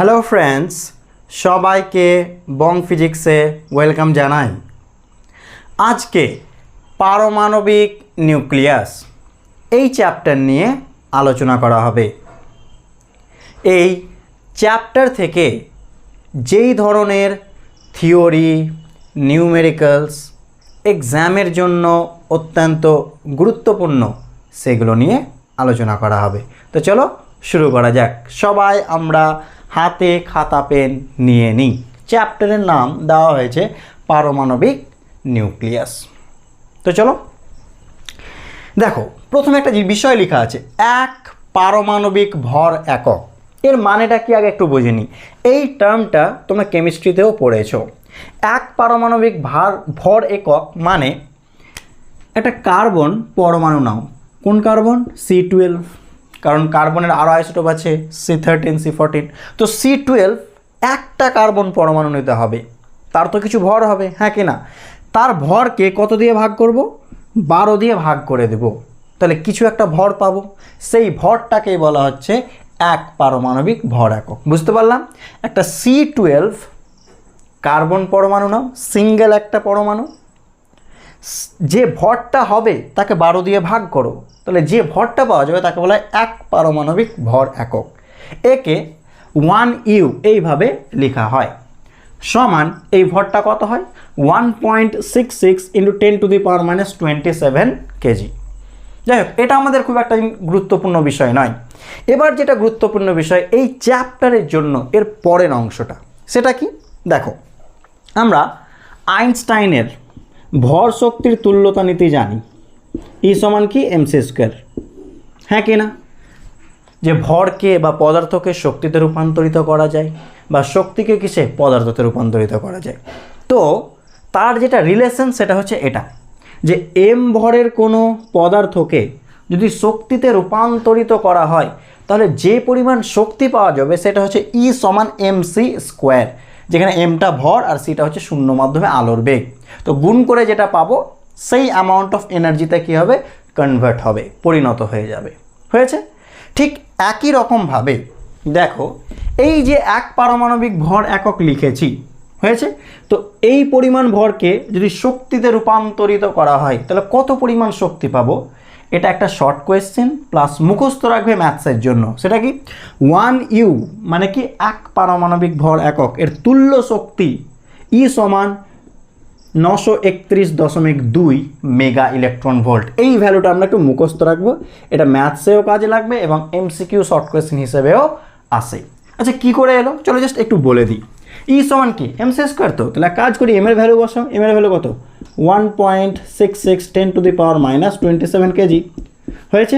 Hello friends, সবাইকে বং ফিজিক্সে welcome জানাই। আজকে পারমাণবিক নিউক্লিয়াস এই চ্যাপ্টার নিয়ে আলোচনা করা হবে। এই চ্যাপ্টার থেকে যেই ধরনের থিওরি, নিউমেরিক্যালস এক্সামের জন্য অত্যন্ত গুরুত্বপূর্ণ সেগুলো নিয়ে আলোচনা করা হবে। তো চলো শুরু করা যাক। সবাই আমরা হাতে খাতা পেন নিয়ে নিই। চ্যাপ্টারের নাম দেওয়া হয়েছে পারমাণবিক নিউক্লিয়াস। তো চলো দেখো, প্রথমে একটা বিষয় লেখা আছে, এক পারমাণবিক ভর একক। এর মানেটা কি আগে একটু বুঝে নিই। এই টার্মটা তোমরা কেমিস্ট্রিতেও পড়েছো। এক পারমাণবিক ভর একক মানে একটা কার্বন পরমাণু নাও। কোন কার্বন? C12, কারণ কার্বনের আরও আইসোটোপ আছে C13, C14। তো C12 একটা কার্বন পরমাণু নিতে হবে, তার তো কিছু ভর হবে, হ্যাঁ কি না? তার ভরকে কত দিয়ে ভাগ করব? 12 দিয়ে ভাগ করে দেব, তাহলে কিছু একটা ভর পাবো। সেই ভরটাকেই বলা হচ্ছে এক পারমাণবিক ভর একক। বুঝতে পারলাম? একটা C12 কার্বন পরমাণু নাও, সিঙ্গেল একটা পরমাণু, যে ভরটা হবে তাকে 12 দিয়ে ভাগ করো, তাহলে যে ভরটা পাওয়া যাবে তাকে বলা হয় এক পারমাণবিক ভর একক। একে 1U এইভাবে লেখা হয়, সমান এই ভরটা কত হয়? 1.66 × 10⁻⁻27 কেজি। যাই হোক, এটা আমাদের খুব একটা গুরুত্বপূর্ণ বিষয় নয়। এবার যেটা গুরুত্বপূর্ণ বিষয় এই চ্যাপ্টারের জন্য এর পরের অংশটা, সেটা কি দেখো। আমরা আইনস্টাইনের ভর শক্তির তুল্যতা নীতি জানি, E সমান কি mc², হ্যাঁ কি না? যে ভরকে বা পদার্থকে শক্তিতে রূপান্তরিত করা যায় বা শক্তিকে কিসে? পদার্থতে রূপান্তরিত করা যায়। তো তার যেটা রিলেশন সেটা হচ্ছে এটা, যে m ভরের কোনো পদার্থকে যদি শক্তিতে রূপান্তরিত করা হয় তাহলে যে পরিমাণ শক্তি পাওয়া যাবে সেটা হচ্ছে E সমান mc², যেখানে mটা ভর আর সিটা হচ্ছে শূন্য মাধ্যমে আলোর বেগ। তো গুণ করে যেটা পাবো সেই অ্যামাউন্ট অফ এনার্জিতে কী হবে? কনভার্ট হবে, পরিণত হয়ে যাবে। হয়েছে? ঠিক একই রকমভাবে দেখো, এই যে এক পারমাণবিক ভর একক লিখেছি, হয়েছে? তো এই পরিমাণ ভরকে যদি শক্তিতে রূপান্তরিত করা হয় তাহলে কত পরিমাণ শক্তি পাবো? এটা একটা শর্ট কোয়েশ্চেন প্লাস মুখস্থ রাখবে ম্যাথসের জন্য। সেটা কি? 1U মানে কি? এক পারমাণবিক ভর একক, এর তুল্য শক্তি E সমান 931.2 মেগা ইলেকট্রন ভোল্ট। এই ভ্যালুটা আমরা একটু মুখস্থ রাখবো, এটা ম্যাথসেও কাজে লাগবে এবং MCQ শর্ট কোয়েশ্চেন হিসেবেও আসে। আচ্ছা, কি করে এলো চলো জাস্ট একটু বলে দিই। E সমান কি? mc²। তো তাহলে কাজ করি, m এর ভ্যালু বসাও। m এর ভ্যালু কত? 1.66 10⁻⁻27 কেজি। হয়েছে?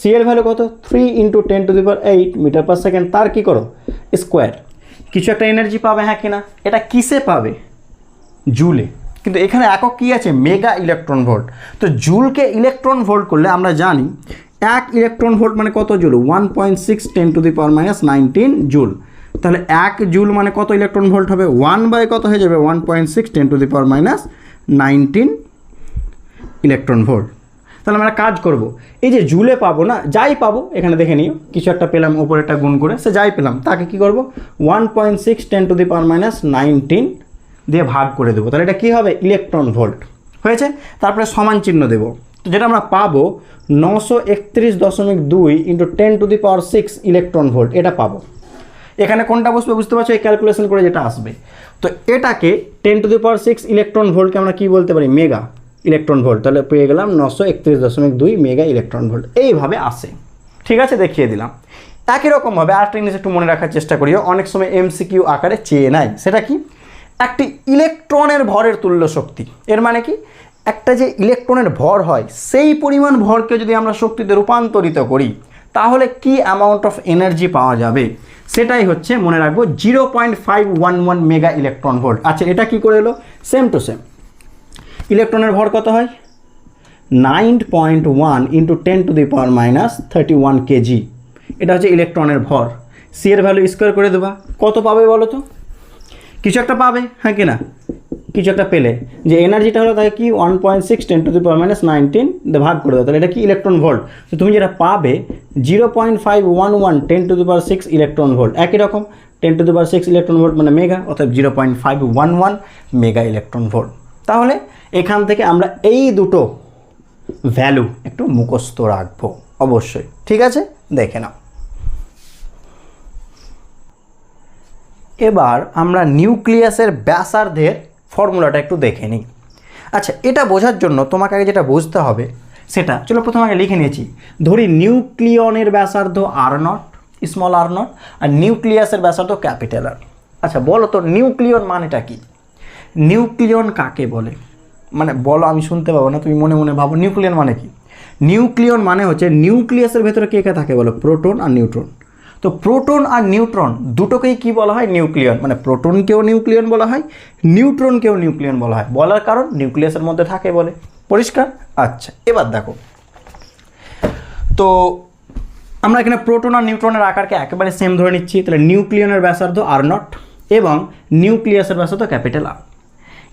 c এর ভ্যালু কত? 3 × 10⁸ মিটার পার সেকেন্ড। তার কি করো? স্কোয়ার। কিছু একটা এনার্জি পাবে, হ্যাঁ কি না? এটা কিসে পাবে? জুলে। কিন্তু এখানে একক কি আছে? Mega electron volt. তো জুলকে ইলেকট্রন ভোল্ট করলে আমরা জানি এক ইলেকট্রন ভোল্ট মানে কত জুল? 1.6 10⁻⁻19 জুল। তাহলে এক জুল মানে কত ইলেকট্রন ভোল্ট হবে? 1 কত হয়ে যাবে? 1.6 10⁻⁻19 ইলেকট্রন ভোল্ট। তাহলে আমরা কাজ করব, এই যে জুলে পাবো না, যাই পাবো এখানে দেখে নিও, কিছু একটা পেলাম ওপরেরটা গুণ করে, সে যাই পেলাম তাকে কি করব? 1.6 10⁻⁻19 দিয়ে ভাগ করে দেবো, তাহলে এটা কী হবে? Electron volt. হয়েছে? তারপরে সমান চিহ্ন দেবো। তো যেটা আমরা পাবো 931.2 × 10⁶ ইলেকট্রন ভোল্ট, এটা পাবো। এখানে কোনটা বসবে বুঝতে পারছো? এই ক্যালকুলেশন করে যেটা আসবে। তো এটাকে 10⁶ ইলেকট্রন ভোল্টকে আমরা কি বলতে পারি? Mega electron volt. তাহলে পেয়ে গেলাম 931.2 মেগা ইলেকট্রন ভোল্ট। এইভাবে আসে। ঠিক আছে, দেখিয়ে দিলাম। একই রকমভাবে আরেকটা জিনিস একটু মনে রাখার চেষ্টা করিও, অনেক সময় MCQ আকারে চেয়ে নেয়। সেটা কি? একটি ইলেকট্রনের ভরের তুল্য শক্তি। এর মানে কি? একটা যে ইলেকট্রনের ভর হয় সেই পরিমাণ ভরকে যদি আমরা শক্তিতে রূপান্তরিত করি তাহলে কি অ্যামাউন্ট অফ এনার্জি পাওয়া যাবে, সেটাই হচ্ছে মনে রাখবো 0.511 মেগা ইলেকট্রন ভোল্ট। আচ্ছা, এটা কি করে এলো? Same to same. ইলেকট্রনের ভর কত হয়? 9.1 × 10⁻⁻31 কেজি। এটা হচ্ছে ইলেকট্রনের ভর। সি এর ভ্যালু স্কোয়ার করে দেবা, কত পাবে বলো তো? কিছু একটা পাবে, হ্যাঁ কি না? কিছু একটা পেলে যে এনার্জিটা হলো তাকে কি 1.6 10⁻⁻19 ভাগ করে দাও, তাহলে এটা কি ইলেকট্রন ভোল্ট। তো তুমি যেটা পাবে 0.511 10⁻6 ইলেকট্রন ভোল্ট। একই রকম 10⁶ ইলেকট্রন ভোল্ট মানে মেগা, অর্থাৎ 0.511 মেগা ইলেকট্রন ভোল্ট। তাহলে এখান থেকে আমরা এই দুটো ভ্যালু একটু মুখস্থ রাখবো অবশ্যই, ঠিক আছে? দেখে নাও। এবার আমরা নিউক্লিয়াসের ব্যাসার্ধের ফর্মুলাটা একটু দেখে নিই। আচ্ছা, এটা বোঝার জন্য তোমাকে আগে যেটা বুঝতে হবে সেটা চলো প্রথমে আগে লিখে নিয়েছি। ধরি নিউক্লিয়নের ব্যাসার্ধ r0 স্মল r0 আর নিউক্লিয়াসের ব্যাসার্ধ ক্যাপিটাল R। আচ্ছা বলো তো নিউক্লিয়ন মানেটা কি? নিউক্লিয়ন কাকে বলে? মানে বলো, আমি শুনতে পাবো না, তুমি মনে মনে ভাবো নিউক্লিয়ন মানে কি। নিউক্লিয়ন মানে হচ্ছে নিউক্লিয়াসের ভেতরে কে কে থাকে বলো? প্রোটন আর নিউট্রন। তো প্রোটন আর নিউট্রন দুটোকেই কি বলা হয়? নিউক্লিয়ন। মানে প্রোটনকেও নিউক্লিয়ন বলা হয়, নিউট্রনকেও নিউক্লিয়ন বলা হয়। বলার কারণ নিউক্লিয়াসের মধ্যে থাকে বলে। পরিষ্কার? আচ্ছা এবার দেখো তো আমরা এখানে প্রোটন আর নিউট্রনের আকারকে একেবারে সেম ধরে নিচ্ছি। তাহলে নিউক্লিয়নের ব্যাসার্ধ r0 এবং নিউক্লিয়াসের ব্যাসার্ধ ক্যাপিটাল R।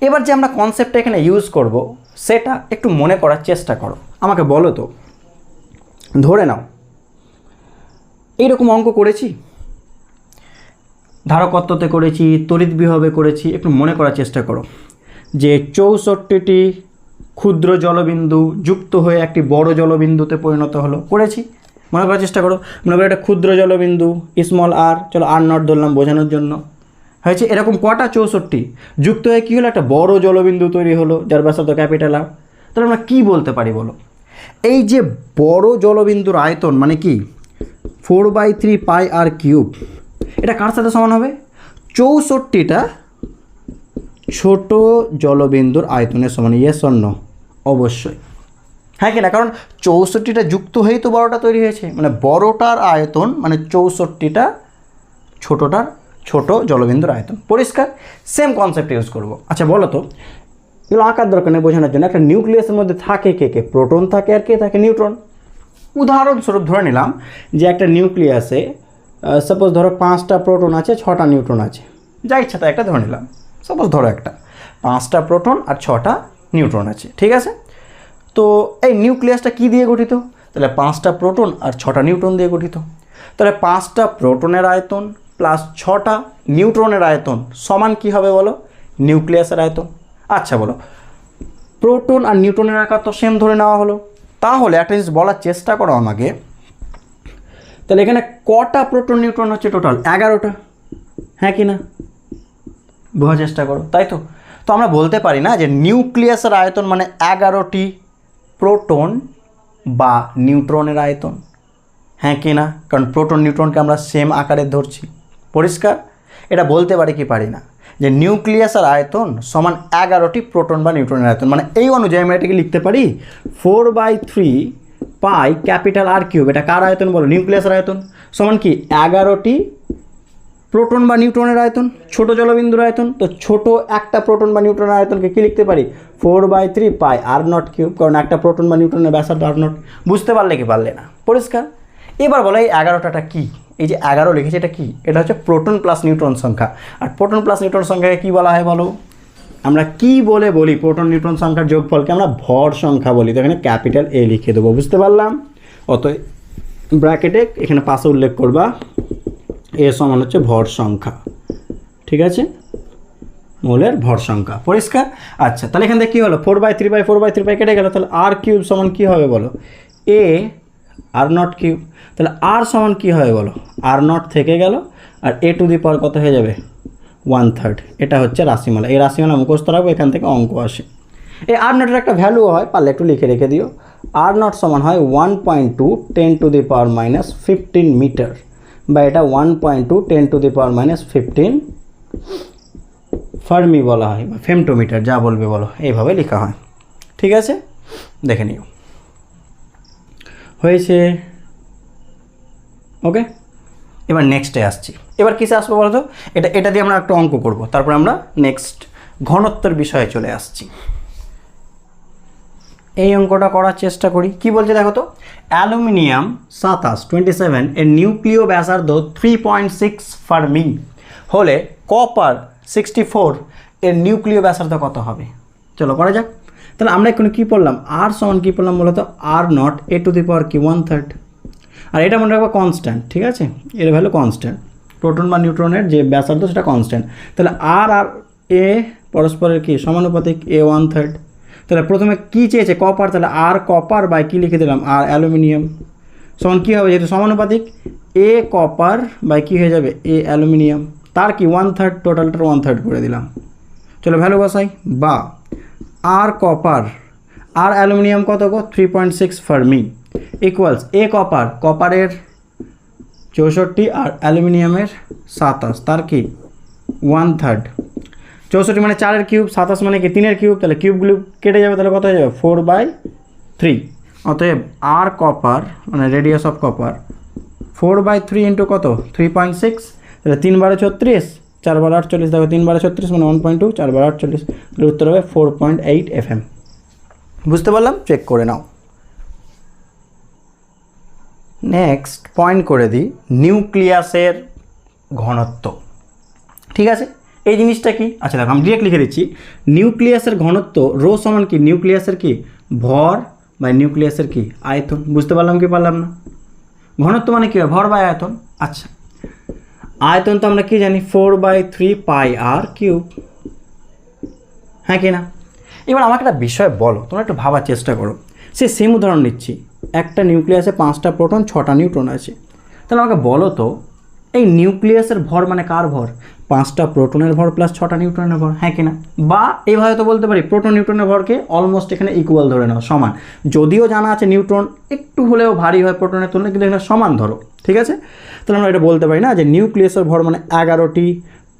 এবার যে আমরা কনসেপ্টটা এখানে ইউজ করব সেটা একটু মনে করার চেষ্টা করো। আমাকে বলো তো, ধরে নাও এইরকম অঙ্ক করেছি, ধারকত্বতে করেছি, তড়িৎ বিভবে করেছি। একটু মনে করার চেষ্টা করো যে 64টি ক্ষুদ্র জলবিন্দু যুক্ত হয়ে একটি বড় জলবিন্দুতে পরিণত হলো। করেছি, মনে করার চেষ্টা করো। মনে করো একটা ক্ষুদ্র জলবিন্দু স্মল r, চলো r0 ধরলাম বোঝানোর জন্য। হয়েছে এরকম কটা? 64 যুক্ত হয়ে কী হলো? একটা বড় জলবিন্দু তৈরি হলো যার ব্যাসার্ধ ক্যাপিটাল R। তাহলে আমরা কী বলতে পারি বলো? এই যে বড় জলবিন্দুর আয়তন মানে কি 4/3 পাই r³ এটা কার সাথে সমান হবে? 64টা ছোট জলবিন্দুর আয়তনের সমান। Yes or no? অবশ্যই হ্যাঁ কি না? কারণ 64টা যুক্ত হয়েই তো বড়টা তৈরি হয়েছে। মানে বড়টার আয়তন মানে 64টা ছোটটার ছোট জলবিন্দুর আয়তন। পরিষ্কার? সেম কনসেপ্ট ইউজ করব। আচ্ছা বলো তো, এগুলো আঁকার দরকার নেই বোঝানোর জন্য। একটা নিউক্লিয়াসের মধ্যে থাকে কে কে? প্রোটন থাকে আর কে থাকে? নিউট্রন। উদাহরণস্বরূপ ধরে নিলাম যে একটা নিউক্লিয়াসে সাপোজ ধরো 5টা প্রোটন আছে, 6টা নিউট্রন আছে, যা ইচ্ছা তা একটা ধরে নিলাম। সাপোজ ধরো একটা 5টা প্রোটন আর 6টা নিউট্রন আছে, ঠিক আছে? তো এই নিউক্লিয়াসটা কি দিয়ে গঠিত? তাহলে 5টা প্রোটন আর 6টা নিউট্রন দিয়ে গঠিত। তাহলে 5টা প্রোটনের আয়তন প্লাস 6টা নিউট্রনের আয়তন সমান কি হবে বলো? নিউক্লিয়াসের আয়তন। আচ্ছা বলো, প্রোটন আর নিউট্রনের আকার তো সেম ধরে নেওয়া হলো। তাহলে একটা জিনিস বলার চেষ্টা করো আমাকে, তাহলে এখানে কটা প্রোটন নিউট্রন হচ্ছে? টোটাল 11টা। হ্যাঁ কি না? বোঝার চেষ্টা করো, তাই তো? তো আমরা বলতে পারি না যে নিউক্লিয়াসের আয়তন মানে 11টি প্রোটন বা নিউট্রনের আয়তন। হ্যাঁ কি না? কারণ প্রোটন নিউট্রনকে আমরা সেম আকারে ধরছি। পরিষ্কার? এটা বলতে পারি কি পারি না যে নিউক্লিয়াসের আয়তন সমান 11টি প্রোটন বা নিউট্রনের আয়তন। মানে এই অনুযায়ী আমরা এটাকে লিখতে পারি 4/3 পাই ক্যাপিটাল R³। এটা কার আয়তন বলো? নিউক্লিয়াসের আয়তন। সমান কি 11টি প্রোটন বা নিউট্রনের আয়তন, ছোট জলবিন্দুর আয়তন। তো ছোট একটা প্রোটন বা নিউট্রনের আয়তনকে কী লিখতে পারি? 4/3 পাই r0³। কারণ একটা প্রোটন বা নিউট্রনের ব্যাসার্ধ r0। বুঝতে পারলে কি পারলে না? পরিষ্কার? এবার বলো এই 11টাটা কী? এই যে 11 লিখেছে এটা কি? এটা হচ্ছে প্রোটন প্লাস নিউট্রন সংখ্যা। আর প্রোটন প্লাস নিউট্রন সংখ্যাকে কী বলা হয় বলো? আমরা কি বলে বলি? প্রোটন নিউট্রন সংখ্যার যোগফলকে আমরা ভর সংখ্যা বলি। তো এখানে ক্যাপিটাল A লিখে দেবো। বুঝতে পারলাম? অতএব ব্র্যাকেটে এখানে পাশে উল্লেখ করবা A সমান হচ্ছে ভর সংখ্যা। ঠিক আছে? মৌলের ভর সংখ্যা। পরিষ্কার? আচ্ছা তাহলে এখান থেকে কী হলো? 4/3 পাই কেটে গেল। তাহলে r³ সমান কী হবে বলো? A r0³। তাহলে r সমান কী হবে বলো? r0 থেকে গেল আর a টু দি পাওয়ার কত হয়ে যাবে? 1/3। এটা হচ্ছে রাশিমালা। এই রাশিমালা মুখস্থ রাখবো, এখান থেকে অঙ্ক আসে। এই r0 একটা ভ্যালু হয়, পারলে একটু লিখে রেখে দিও। r0 সমান হয় 1.2 10⁻⁻15 মিটার, বা এটা 1.2 10⁻⁻15 ফার্মি বলা হয়, বা ফেমটোমিটার, যা বলবে বলো, এইভাবে লেখা হয়। ঠিক আছে? দেখে নিও। হয়েছে? ওকে, এবার নেক্সটে আসছি। এবার কিসে আসবো বলো তো? এটা দিয়ে আমরা একটা অঙ্ক করব, তারপর আমরা নেক্সট ঘনত্বের বিষয়ে চলে আসছি। এই অঙ্কটা করার চেষ্টা করি। কি বলছে দেখো তো? অ্যালুমিনিয়াম 27 এর নিউক্লিয় ব্যাসার্ধ 3.6 ফার্মি হলে কপার 64 এর নিউক্লিয় ব্যাসার্ধ কত হবে? চলো করা যাক। তাহলে আমরা এখন কী পড়লাম? আর সমান কী পড়লাম বলো তো? r0 a to the power কি 1/3। আর এটা মনে রাখবো কনস্ট্যান্ট। ঠিক আছে? এর ভ্যালু কনস্ট্যান্ট। প্রোটন বা নিউট্রনের যে ব্যাসার্ধ সেটা কনস্ট্যান্ট। তাহলে আর আর এ পরস্পরের কি সমানুপাতিক, a 1/3। তাহলে প্রথমে কি চেয়েছে কপার, তাহলে আর কপার বাই কী লিখে দিলাম আর অ্যালুমিনিয়াম সমান কী হবে যেহেতু সমানুপাতিক এ কপার বাই কী হয়ে যাবে এ অ্যালুমিনিয়াম, তার কি 1/3, টোটালটার 1/3 করে দিলাম। চলো ভ্যালু বসাই, বা আর কপার আর অ্যালুমিনিয়াম কত গো 3.6 ফার্মি ইকুয়ালস এ কপার, কপারের 64 আর অ্যালুমিনিয়ামের 27, তার কি 1/3। 64 মানে 4 কিউব, 27 মানে কি 3 কিউব, তাহলে কিউবগুলো কেটে যাবে, তাহলে কত হয়ে যাবে 4/3। অতএব আর কপার মানে রেডিয়াস অফ কপার 4/3 ইন্টু কত 3.6, তাহলে 3 × 36, 4 × 48, দেখো 3 × 36 মানে 1.2, 4 × 48, তাহলে উত্তর হবে 4.8 FM। বুঝতে পারলাম, চেক করে নাও। নেক্সট পয়েন্ট করে দিই নিউক্লিয়াসের ঘনত্ব। ঠিক আছে, এই জিনিসটা কি, আচ্ছা দেখো আমি ডিরেক্ট লিখে দিচ্ছি, নিউক্লিয়াসের ঘনত্ব রো সমান কি নিউক্লিয়াসের কি ভর বাই নিউক্লিয়াসের কি আয়তন। বুঝতে পারলাম কি পারলাম না? ঘনত্ব মানে কি হয় ভর বাই আয়তন। আচ্ছা আয়তন তো আমরা কি জানি 4/3 পাই আর কিউব, হ্যাঁ কি না? এবার আমাকে একটা বিষয় বলো, তোমরা একটু ভাবার চেষ্টা করো। সে সেম উদাহরণ নিচ্ছি, একটা নিউক্লিয়াসে 5টা প্রোটন 6টা নিউট্রন আছে। তাহলে আমাকে বলো তো এই নিউক্লিয়াসের ভর মানে কার ভর? 5টা প্রোটনের ভর প্লাস 6টা নিউট্রনের ভর, হ্যাঁ কি না? বা এইভাবে তো বলতে পারি প্রোটন নিউট্রনের ভরকে অলমোস্ট এখানে ইকুয়াল ধরে নাও, সমান। যদিও জানা আছে নিউট্রন একটু হলেও ভারী হয় প্রোটনের তুলনায়, কিন্তু এখানে সমান ধরো, ঠিক আছে? তাহলে আমরা এটা বলতে পারি না যে নিউক্লিয়াসের ভর মানে 11টি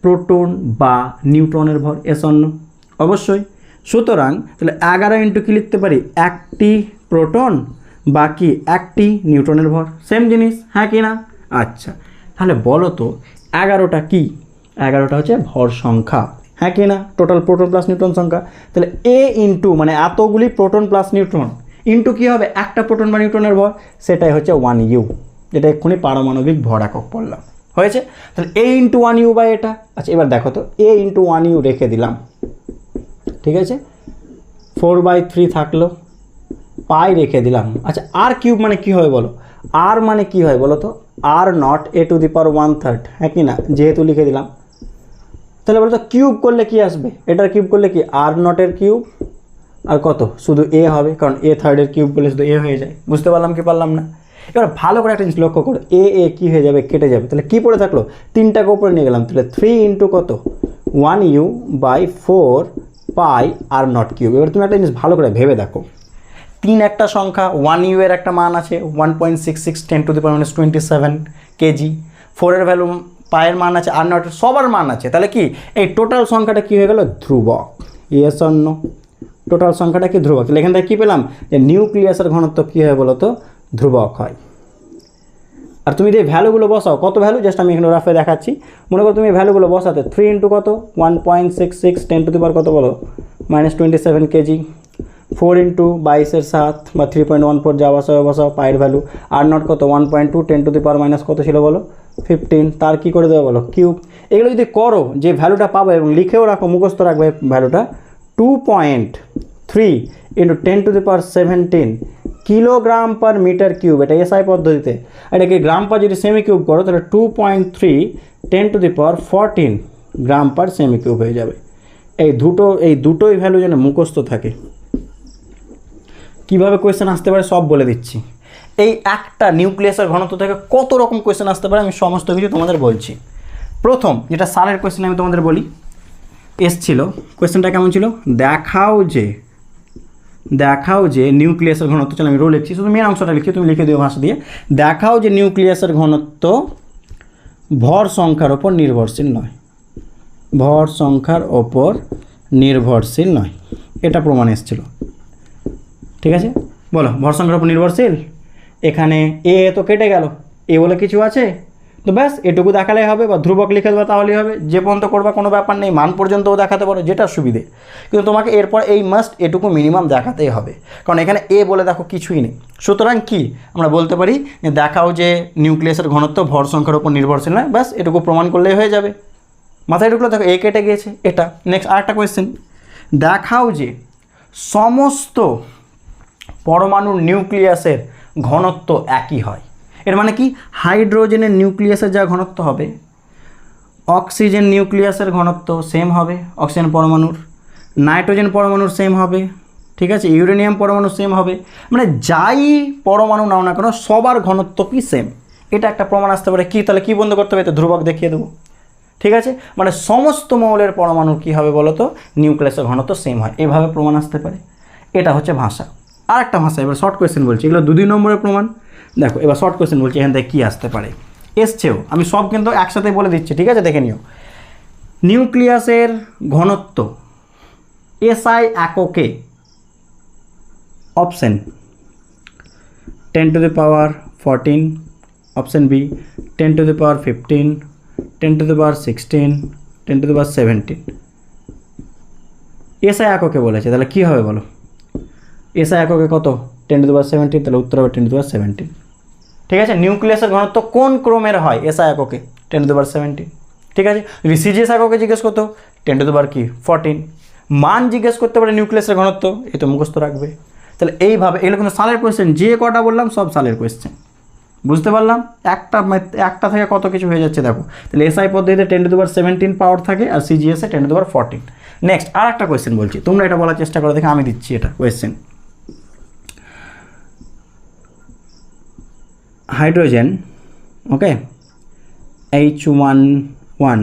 প্রোটন বা নিউট্রনের ভর, এসন্ন অবশ্যই। সুতরাং তাহলে 11 ইন্টু কি লিখতে পারি একটি প্রোটন বাকি একটি নিউট্রনের ভর, সেম জিনিস, হ্যাঁ কি না? আচ্ছা তাহলে বলো তো 11টা কি? 11টা হচ্ছে ভর সংখ্যা, হ্যাঁ কি না? টোটাল প্রোটন প্লাস নিউট্রন সংখ্যা। তাহলে এ ইন্টু মানে এতগুলি প্রোটন প্লাস নিউট্রন ইন্টু কী হবে একটা প্রোটন বা নিউট্রনের ভর, সেটাই হচ্ছে 1U, যেটা এক্ষুনি পারমাণবিক ভর একক পড়লাম, হয়েছে? তাহলে এ ইন্টু 1U বাই এটা। আচ্ছা এবার দেখো তো এ ইন্টু 1U রেখে দিলাম, ঠিক আছে? 4/3 থাকলো, পাই রেখে দিলাম। আচ্ছা আর কিউব মানে কি হবে বলো? আর মানে কি হয় বলো তো R nought a to the power 1/3, হ্যাঁ কি না? যেহেতু লিখে দিলাম, তাহলে বলো তো কিউব করলে কি আসবে? এটার কিউব করলে কি আর নটের কিউব আর কত শুধু এ হবে, কারণ a থার্ডের কিউব করলে শুধু এ হয়ে যায়। বুঝতে পারলাম কি পারলাম না? এবার ভালো করে একটা জিনিস লক্ষ্য করো, এ এ কী হয়ে যাবে কেটে যাবে, তাহলে কী পড়ে থাকলো 3টাকে উপরে নিয়ে গেলাম, তাহলে 3 ইন্টু কত 1U by 4 pi r nought cube. এবার তুমি একটা জিনিস ভালো করে ভেবে দেখো, 3 একটা সংখ্যা, 1U এর একটা মান আছে 1.66 10 টু দি পাওয়ার -27 কেজি, 4 এর ভ্যালু পায়ের মান আছে আর নটের সবার মান আছে, তাহলে কি এই টোটাল সংখ্যাটা কী হয়ে গেল ধ্রুবক, ইয়েস অর নো? টোটাল সংখ্যাটা কি ধ্রুবক। তাহলে এখান থেকে কী পেলাম যে নিউক্লিয়াসের ঘনত্ব কী হয় বলো তো ধ্রুবক হয়। আর তুমি যে ভ্যালুগুলো বসাও, কত ভ্যালু জাস্ট আমি এখানে রাফে দেখাচ্ছি, মনে করো তুমি ভ্যালুগুলো বসাতে 3 ইন্টু কত 1.66 10 টু দি পাওয়ার কত বলো -27 কেজি, 4 ইন্টু 22 7 বা 3.14 যা বসাও পায়ের ভ্যালু, আর নট কত 1.2 10 টু দি পাওয়ার মাইনাস কত ছিল বলো 15, তার কি করে দেবো বলো কিউব। এগুলো যদি করো যে ভ্যালুটা পাবো এবং লিখেও রাখো মুখস্থ রাখবে ভ্যালুটা 2.3 into 10 to the power 17 kilogram per metre cube, এটা এসআই পদ্ধতিতে। এটাকে গ্রাম পার যদি সেমি কিউব করো তাহলে 2.3 10 to the power 14 gram per semi cube হয়ে যাবে। এই দুটোই ভ্যালু যেন মুখস্থ থাকে। কীভাবে কোয়েশ্চেন আসতে পারে সব বলে দিচ্ছি। এই একটা নিউক্লিয়াসের ঘনত্ব থেকে কত রকম কোয়েশ্চেন আসতে পারে আমি সমস্ত কিছু তোমাদের বলছি। প্রথম যেটা সালের কোয়েশ্চেন আমি তোমাদের বলি, এসছিল কোয়েশ্চেনটা কেমন ছিল, দেখাও যে নিউক্লিয়াসের ঘনত্ব, চলো আমি রো লিখছি, শুধু মেন অংশটা লিখছি, তুমি লিখে দিও ভাষা দিয়ে, দেখাও যে নিউক্লিয়াসের ঘনত্ব ভর সংখ্যার ওপর নির্ভরশীল নয়, ভর সংখ্যার ওপর নির্ভরশীল নয়, এটা প্রমাণ এসেছিল। ঠিক আছে বলো ভর সংখ্যার উপর নির্ভরশীল। এখানে এ তো কেটে গেল, এ বলে কিছু আছে, তো ব্যাস এটুকু দেখালেই হবে, বা ধ্রুবক লিখে দেওয়া তাহলেই হবে, যে পর্যন্ত করবা কোনো ব্যাপার নেই, মান পর্যন্তও দেখাতে পারো যেটা সুবিধে, কিন্তু তোমাকে এরপর এই মাস্ট এটুকু মিনিমাম দেখাতেই হবে, কারণ এখানে এ বলে দেখো কিছুই নেই। সুতরাং কি আমরা বলতে পারি যে দেখাও যে নিউক্লিয়াসের ঘনত্ব ভর সংখ্যার উপর নির্ভরশীল নয়, ব্যাস এটুকু প্রমাণ করলেই হয়ে যাবে। মাথায় ঢুকলো, দেখো এ কেটে গিয়েছে এটা। নেক্সট আরেকটা কোয়েশ্চেন, দেখাও যে সমস্ত পরমাণুর নিউক্লিয়াসের ঘনত্ব একই হয়। এর মানে কি হাইড্রোজেনের নিউক্লিয়াসের যা ঘনত্ব হবে অক্সিজেন নিউক্লিয়াসের ঘনত্ব সেম হবে অক্সিজেন পরমাণুর, নাইট্রোজেন পরমাণুর সেম হবে, ঠিক আছে, ইউরেনিয়াম পরমাণু সেম হবে, মানে যাই পরমাণু নাও না কেন সবার ঘনত্ব কি সেম। এটা একটা প্রমাণ আসতে পারে কি, তাহলে কি বন্ধ করতে হবে, তো ধ্রুবক দেখিয়ে দেবো, ঠিক আছে, মানে সমস্ত মৌলের পরমাণুর কী হবে বলো তো, নিউক্লিয়াসের ঘনত্ব সেম হয়, এভাবে প্রমাণ আসতে পারে। এটা হচ্ছে ভাষা। আর একটা ভাষা, এবার শর্ট কোয়েশ্চেন বলছি, এগুলো 2 নম্বরের প্রমাণ। দেখো এবার শর্ট কোয়েশ্চেন বলছি, এখান থেকে কী আসতে পারে, এসছেও, আমি সব কিন্তু একসাথে বলে দিচ্ছি, ঠিক আছে, দেখে নিও। নিউক্লিয়াসের ঘনত্ব SI এককে, অপশন 10⁻14, অপশন বি 10⁻15, 10⁻16, 10⁻17, SI এককে বলেছে, তাহলে কী হবে বলো, SI এককে কত, 10⁻17, তাহলে উত্তর হবে 10⁻17, ঠিক আছে। নিউক্লিয়াসের ঘনত্ব কোন ক্রমের হয় SI এককে, 10⁻17, ঠিক আছে। যদি CGS এককে জিজ্ঞেস করতো 10⁻14, মান জিজ্ঞেস করতে পারে নিউক্লিয়াসের ঘনত্ব, এই তো মুখস্থ রাখবে। তাহলে এইভাবে, এগুলো কিন্তু সালের কোয়েশ্চেন, যে কটা বললাম সব সালের কোয়েশ্চেন, বুঝতে পারলাম, একটা থেকে কত কিছু হয়ে যাচ্ছে দেখো। তাহলে SI পদ্ধতিতে 10⁻17 পাওয়ার থাকে, আর CGS-এ 10⁻14। নেক্সট আর একটা কোয়েশ্চেন বলছি, তোমরা এটা বলার চেষ্টা করো, দেখে আমি দিচ্ছি এটা কোয়েশ্চেন। হাইড্রোজেন, ওকে, H11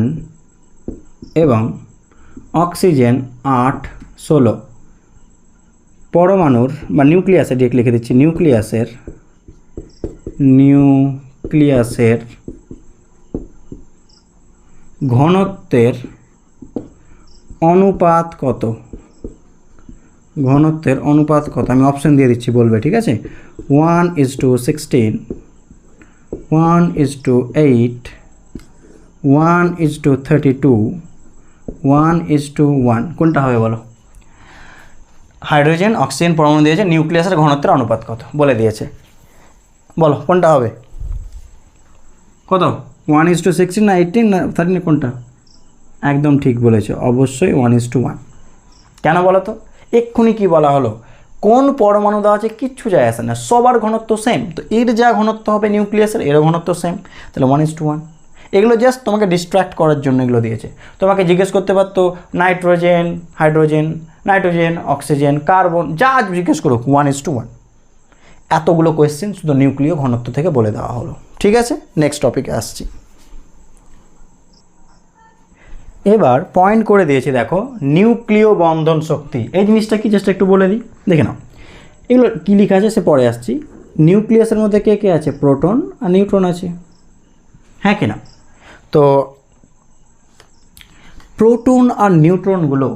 এবং অক্সিজেন 8-16 পরমাণুর বা নিউক্লিয়াসের, ডিরেক্ট লিখে দিচ্ছি, নিউক্লিয়াসের ঘনত্বের অনুপাত কত, ঘনত্বের অনুপাত কত, আমি অপশন দিয়ে দিচ্ছি, বলবে, ঠিক আছে। 1:16, 1:8, 1:32, 1:1, কোনটা হবে বলো। হাইড্রোজেন অক্সিজেন পরমাণু দিয়েছে, নিউক্লিয়াসের ঘনত্বের অনুপাত কত বলে দিয়েছে, বলো কোনটা হবে, কত, 1:16 না 18 না 13, কোনটা, একদম ঠিক বলেছে, অবশ্যই 1:1। কেন বলো তো, এক্ষুনি কি বলা হলো, কোন পরমাণু দেওয়া আছে কিচ্ছু যায় আসে না, সবার ঘনত্ব সেম, তো এর যা ঘনত্ব হবে নিউক্লিয়াসের, এরও ঘনত্ব সেম, তাহলে 1:1। এগুলো জাস্ট তোমাকে ডিস্ট্র্যাক্ট করার জন্য এগুলো দিয়েছে। তোমাকে জিজ্ঞেস করতে পারতো nitrogen, hydrogen, nitrogen, oxygen, carbon, যা জিজ্ঞেস করুক 1:1। এতগুলো কোয়েশ্চেন শুধু নিউক্লিয় ঘনত্ব থেকে বলে দেওয়া হলো, ঠিক আছে। নেক্সট টপিকে আসছি। এবার পয়েন্ট করে দিয়েছি, দেখো নিউক্লিয় বন্ধন শক্তি, এই জিনিসটা কি জাস্ট একটু বলে দিই, দেখে নাও। এগুলো কী লেখা আছে সে পরে আসছি। নিউক্লিয়াসের মধ্যে কে কে আছে, প্রোটন আর নিউট্রন আছে, হ্যাঁ কি না। তো প্রোটন আর নিউট্রনগুলো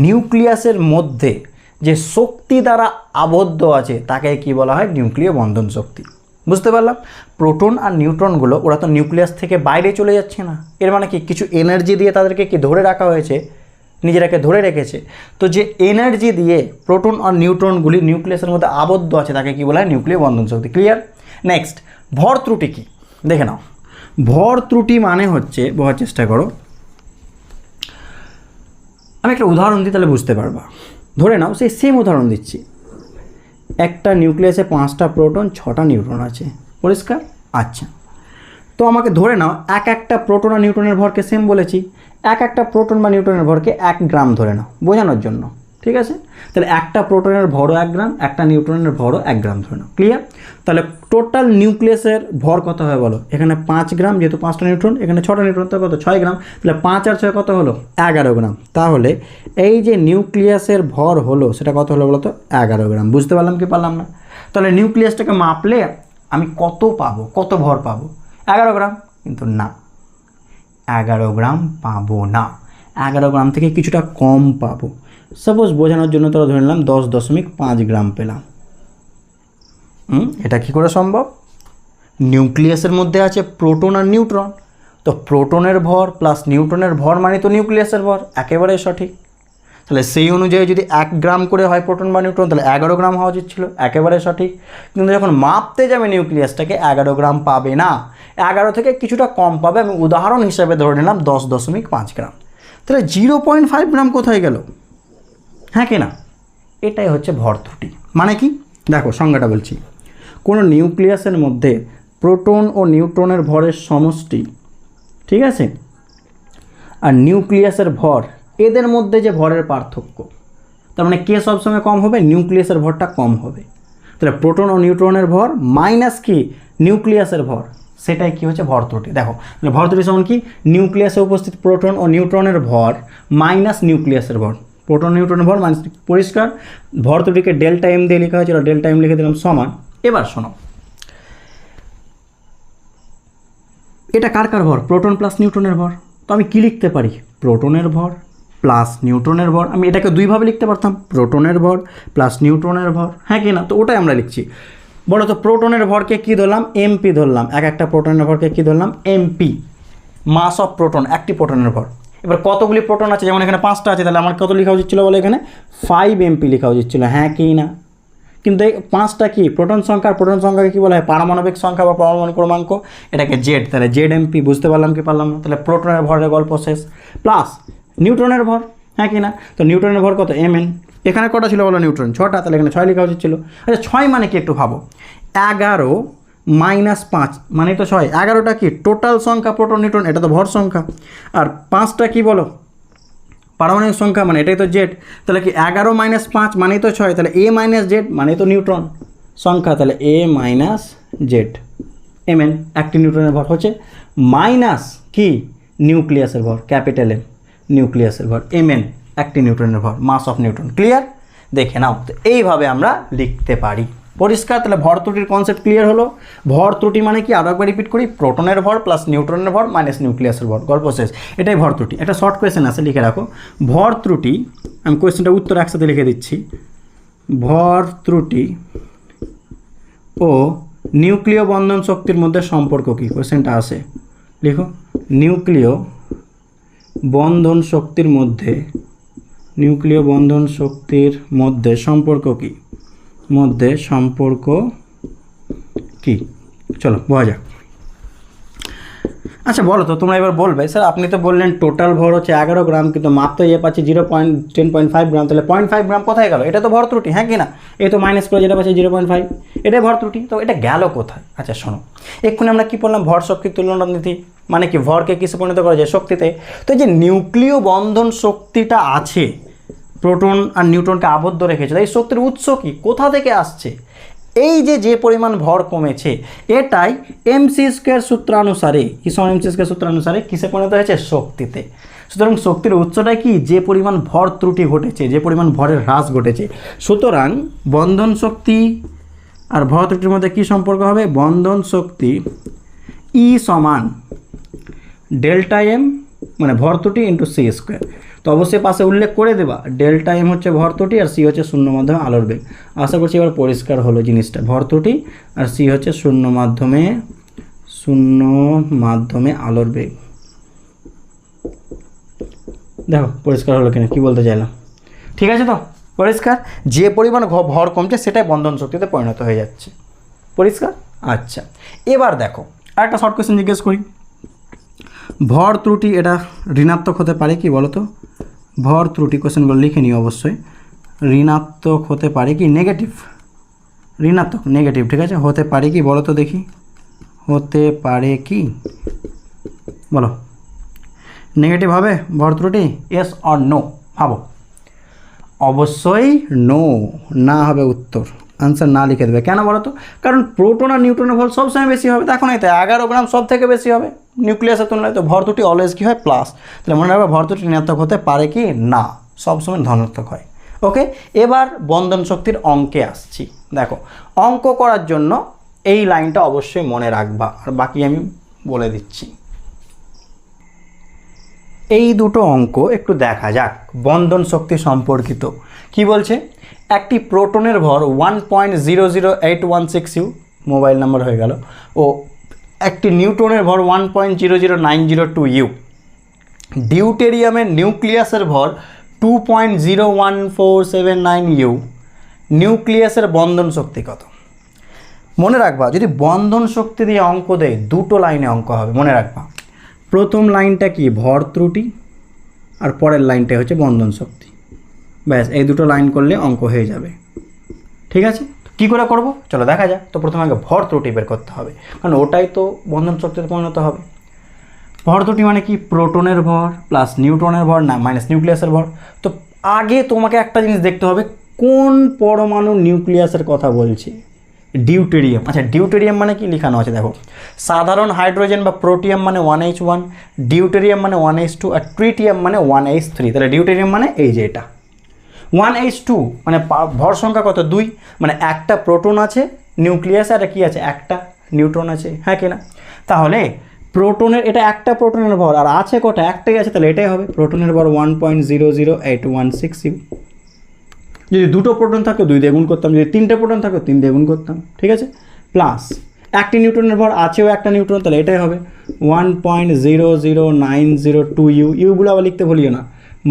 নিউক্লিয়াসের মধ্যে যে শক্তি দ্বারা আবদ্ধ আছে তাকে কি বলা হয়, নিউক্লিয় বন্ধন শক্তি। বুঝতে পারলাম, প্রোটন আর নিউট্রনগুলো ওরা তো নিউক্লিয়াস থেকে বাইরে চলে যাচ্ছে না, এর মানে কি কিছু এনার্জি দিয়ে তাদেরকে কি ধরে রাখা হয়েছে, নিজেরাকে ধরে রেখেছে। তো যে এনার্জি দিয়ে প্রোটন আর নিউট্রনগুলি নিউক্লিয়াসের মধ্যে আবদ্ধ আছে তাকে কি বলা হয়, নিউক্লিয় বন্ধন শক্তি। ক্লিয়ার। নেক্সট, ভর ত্রুটি কি, দেখে নাও। ভর ত্রুটি মানে হচ্ছে, বোঝার চেষ্টা করো, আমি একটা উদাহরণ দিই তাহলে বুঝতে পারবা। ধরে নাও, সেই সেম উদাহরণ দিচ্ছি, একটা নিউক্লিয়াসে 5টা প্রোটন 6টা নিউট্রন আছে, পরিষ্কার। আচ্ছা, তো আমাকে ধরে নাও একটা প্রোটন আর নিউট্রনের ভরকে সেম বলেছি, একটা প্রোটন বা নিউট্রনের ভরকে 1 গ্রাম ধরে নাও বোঝানোর জন্য, ঠিক আছে। তাহলে একটা প্রোটনের ভরও 1 গ্রাম, একটা নিউট্রনের ভরও 1 গ্রাম ধরে নাও। ক্লিয়ার। তাহলে টোটাল নিউক্লিয়াসের ভর কত হয় বলো, এখানে 5 গ্রাম, যেহেতু 5টা নিউট্রন, এখানে 6টা নিউট্রন, তো কত, 6 গ্রাম। তাহলে 5 আর 6 কত হলো, 11 গ্রাম। তাহলে এই যে নিউক্লিয়াসের ভর হলো সেটা কত হলো বলো তো, 11 গ্রাম। বুঝতে পারলাম কি পারলাম না। তাহলে নিউক্লিয়াসটাকে মাপলে আমি কত পাবো, কত ভর পাবো, 11 গ্রাম, কিন্তু না, 11 গ্রাম পাবো না, 11 গ্রাম থেকে কিছুটা কম পাবো। সাপোজ বোঝানোর জন্য তোরা ধরে নিলাম 10.5 গ্রাম পেলাম। এটা কি করে সম্ভব, নিউক্লিয়াসের মধ্যে আছে প্রোটন আর নিউট্রন, তো প্রোটনের ভর প্লাস নিউট্রনের ভর মানে তো নিউক্লিয়াসের ভর, একেবারে সঠিক। তাহলে সেই অনুযায়ী যদি 1 গ্রাম করে হয় প্রোটন বা নিউট্রন, তাহলে 11 গ্রাম হওয়া উচিত ছিল, একেবারে সঠিক। কিন্তু যখন মাপতে যাবে নিউক্লিয়াসটাকে 11 গ্রাম পাবে না, 11 থেকে কিছুটা কম পাবে। আমি উদাহরণ হিসাবে ধরে নিলাম 10.5 গ্রাম। তাহলে 0.5 গ্রাম কোথায় গেল, হ্যাঁ কি না। এটাই হচ্ছে ভর ত্রুটি। মানে কি, দেখো সংজ্ঞাটা বলছি, কোনো নিউক্লিয়াসের মধ্যে প্রোটন ও নিউট্রনের ভরের সমষ্টি, ঠিক আছে, আর নিউক্লিয়াসের ভর, এদের মধ্যে যে ভরের পার্থক্য, তার মানে কে সবসময় কম হবে, নিউক্লিয়াসের ভরটা কম হবে। তাহলে প্রোটন ও নিউট্রনের ভর মাইনাস কি নিউক্লিয়াসের ভর, সেটাই কি হচ্ছে ভর ত্রুটি। দেখো তাহলে ভর ত্রুটি সমান কি, নিউক্লিয়াসে উপস্থিত প্রোটন ও নিউট্রনের ভর মাইনাস নিউক্লিয়াসের ভর, প্রোটন নিউট্রনের ভর মাইনাস। পরিষ্কার, ভর ত্রুটিকে ডেল্টা এম দিয়ে লেখা হয়েছিল, ডেল্টা এম লিখে দিলাম সমান। এবার শোনো, এটা কার কার ভর, প্রোটন প্লাস নিউট্রনের ভর। তো আমি কি লিখতে পারি, প্রোটনের ভর প্লাস নিউট্রনের ভর। আমি এটাকে দুইভাবে লিখতে পারতাম, প্রোটনের ভর প্লাস নিউট্রনের ভর, হ্যাঁ কি না? তো ওটাই আমরা লিখছি। বলো তো প্রোটনের ভরকে কি ধরলাম, এমপি ধরলাম, এক একটা প্রোটনের ভরকে কি ধরলাম, এমপি, মাস অফ প্রোটন, একটি প্রোটনের ভর। এবার কতগুলি প্রোটন আছে, যেমন এখানে 5টা আছে, তাহলে আমার কত লেখা উচিত ছিল বলে, এখানে 5 এমপি লেখা উচিত ছিল, হ্যাঁ কি না? কিন্তু এই 5টা কি প্রোটন সংখ্যা, আর প্রোটন সংখ্যাকে কী বলা হয়, পারমাণবিক সংখ্যা বা পরমাণু ক্রমাঙ্ক, এটাকে জেড, তাহলে জেড এমপি। বুঝতে পারলাম কি পারলাম না? তাহলে প্রোটনের ভরের গল্প শেষ। প্লাস নিউট্রনের ভর, হ্যাঁ কি না? তো নিউট্রনের ভর কত, এম এন। এখানে কটা ছিল বলো, নিউট্রন 6টা, তাহলে এখানে 6 লেখা উচিত ছিল। আচ্ছা 6 মানে কি একটু ভাবো, 11 মাইনাস 5 মানে তো 6। 11টা কি টোটাল সংখ্যা প্রোটন নিউট্রন, এটা তো ভর সংখ্যা। আর 5টা কি বলো, পারমাণবিক সংখ্যা, মানে এটাই তো জেড। তাহলে কি 11 মাইনাস 5 মানেই তো 6, তাহলে এ মাইনাস জেড মানে তো নিউট্রন সংখ্যা, তাহলে এ মাইনাস জেড এম এন, একটি নিউট্রনের ভর হচ্ছে, মাইনাস কি নিউক্লিয়াসের ভর, ক্যাপিটাল এম, নিউক্লিয়াসের ভর এম এন, একটি নিউট্রনের ভর, মাস অফ নিউট্রন। ক্লিয়ার? দেখে নাও, তো এইভাবে আমরা লিখতে পারি। পরিষ্কার? তাহলে ভর ত্রুটির কনসেপ্ট ক্লিয়ার হলো। ভর ত্রুটি মানে কি, আরও একবার রিপিট করি, প্রোটনের ভর প্লাস নিউট্রনের ভর মাইনাস নিউক্লিয়াসের ভর, গল্প শেষ। এটাই ভর ত্রুটি। একটা শর্ট কোয়েশ্চেন আছে, লিখে রাখো। ভর ত্রুটি, আমি কোয়েশ্চেনটা উত্তর একসাথে লিখে দিচ্ছি। ভর ত্রুটি ও নিউক্লিয় বন্ধন শক্তির মধ্যে সম্পর্ক কী, কোয়েশ্চেনটা আছে, লিখো। নিউক্লিয় বন্ধন শক্তির মধ্যে, নিউক্লিয় বন্ধন শক্তির মধ্যে সম্পর্ক কী, মধ্যে সম্পর্ক কি, চলো বোঝা যাক। আচ্ছা বলো তো, তোমরা এবার বলবে স্যার আপনি তো বললেন টোটাল ভর হচ্ছে 11 গ্রাম, কিন্তু মাপ তো পাচ্ছি 10.5 গ্রাম, তাহলে 0.5 গ্রাম কোথায় গেল? এটা তো ভর ত্রুটি, হ্যাঁ কি না? এই তো মাইনাস করে যেটা পাচ্ছি 0.5, এটাই ভর ত্রুটি। তো এটা গেল কোথায়? আচ্ছা শোনো, এক্ষুনি আমরা কি বললাম, ভর শক্তির তুলনা নীতি, মানে কি ভরকে কিসে পরিণত করা যায়, শক্তিতে। তো এই যে নিউক্লিয় বন্ধন শক্তিটা আছে, প্রোটন আর নিউট্রনকে আবদ্ধ রেখেছে, এই শক্তির উৎস কি, কোথা থেকে আসছে? এই যে পরিমাণ ভর কমেছে, এটাই এমসি স্কোয়ার সূত্রানুসারে, কি সমান এমসি স্কোয়ার সূত্রানুসারে কিসে পরিণত হয়েছে, শক্তিতে। সুতরাং শক্তির উৎসটা কি, যে পরিমাণ ভর ত্রুটি ঘটেছে, যে পরিমাণ ভরের হ্রাস ঘটেছে। সুতরাং বন্ধন শক্তি আর ভর ত্রুটির মধ্যে কি সম্পর্ক হবে, বন্ধন শক্তি ই সমান ডেল্টা এম, মানে ভর ত্রুটি ইন্টু সি স্কোয়ার। তো অবশ্যই পাশে উল্লেখ করে দেবা, ডেল্টা এম হচ্ছে ভর ত্রুটি আর সি হচ্ছে শূন্য মাধ্যমে আলোর বেগ। আশা করছি এবার পরিষ্কার হলো জিনিসটা, ভর ত্রুটি আর সি হচ্ছে শূন্য মাধ্যমে আলোর বেগ। দেখো পরিষ্কার হলো কিনা, কি বলতে চাইলাম, ঠিক আছে তো? পরিষ্কার, যে পরিমাণ ভর কমছে সেটাই বন্ধন শক্তিতে পরিণত হয়ে যাচ্ছে। পরিষ্কার? আচ্ছা এবার দেখো আরেকটা শর্ট কোয়েশ্চেন জিজ্ঞেস করি। ভর ত্রুটি এটা ঋণাত্মক হতে পারে কি বলো তো? ভর ত্রুটি কোয়েশ্চেনগুলো লিখে নিই অবশ্যই। ঋণাত্মক হতে পারে কি নেগেটিভ? ঋণাত্মক, নেগেটিভ, ঠিক আছে। হতে পারে কি বলো তো দেখি, হতে পারে কি বলো? নেগেটিভ হবে ভর ত্রুটি, ইয়েস অর নো? ভাবো। অবশ্যই নো, না হবে উত্তর, আনসার না লিখে দেবে। কেন বলো তো? কারণ প্রোটন আর নিউট্রনের ভর সবসময় বেশি হবে। দেখো না, তো 11 গ্রাম সব থেকে বেশি হবে নিউক্লিয়াসের তুলনায়, তো ভর ত্রুটি অলওয়েজ কী হয়, প্লাস। তাহলে মনে রাখবে ভর ত্রুটি ঋণাত্মক হতে পারে কি না, সবসময় ধনাত্মক হয়। ওকে, এবার বন্ধন শক্তির অঙ্কে আসছি। দেখো অঙ্ক করার জন্য এই লাইনটা অবশ্যই মনে রাখবা, আর বাকি আমি বলে দিচ্ছি। এই দুটো অঙ্ক একটু দেখা যাক, বন্ধন শক্তি সম্পর্কিত। কি বলছে? একটি প্রোটনের ভর 1.00816 ইউ, মোবাইল নাম্বার হয়ে গেল, ও একটি নিউট্রনের ভর 1.00902 ইউ। ডিউটেরিয়ামের নিউক্লিয়াসের ভর 2.01479 ইউ। নিউক্লিয়াসের বন্ধন শক্তি কত? মনে রাখবা, যদি বন্ধন শক্তি দিয়ে অঙ্ক দেয়, দুটো লাইনে অঙ্ক হবে, মনে রাখবা। প্রথম লাইনটা কি, ভর ত্রুটি, আর পরের লাইনটা হচ্ছে বন্ধন শক্তি। ব্যাস এই দুটো লাইন করলে অঙ্ক হয়ে যাবে। ঠিক আছে, কী করে করব চলো দেখা যাক। তো প্রথমে আগে ভর ত্রুটি বের করতে হবে, কারণ ওটাই তো বন্ধন শক্তিতে পরিণত হবে। ভর দুটি মানে কি, প্রোটনের ভর প্লাস নিউট্রনের ভর না মাইনাস নিউক্লিয়াসের ভর। তো আগে তোমাকে একটা জিনিস দেখতে হবে, কোন পরমাণু নিউক্লিয়াসের কথা বলছি, ডিউটেরিয়াম। আচ্ছা ডিউটেরিয়াম মানে কি লেখানো আছে দেখো, সাধারণ হাইড্রোজেন বা প্রোটিয়াম মানে 1H1, ডিউটেরিয়াম মানে 1H2, আর ট্রিটিয়াম মানে 1H3। তাহলে ডিউটেরিয়াম মানে এই যে এটা 1H2 মানে ভর সংখ্যা কত, 2, মানে একটা প্রোটন আছে নিউক্লিয়াস আর কি আছে, একটা নিউট্রন আছে, হ্যাঁ কি না? তাহলে প্রোটনের এটা একটা প্রোটনের ভর আর আছে কটা, একটাই আছে, তাহলে এটাই হবে প্রোটনের ভর 1.00816 ইউ। যদি দুটো প্রোটন থাকতো 2 দিয়ে গুণ করতাম, যদি তিনটে প্রোটন থাকতো 3 দিয়ে গুণ করতাম, ঠিক আছে? প্লাস একটি নিউট্রনের ভর আছেও একটা নিউট্রন, তাহলে এটাই হবে 1.00902 ইউ, ইউগুলো আবার লিখতে ভুলিও না।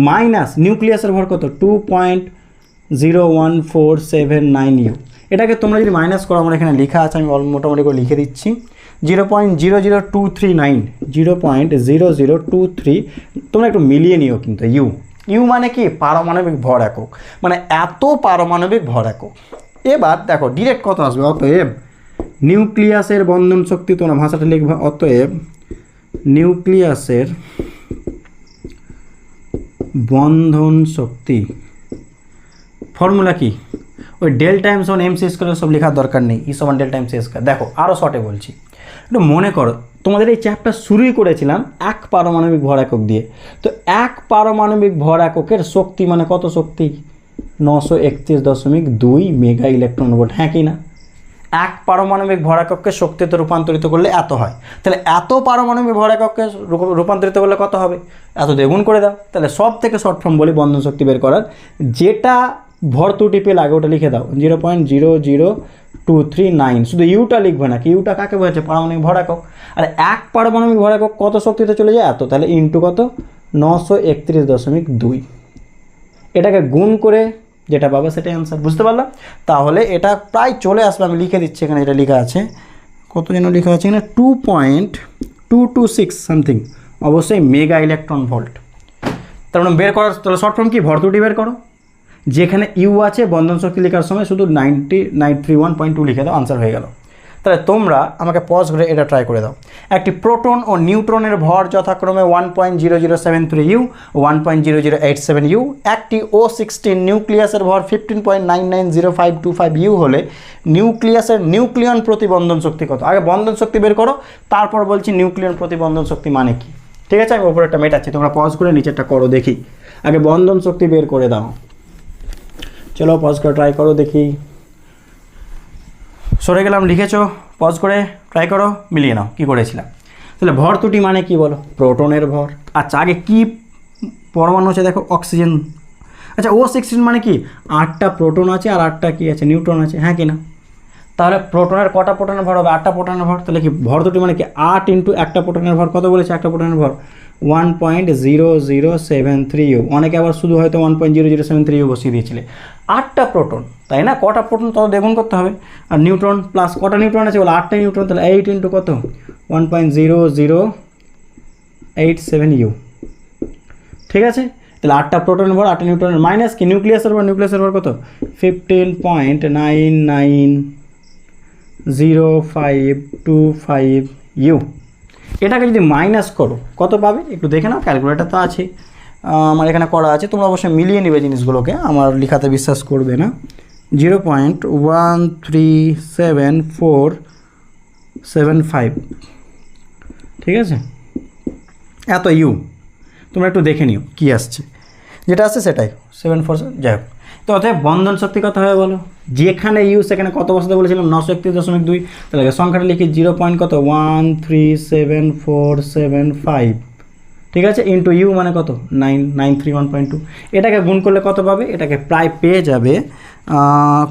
মাইনাস নিউক্লিয়াসের ভর কত, 2.01479 ইউ। এটাকে তোমরা যদি মাইনাস করো, আমার এখানে লেখা আছে, আমি মোটামুটি করে লিখে দিচ্ছি, 0.00239, 0.0023, তোমরা একটু মিলিয়ে নিও কিন্তু ইউ। ইউ মানে কি, পারমাণবিক ভর একক, মানে এত পারমাণবিক ভর একক। এবার দেখো ডিরেক্ট কত আসবে, অতএব নিউক্লিয়াসের বন্ধন শক্তি, তোমরা ভাষাটা লিখবে, অতএব নিউক্লিয়াসের বন্ধন শক্তি, ফর্মুলা কি, ওই del times on m c square সব লেখার দরকার নেই, ই সমান ডেল টাইমস সি স্কয়ার। দেখো আরও শর্টে বলছি, একটু মনে করো, তোমাদের এই চ্যাপ্টার শুরুই করেছিলাম এক পারমাণবিক ভর একক দিয়ে। তো এক পারমাণবিক ভর এককের শক্তি মানে কত শক্তি, 931.2 মেগা ইলেকট্রন ভোল্ট, হ্যাঁ কি না? এক পারমাণবিক ভর এককে শক্তিতে রূপান্তরিত করলে এত হয়, তাহলে এত পারমাণবিক ভর এককে রূপান্তরিত করলে কত হবে, এত দ্বিগুণ করে দাও। তাহলে সব থেকে শর্ট ফর্ম বলি বন্ধন শক্তি বের করার, যেটা ভর ত্রুটি পেলে আগে ওটা লিখে দাও, 0.00239, শুধু ইউটা লিখবে না, কি ইউটা কাকে বোঝাচ্ছে, পারমাণবিক ভর একক। আর এক পারমাণবিক ভর একক কত শক্তিতে চলে যায়, এত, তাহলে ইন্টু কত, 931.2, এটাকে গুণ করে যেটা পাবে সেটাই অ্যান্সার, বুঝতে পারলাম? তাহলে এটা প্রায় চলে আসবে, আমি লিখে দিচ্ছি এখানে, যেটা লেখা আছে, কত যেন লেখা আছে এখানে, 2.226 সামথিং, অবশ্যই মেগা ইলেকট্রন ভোল্ট। তার মানে বের করার, তাহলে শর্ট ফর্ম কি, ভর ত্রুটি বের করো, যেখানে ইউ আছে বন্ধন শক্তি লেখার সময় শুধু 931.2 লিখে দাও, আনসার হয়ে গেল। তাহলে তোমরা আমাকে পজ করে এটা ট্রাই করে দাও। একটি প্রোটন ও নিউট্রনের ভর যথাক্রমে 1.0073 ইউ, 1.0087 ইউ। একটি O16 নিউক্লিয়াসের ভর 15.990525 ইউ হলে নিউক্লিয়াসের নিউক্লিয়ন প্রতিবন্ধন শক্তি কত? আগে বন্ধন শক্তি বের করো, তারপর বলছি নিউক্লিয়ন প্রতিবন্ধন শক্তি মানে কি, ঠিক আছে? আমি ওপরে একটা মেটাচ্ছি, তোমরা পজ করে নিচেরটা করো দেখি। আগে বন্ধন শক্তি বের করে দাও, চলো পজ করে ট্রাই করো দেখি। সরে গেলাম, লিখেছো, পজ করে ট্রাই করো, মিলিয়ে নাও কী করেছিলাম। তাহলে ভর ত্রুটি মানে কি বলো, প্রোটনের ভর। আচ্ছা আগে কি পরমাণু আছে দেখো, অক্সিজেন। আচ্ছা O16 মানে কি, 8টা প্রোটন আছে আর 8টা কি আছে, নিউট্রন আছে, হ্যাঁ কি না? তাহলে প্রোটনের কটা প্রোটনের ভর হবে, 8টা প্রোটনের ভর। তাহলে কি ভর ত্রুটি মানে কি, 8 ইন্টু একটা প্রোটনের ভর, কত বলেছে একটা প্রোটনের ভর, 1.0073 ইউ। অনেকে আবার শুধু হয়তো 1.0073 ইউ বসিয়ে দিয়েছিলে, 8টা প্রোটন, তাই না? কটা প্রোটন তত দ্বিগুণ করতে হবে, আর নিউট্রন প্লাস কটা নিউট্রন আছে বলে, 8টা নিউট্রন, তাহলে 8 ইন্টু কত, 1.0087 ইউ, ঠিক আছে? তাহলে 8টা প্রোটনের ভর, 8টা নিউট্রনের, মাইনাস কি নিউক্লিয়াসের ভর, নিউক্লিয়াসের ভর কত, 15.990525 ইউ। এটাকে যদি মাইনাস করো কত পাবে একটু দেখে নাও, ক্যালকুলেটার তো আছে আমার এখানে করা আছে, তোমরা অবশ্যই মিলিয়ে নেবে জিনিসগুলোকে, আমার লেখাতে বিশ্বাস করবে না। 0.137475, ঠিক আছে? এত ইউ, তোমরা একটু দেখে নিও কী আসছে, যেটা আসছে সেটাই 74, যাই হোক। তো অতএব বন্ধন শক্তি কত হবে বলো, যেখানে ইউ সেখানে কত বসাতে বলেছিলাম, 931.2, তাহলে সংখ্যাটা লিখি 0.1374775, ঠিক আছে? ইন্টু ইউ মানে কত, 931.2। এটাকে গুণ করলে কত পাবে, এটাকে প্রায় পেয়ে যাবে,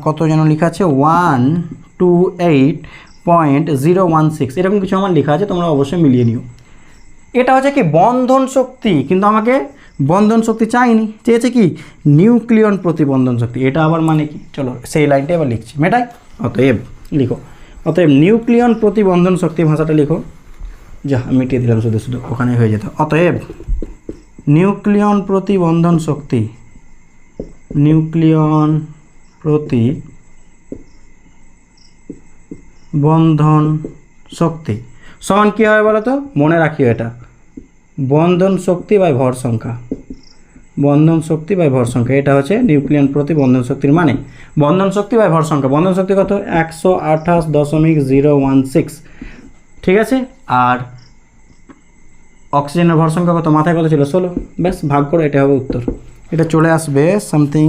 কত যেন লেখা আছে, 128.016, এরকম কিছু আমার লেখা আছে, তোমরা অবশ্যই মিলিয়ে নিও। এটা হচ্ছে কি বন্ধন শক্তি, কিন্তু আমাকে বন্ধন শক্তি চাইনি, চেয়েছে কি নিউক্লিয়ন প্রতিবন্ধন শক্তি। এটা আবার মানে কি, চলো সেই লাইনটা এবার লিখছি, মেটাই। অতএব লিখো, অতএব নিউক্লিয়ন প্রতিবন্ধন শক্তি, ভাষাটা লিখো, যা মিটিয়ে দিলাম, শুধু শুধু ওখানে হয়ে যেত। অতএব নিউক্লিয়ন প্রতিবন্ধন শক্তি, নিউক্লিয়ন প্রতিবন্ধন শক্তি সমান কী হবে বলো তো, মনে রাখিও এটা, বন্ধন শক্তি বাই ভর সংখ্যা, বন্ধন শক্তি বাই ভর সংখ্যা, এটা হচ্ছে নিউক্লিয়ন প্রতি বন্ধন শক্তির মানে। বন্ধন শক্তি বাই ভর সংখ্যা, বন্ধন শক্তি কত 128.016, ঠিক আছে। আর অক্সিজেনের ভর সংখ্যা কত, মাথায় কত ছিল 16, ব্যাস ভাগ করে এটা হবে উত্তর। এটা চলে আসবে সামথিং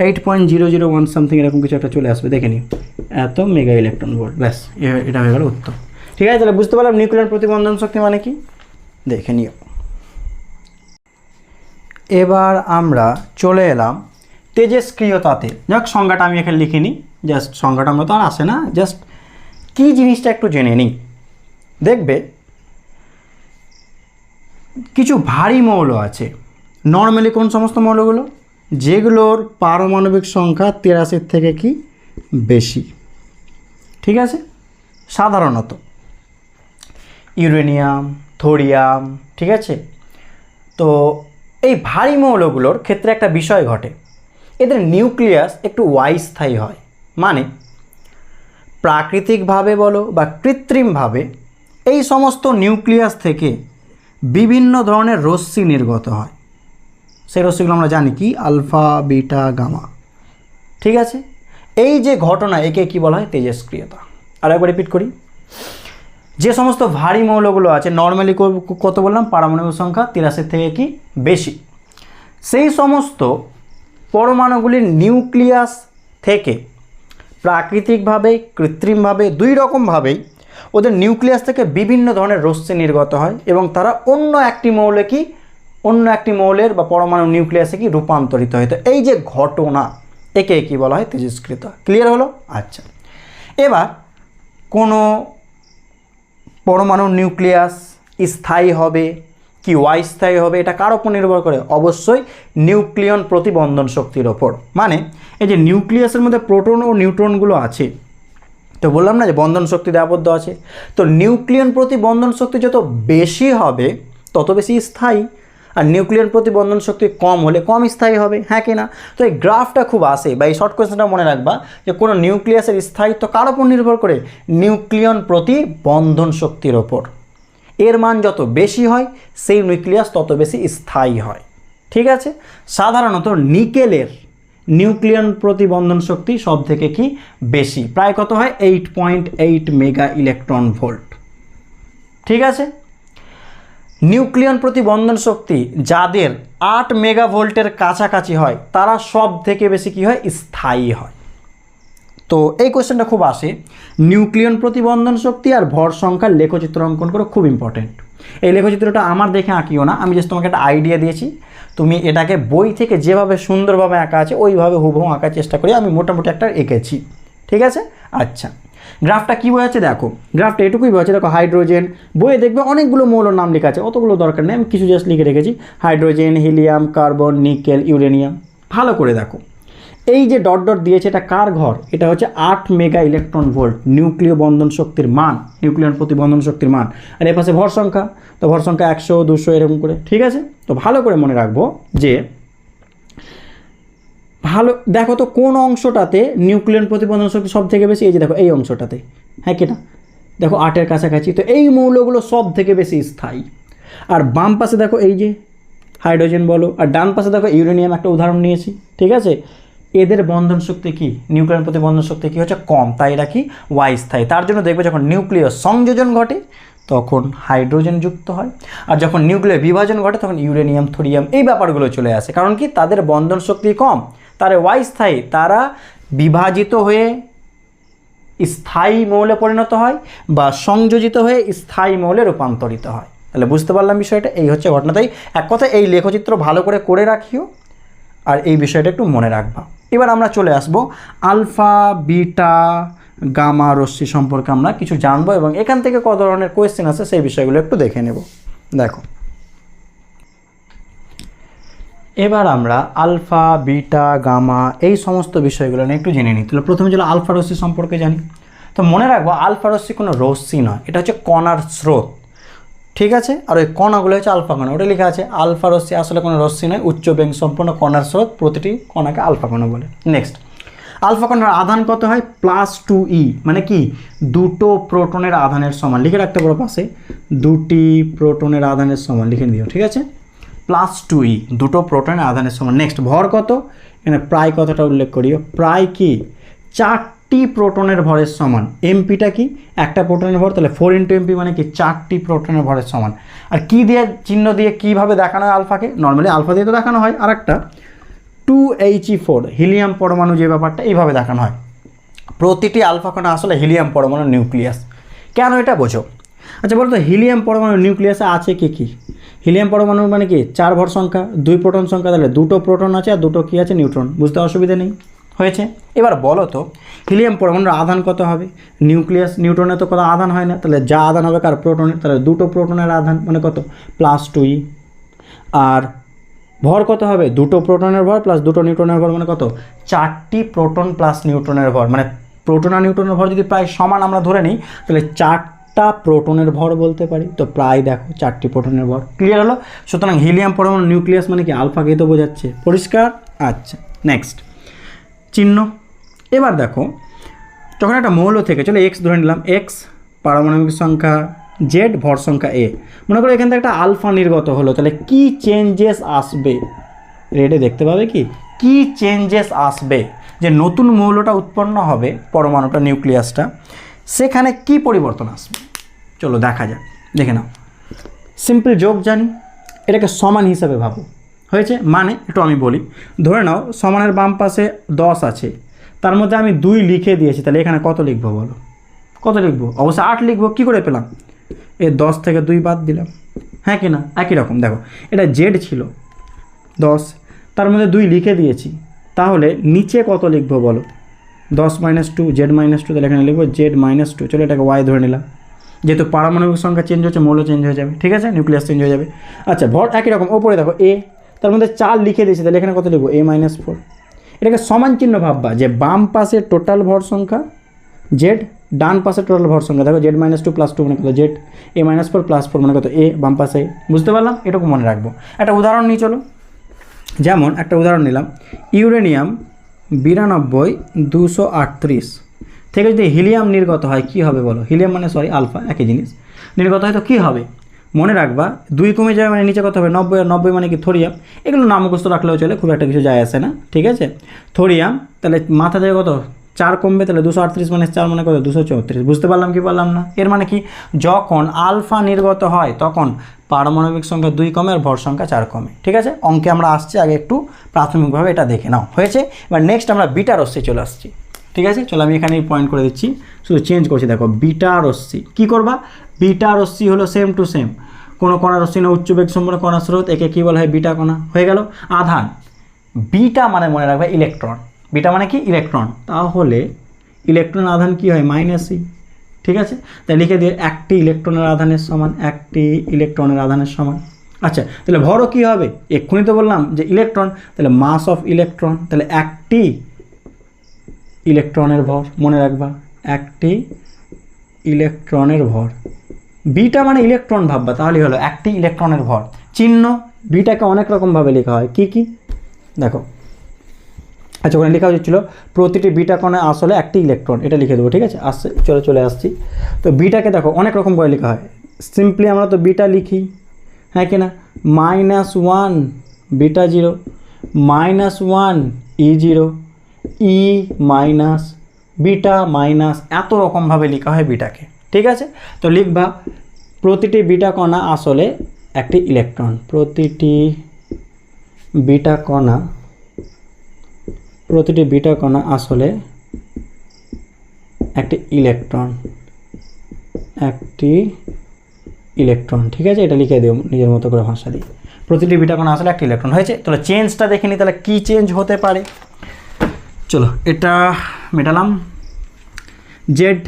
8.001 সামথিং এরকম কিছু একটা চলে আসবে, দেখে নিই, এত মেগা ইলেকট্রন ভোল্ট, ব্যাস এটা হয়ে গেল উত্তর। ঠিক আছে, তাহলে বুঝতে পারলাম নিউক্লিয়ন প্রতি বন্ধন শক্তি মানে কি, দেখে নিও। এবার আমরা চলে এলাম তেজস্ক্রিয়তাতে। যাক সংজ্ঞাটা আমি এখানে লিখে নিই, জাস্ট সংজ্ঞাটা আমরা তো আর আসে না, জাস্ট কী জিনিসটা একটু জেনে নিই। দেখবে কিছু ভারী মৌল আছে, নর্মালি কোন সমস্ত মৌলগুলো, যেগুলোর পারমাণবিক সংখ্যা 83 থেকে কি বেশি, ঠিক আছে। সাধারণত ইউরেনিয়াম, থোরিয়াম, ঠিক আছে। তো এই ভারী মৌলগুলোর ক্ষেত্রে একটা বিষয় ঘটে, এদের নিউক্লিয়াস একটু অস্থায়ী হয়, মানে প্রাকৃতিকভাবে বলো বা কৃত্রিমভাবে এই সমস্ত নিউক্লিয়াস থেকে বিভিন্ন ধরনের রশ্মি নির্গত হয়। সেই রশ্মিগুলো আমরা জানি কি, আলফা, বিটা, গামা, ঠিক আছে। এই যে ঘটনা, একে কি বলা হয়, তেজস্ক্রিয়তা। আর একবার রিপিট করি, যে সমস্ত ভারী মৌলগুলো আছে নর্মালি কত বললাম, পারমাণবিক সংখ্যা 83 থেকে কি বেশি, সেই সমস্ত পরমাণুগুলির নিউক্লিয়াস থেকে প্রাকৃতিকভাবে কৃত্রিমভাবে দুই রকমভাবেই ওদের নিউক্লিয়াস থেকে বিভিন্ন ধরনের রশ্মি নির্গত হয় এবং তারা অন্য একটি মৌলের বা পরমাণু নিউক্লিয়াসে কি রূপান্তরিত হয়। তো এই যে ঘটনা, একে কি বলা হয়, তেজস্ক্রিয়তা। ক্লিয়ার হলো? আচ্ছা, এবার কোনো পরমাণু নিউক্লিয়াস স্থায়ী হবে কি অস্থায়ী হবে, এটা কার ওপর নির্ভর করে, অবশ্যই নিউক্লিয়ন প্রতিবন্ধন শক্তির ওপর। মানে এই যে নিউক্লিয়াসের মধ্যে প্রোটন ও নিউট্রনগুলো আছে, তো বললাম না যে বন্ধন শক্তিতে আবদ্ধ আছে, তো নিউক্লিয়ন প্রতিবন্ধন শক্তি যত বেশি হবে তত বেশি স্থায়ী, আর নিউক্লিয়ন প্রতিবন্ধন শক্তি কম হলে কম স্থায়ী হবে, হ্যাঁ কি না। তো এই গ্রাফটা খুব আসে, বা এই শর্ট কোয়েশ্চেনটা মনে রাখবা যে কোনো নিউক্লিয়াসের স্থায়িত্ব কার ওপর নির্ভর করে, নিউক্লিয়ন প্রতিবন্ধন শক্তির ওপর। এর মান যত বেশি হয় সেই নিউক্লিয়াস তত বেশি স্থায়ী হয়, ঠিক আছে। সাধারণত নিকেলের নিউক্লিয়ন প্রতিবন্ধন শক্তি সব থেকে কি বেশি, প্রায় কত হয়, 8.8 মেগা ইলেকট্রন ভোল্ট, ঠিক আছে। নিউক্লিয়ন প্রতিবন্ধন শক্তি যাদের 8 মেগা ভোল্টের কাছাকাছি হয় তারা সব থেকে বেশি কি হয়, স্থায়ী হয়। তো এই কোশ্চেনটা খুব আসে, নিউক্লিয়ন প্রতিবন্ধন শক্তি আর ভর সংখ্যার লেখচিত্র অঙ্কন করে, খুব ইম্পর্টেন্ট। এই লেখচিত্রটা আমার দেখে আঁকিও না, আমি জাস্ট তোমাকে একটা আইডিয়া দিয়েছি, তুমি এটাকে বই থেকে যেভাবে সুন্দরভাবে আঁকা আছে ওইভাবে হুবহু আঁকার চেষ্টা করি, আমি মোটামুটি একটা এঁকেছি, ঠিক আছে। আচ্ছা, গ্রাফটা কী বোঝাচ্ছে দেখো, গ্রাফটা এটুকুই বোঝাচ্ছে, দেখো হাইড্রোজেন, বইয়ে দেখবে অনেকগুলো মৌলের নাম লেখা আছে, অতগুলো দরকার নেই, আমি কিছু জাস্ট লিখে রেখেছি, hydrogen, helium, carbon, nickel, uranium. ভালো করে দেখো, এই যে ডট ডট দিয়েছে এটা কার ঘর, এটা হচ্ছে 8 মেগা ইলেকট্রন ভোল্ট নিউক্লিয় বন্ধন শক্তির মান, নিউক্লিয়ন প্রতিবন্ধন শক্তির মান। আর এর পাশে ভর সংখ্যা, তো ভর সংখ্যা 100, 200 এরকম করে, ঠিক আছে। তো ভালো করে মনে রাখবো যে ভালো দেখো তো কোন অংশটাতে নিউক্লিয়ন প্রতিবন্ধন শক্তি সব থেকে বেশি, এই যে দেখো এই অংশটাতে, হ্যাঁ কি না, দেখো 8-এর কাছাকাছি, তো এই মৌলগুলো সব থেকে বেশি স্থায়ী। আর বাম পাশে দেখো এই যে হাইড্রোজেন বলো, আর ডান পাশে দেখো ইউরেনিয়াম, একটা উদাহরণ নিয়েছি, ঠিক আছে। এদের বন্ধন শক্তি কি, নিউক্লিয়ন প্রতিবন্ধন শক্তি কি হচ্ছে কম, তাই এরা কি অস্থায়ী। তার জন্য দেখবে যখন নিউক্লিয় সংযোজন ঘটে তখন হাইড্রোজেন যুক্ত হয়, আর যখন নিউক্লিয় বিভাজন ঘটে তখন ইউরেনিয়াম, থোরিয়াম এই ব্যাপারগুলো চলে আসে। কারণ কি, তাদের বন্ধন শক্তি কম, তারা অস্থায়ী, তারা বিভাজিত হয়ে স্থায়ী মৌলে পরিণত হয় বা সংযোজিত হয়ে স্থায়ী মৌলে রূপান্তরিত হয়। তাহলে বুঝতে পারলাম বিষয়টা, এই হচ্ছে ঘটনা। তাই এক কথায় এই লেখচিত্র ভালো করে রাখিও, আর এই বিষয়টা একটু মনে রাখবা। এবার আমরা চলে আসব আলফা, বিটা, গামা রশ্মি সম্পর্কে আমরা কিছু জানবো, এবং এখান থেকে কত ধরনের কোয়েশ্চেন আছে সেই বিষয়গুলো একটু দেখে নেব। দেখো, এবার আমরা আলফা, বিটা, গামা এই সমস্ত বিষয়গুলো নিয়ে একটু জেনে নিই। তাহলে প্রথমে যেন আলফা রশ্মি সম্পর্কে জানি। তো মনে রাখবো আলফা রশ্মি কোনো রশ্মি নয়, এটা হচ্ছে কণার স্রোত, ঠিক আছে। আর ওই কণাগুলো হচ্ছে আলফা কণা, ওটা লেখা আছে আলফা রশ্মি আসলে কোনো রশ্মি নয়, উচ্চ বেগ সম্পন্ন কণার স্রোত, প্রতিটি কণাকে আলফা কণা বলে। নেক্সট, আলফা কণার আধান কত হয় +2e, মানে কি দুটো প্রোটনের আধানের সমান, লিখে রাখতে পারো পাশে, দুটি প্রোটনের আধানের সমান লিখে দিও, ঠিক আছে, +2e দুটো প্রোটনের আধানের সমান। নেক্সট ভর কত, এখানে প্রায় কথাটা উল্লেখ করিও, প্রায় কি 4টি প্রোটনের ভরের সমান। এমপিটা কি একটা প্রোটনের ভর, তাহলে 4 × এমপি মানে কি 4টি প্রোটনের ভরের সমান। আর কি দিয়ে চিহ্ন দিয়ে কিভাবে দেখানো হয় আলফাকে, নর্মালি আলফা দিয়ে তো দেখানো হয়, আর একটা 2He4 হিলিয়াম পরমাণু যে ব্যাপারটা এইভাবে দেখানো হয়। প্রতিটি আলফা কণা আসলে হিলিয়াম পরমাণু নিউক্লিয়াস। কেন এটা বোঝো। আচ্ছা বলো তো হিলিয়াম পরমাণু নিউক্লিয়াসে আছে কি কি? হিলিয়াম পরমাণু মানে কি 4 ভর সংখ্যা, 2 প্রোটন সংখ্যা, তাহলে 2টো প্রোটন আছে আর 2টো কি আছে নিউট্রন, বুঝতে অসুবিধা নেই, হয়েছে। এবার বলো তো হিলিয়াম পরমাণুর আধান কত হবে, নিউক্লিয়াস নিউট্রনে তো কোনো আধান হয় না, তাহলে যা আধান হবে কার প্রোটনের, তাহলে 2টো প্রোটনের আধান মানে কত +2e। আর ভর কত হবে, 2টো প্রোটনের ভর প্লাস 2টো নিউট্রনের ভর মানে কত 4টি প্রোটন প্লাস নিউট্রনের ভর, মানে প্রোটন আর নিউট্রনের ভর যদি প্রায় সমান আমরা ধরে নিই তাহলে 4টা প্রোটনের ভর বলতে পারি, তো প্রায় দেখো 4টি প্রোটনের ভর। ক্লিয়ার হলো। সুতরাং হিলিয়াম পরমাণু নিউক্লিয়াস মানে কি আলফাকে তো বোঝাচ্ছে, পরিষ্কার। আচ্ছা নেক্সট চিহ্ন। এবার দেখো যখন একটা মৌল থেকে, চলো এক্স ধরে নিলাম, এক্স পারমাণবিক সংখ্যা জেড ভর সংখ্যা এ, মনে করো এখান থেকে একটা আলফা নির্গত হলো, তাহলে কি চেঞ্জেস আসবে, রেডে দেখতে পাবে কি চেঞ্জেস আসবে, যে নতুন মৌলটা উৎপন্ন হবে পরমাণুটা নিউক্লিয়াসটা, সেখানে কি পরিবর্তন আসবে চলো দেখা যাক, দেখে নাও। সিম্পল যোগ জানি, এটাকে সমান হিসাবে ভাবো, হয়েছে। মানে একটু আমি বলি, ধরে নাও সমানের বাম পাশে 10 আছে, তার মধ্যে আমি 2 লিখে দিয়েছি, তাহলে এখানে কত লিখবো বলো, কত লিখবো, অবশ্যই 8 লিখবো। কী করে পেলাম, এই 10 থেকে 2 বাদ দিলাম, হ্যাঁ কি না, একই রকম। দেখো এটা জেড ছিল 10, তার মধ্যে 2 লিখে দিয়েছি, তাহলে নিচে কত লিখবো বলো, 10 - 2 জেড - 2, তাহলে এখানে লিখবো জেড - 2। চলো এটাকে ওয়াই ধরে নিলাম, যেহেতু পারমাণবিক সংখ্যা চেঞ্জ হচ্ছে মৌল চেঞ্জ হয়ে যাবে, ঠিক আছে, নিউক্লিয়াস চেঞ্জ হয়ে যাবে। আচ্ছা ভর একই রকম, ওপরে দেখো এ, তার মধ্যে 4 লিখে দিয়েছি, তাহলে এখানে কত লিখবো a - 4। এটাকে সমান চিহ্ন ভাববা, যে বাম পাশে টোটাল ভর সংখ্যা জেড, ডান পাশে টোটাল ভর সংখ্যা, দেখো জেড - 2 + 2 মানে কত জেড, a - 4 + 4 মানে কত এ, বাম পাশে, বুঝতে পারলাম। এটুকু মনে রাখবো। একটা উদাহরণ নিয়ে চলো, যেমন একটা উদাহরণ নিলাম, ইউরেনিয়াম 92 238 থেকে যদি হিলিয়াম নির্গত হয় কি হবে বলো, হিলিয়াম মানে সরি আলফা একই জিনিস, নির্গত হয় তো কী হবে, মনে রাখবা 2 কমে যাবে মানে নিচে কত হবে 90, আর 90 মানে কি থোরিয়াম। এগুলো নাম মুখস্থ রাখলেও চলে, খুব একটা কিছু যায় আসে না, ঠিক আছে। থোরিয়াম, তাহলে মাথা থেকে কত 4 কমবে, তাহলে 238 - 4 মানে কত 234, বুঝতে পারলাম কি পারলাম না। এর মানে কি যখন আলফা নির্গত হয় তখন পারমাণবিক সংখ্যা 2 কমে আর ভর সংখ্যা 4 কমে, ঠিক আছে। অঙ্কে আমরা আসছি, আগে একটু প্রাথমিকভাবে এটা দেখে নাও, হয়েছে। এবার নেক্সট আমরা বিটা রশ্মি চলে আসছি, ঠিক আছে। চলো আমি এখানে পয়েন্ট করে দিচ্ছি, শুধু চেঞ্জ করছি, দেখো বিটা রশ্মি কী করবা, বিটা রশ্মি হলো সেম টু সেম, কোনো কণা রশ্মি না উচ্চ বেগ সম্পন্ন কণা স্রোত, একে কী বলা হয় বিটা কণা, হয়ে গেল। আধান বিটা মানে মনে রাখবে ইলেকট্রন, বিটা মানে কি ইলেকট্রন, তাহলে ইলেকট্রন আধান কি হয় -e, ঠিক আছে। তাই লিখে দিয়ে একটি ইলেকট্রনের আধানের সমান, একটি ইলেকট্রনের আধানের সমান। আচ্ছা তাহলে ভরও কী হবে, এক্ষুনি তো বললাম যে ইলেকট্রন, তাহলে মাস অফ ইলেকট্রন, তাহলে একটি ইলেকট্রনের ভর, মনে রাখবা একটি ইলেকট্রনের ভর, বিটা মানে ইলেকট্রন ভাববা, তাহলেই হলো একটি ইলেকট্রনের ভর। চিহ্ন বিটাকে অনেক রকমভাবে লেখা হয়, কি কি দেখো। আচ্ছা ওখানে লেখা হচ্ছিল প্রতিটি বিটা কণা আসলে একটি ইলেকট্রন, এটা লিখে দেবো, ঠিক আছে। আসছে চলে আসছি। তো বিটাকে দেখো অনেক রকম করে লেখা হয়, সিম্পলি আমরা তো বিটা লিখি, হ্যাঁ কি না, -1 beta 0, -1 E0, E minus beta minus, এত রকমভাবে লেখা হয় বিটাকে, ঠিক আছে। তো লিখবা প্রতিটি বিটা কণা আসলে একটি ইলেকট্রন, প্রতিটি বিটা কণা আসলে একটি ইলেকট্রন, ঠিক আছে। এটা লিখে দিও নিজের মতো করে ভাষা দিয়ে, প্রতিটি বিটা কণা আসলে একটি ইলেকট্রন, হয়েছে। তাহলে চেঞ্জটা দেখে নিই, তাহলে কী চেঞ্জ হতে পারে, চলো এটা মেটালাম জেড,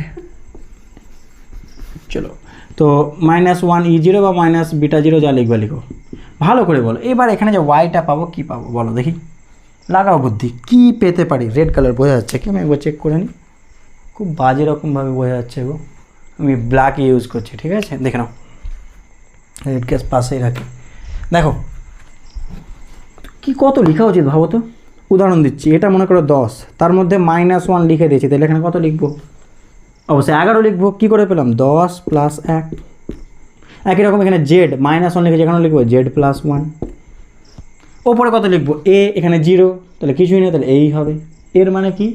চলো তো -1 E0 বা মাইনাস বিটা 0 যা লিখবা লিখো, ভালো করে বলো। এবার এখানে যে ওয়াইটা পাবো কী পাবো বলো দেখি, লাগাও বুদ্ধি, কী পেতে পারি। রেড কালার বোঝা যাচ্ছে কি, আমি একবার চেক করে নিই, খুব বাজে রকমভাবে বোঝা যাচ্ছে গো, আমি ব্ল্যাক ইউজ করছি, ঠিক আছে। দেখে নাও রেড গ্যাস পাশেই রাখি, দেখো কি কত লেখা উচিত ভাবো তো, উদাহরণ দিচ্ছি, এটা মনে করো 10, তার মধ্যে -1 লিখে দিয়েছি, তাহলে এখানে কত লিখবো? অবশ্যই 11 লিখবো। কী করে পেলাম? 10 + 1। একই রকম এখানে জেড -1 লিখেছি, এখানে লিখবো জেড + 1। ওপরে কত লিখবো? এ, এখানে 0, তাহলে কিছুই নেই, তাহলে এই হবে। এর মানে কি?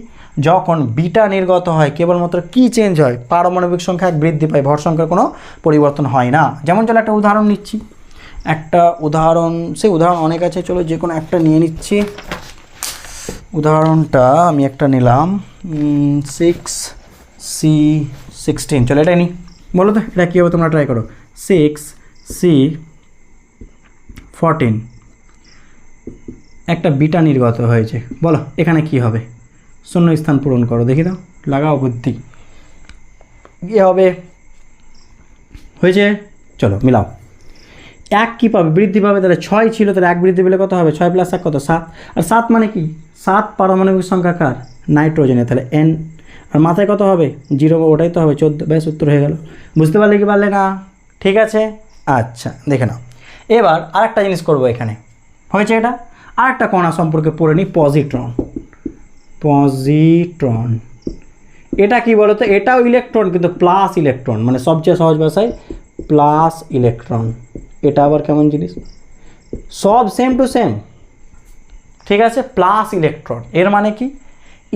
যখন বিটা নির্গত হয় কেবলমাত্র কি চেঞ্জ হয়? পারমাণবিক সংখ্যা বৃদ্ধি পায়, ভর সংখ্যার কোনো পরিবর্তন হয় না। যেমন চলো একটা উদাহরণ নিচ্ছি, একটা উদাহরণ, সেই উদাহরণ অনেক আছে, চলো যে কোনো একটা নিয়ে নিচ্ছি। উদাহরণটা আমি একটা নিলাম 6C16, চলো এটাই নিই। বলো তো এটা কী হবে, তোমরা ট্রাই করো। 6C14 একটা বিটা নির্গত হয়েছে, বলো এখানে কি হবে? শূন্য স্থান পূরণ করো, দেখি দাও, লাগাও বুদ্ধি, কী হবে? হয়েছে? চলো মিলাও। 1 কী পাবে? বৃদ্ধি পাবে। তাহলে 6 ছিল, তাহলে 1 বৃদ্ধি পেলে কত হবে? 6 + 1 কত? 7। আর 7 মানে কি? 7 পারমাণবিক সংখ্যা কার? নাইট্রোজেনের, তাহলে N। আর মাথায় কত হবে? 0, ওটাই তো হবে 14। ব্যাস, উত্তর হয়ে গেল। বুঝতে পারলে কি পারলে না? ঠিক আছে, আচ্ছা দেখে নাও। এবার আরেকটা জিনিস করবো এখানে, হয়েছে এটা। আরেকটা কণা সম্পর্কে পড়ে নিই, পজিট্রন। পজিট্রন এটা কি বলো তো? এটাও ইলেকট্রন, কিন্তু প্লাস ইলেকট্রন, মানে সবচেয়ে সহজ ভাষায় প্লাস ইলেকট্রন। এটা আবার কেমন জিনিস? সব সেম টু সেম, ঠিক আছে, প্লাস ইলেকট্রন। এর মানে কি?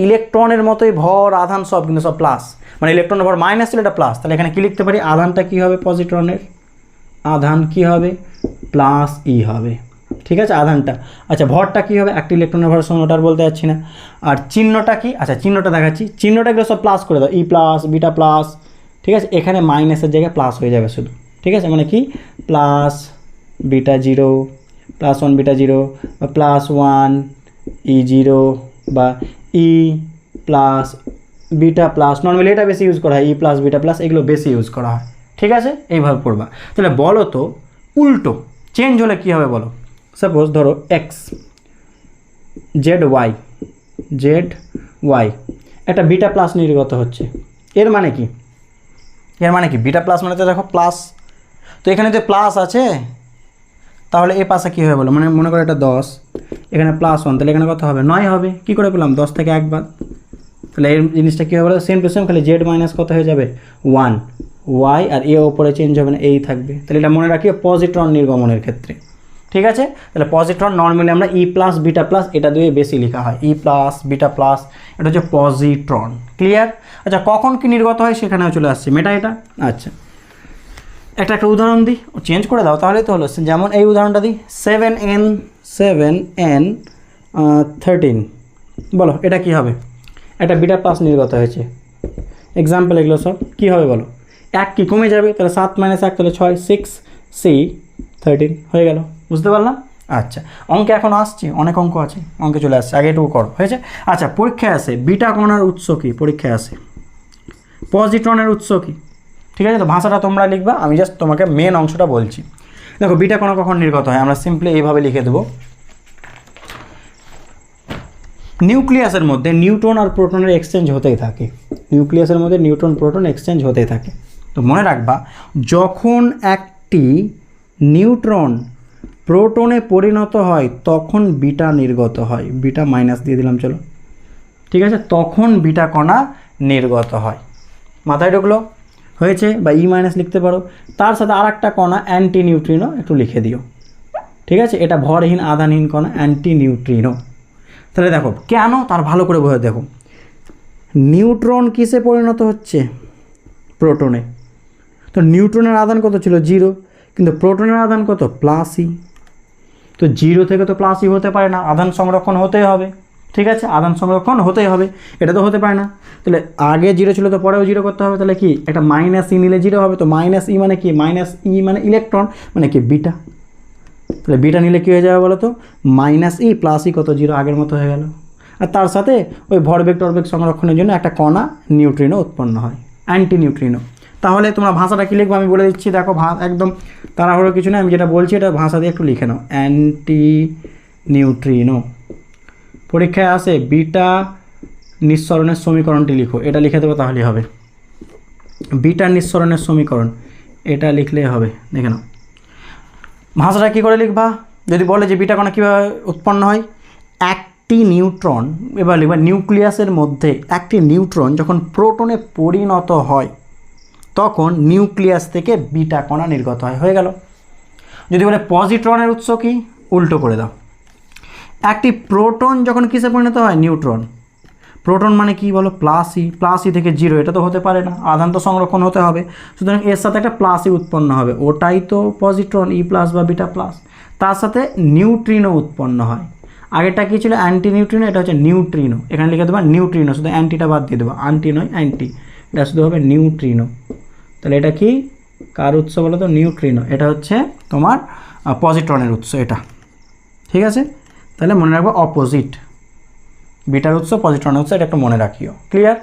ইলেকট্রনের মতোই ভর আধান সব, কিন্তু সব প্লাস, মানে ইলেকট্রনের ভর মাইনাস ছিল, এটা প্লাস। তাহলে এখানে কি লিখতে পারি? আধানটা কি হবে? পজিট্রনের আধান কি হবে? +E হবে, ঠিক আছে, আধানটা। আচ্ছা, ভরটা কী হবে? একটা ইলেকট্রনের ভর সমান, ওটা আর বলতে যাচ্ছি না। আর চিহ্নটা কি? আচ্ছা চিহ্নটা দেখাচ্ছি, চিহ্নটা এগুলো সব প্লাস করে দাও, E+, বিটা প্লাস, ঠিক আছে। এখানে মাইনাসের জায়গায় প্লাস হয়ে যাবে শুধু, ঠিক আছে, মানে কি? +β 0, +1 β 0, বা +1 E 0, বা E plus beta plus. Normally এটা বেশি ইউজ করা হয়, E+, বিটা প্লাস, এগুলো বেশি ইউজ করা হয়, ঠিক আছে, এইভাবে পড়বা। তাহলে বলো তো উল্টো চেঞ্জ হলে কী হবে বলো? সাপোজ ধরো x জেড ওয়াই একটা বিটা প্লাস নির্গত হচ্ছে, এর মানে কি? এর মানে কি? বিটা প্লাস মানে তো দেখো প্লাস, তো এখানে যে প্লাস আছে, তাহলে এ পাশে কী হবে বলো? মানে মনে করো এটা 10, এখানে +1, তাহলে এখানে কত হবে? 9 হবে। কী করে পেলাম? 10 থেকে 1 বাদ। তাহলে এই জিনিসটা কী হবে বলো? সেম টু সেম, খালি জেড মাইনাস কত হয়ে যাবে? 1 ওয়াই, আর এ ওপরে চেঞ্জ হবে না, এই থাকবে। তাহলে এটা মনে রাখি পজিট্রন নির্গমনের ক্ষেত্রে, ঠিক আছে। তাহলে পজিট্রন নর্মালি আমরা E+, বিটা প্লাস এটা দিয়ে বেশি লেখা হয়, E+, বিটা প্লাস, এটা হচ্ছে পজিট্রন। ক্লিয়ার? আচ্ছা, কখন কি নির্গত হয় সেখানেও চলে আসছে, মেটা এটা। আচ্ছা, একটা উদাহরণ দিই, চেঞ্জ করে দাও তাহলেই তো হলো। যেমন এই উদাহরণটা দিই, 7N13, বলো এটা কি হবে? একটা বিটা প্লাস নির্গত হয়েছে। এক্সাম্পল এগুলো সব কী হবে বলো? 1 কি কমে যাবে, তাহলে 7 - 1, তাহলে 6, 6C13 হয়ে গেল। বুঝতে পারলাম? আচ্ছা, অঙ্কে এখন আসছে, অনেক অঙ্ক আছে, অঙ্কে চলে আসছে, আগে এটুকু করো, হয়েছে। আচ্ছা, পরীক্ষায় আসে বিটা কণার উৎস কী? পরীক্ষায় আসে পজিট্রনের উৎস কী? ঠিক আছে, তো ভাষাটা তোমরা লিখবা, আমি জাস্ট তোমাকে মেন অংশটা বলছি। দেখো বিটা কণা কখন নির্গত হয়, আমরা সিম্পলি এইভাবে লিখে দেবো। নিউক্লিয়াসের মধ্যে নিউট্রন আর প্রোটনের এক্সচেঞ্জ হতেই থাকে, নিউক্লিয়াসের মধ্যে নিউট্রন প্রোটন এক্সচেঞ্জ হতেই থাকে। তো মনে রাখবা, যখন একটি নিউট্রন প্রোটনে পরিণত হয় তখন বিটা নির্গত হয়। বিটা মাইনাস দিয়ে দিলাম, চলো, ঠিক আছে, তখন বিটা কণা নির্গত হয়। মাথায় ঢুকলো? হয়েছে, বা E- লিখতে পারো। তার সাথে আর একটা কণা অ্যান্টি নিউট্রিনো একটু লিখে দিও, ঠিক আছে, এটা ভরহীন আধানহীন কণা, অ্যান্টি নিউট্রিনো। তাহলে দেখো কেন, তার ভালো করে বোঝা। দেখো নিউট্রন কিসে পরিণত হচ্ছে? প্রোটনে। তো নিউট্রনের আধান কত ছিল? 0, কিন্তু প্রোটনের আধান কত? +E। তো 0 থেকে তো +E হতে পারে না, আধান সংরক্ষণ হতেই হবে, ঠিক আছে, আধান সংরক্ষণ হতেই হবে, এটা তো হতে পারে না। তাহলে আগে 0 ছিল, তো পরেও 0 করতে হবে, তাহলে কি একটা -E নিলে 0 হবে। তো -E মানে কি? -E মানে ইলেকট্রন, মানে কি বিটা। তাহলে বিটা নিলে কী হয়ে যাবে বলো তো? -E + E কত? 0, আগের মতো হয়ে গেল। আর তার সাথে ওই ভরবেগ টরবেগ সংরক্ষণের জন্য একটা কণা নিউট্রিনো উৎপন্ন হয়, অ্যান্টি নিউট্রিনো। তাহলে তোমরা ভাষাটা কী লিখবো আমি বলে দিচ্ছি, দেখো একদম তাড়াহুড়ো কিছু না, আমি যেটা বলছি এটা ভাষা দিয়ে একটু লিখে নাও, অ্যান্টি নিউট্রিনো। পরীক্ষায় আসে বিটা নিঃসরণের সমীকরণটি লিখো, এটা লিখে দেবো তাহলেই হবে। বিটা নিঃসরণের সমীকরণ এটা লিখলেই হবে, দেখে নাও। ভাষাটা কী করে লিখবা? যদি বলে যে বিটা কণা কীভাবে উৎপন্ন হয়, একটি নিউট্রন, এবার নিউক্লিয়াসের মধ্যে একটি নিউট্রন যখন প্রোটনে পরিণত হয় তখন নিউক্লিয়াস থেকে বিটা কণা নির্গত হয়, হয়ে গেল। যদি বলে পজিট্রনের উৎস কি, উল্টো করে দাও। একটি প্রোটন যখন কিসে পরিণত হয়, নিউট্রন। প্রোটন মানে কি বলো, প্লাস ই থেকে জিরো, এটা তো হতে পারে না, আধান তো সংরক্ষণ হতে হবে, সুতরাং এর সাথে একটা প্লাস ই উৎপন্ন হবে, ওটাই তো পজিট্রন, ই প্লাস বা বিটা প্লাস। তার সাথে নিউট্রিনো উৎপন্ন হয়। আগেরটা কী ছিল, অ্যান্টি নিউট্রিনো, এটা হচ্ছে নিউট্রিনো, এখানে লিখে দেবা নিউট্রিনো, শুধু অ্যান্টিটা বাদ দিয়ে দেবো, আন্টি নয় অ্যান্টি, এটা শুধু হবে নিউট্রিনো। তাহলে এটা কি কার উৎস বলো তো, নিউট্রিনো, এটা হচ্ছে তোমার পজিট্রনের উৎস এটা, ঠিক আছে। তাহলে মনে রাখবো অপোজিট, বিটার উৎস পজিট্রনের উৎস, এটা একটু মনে রাখিও, ক্লিয়ার।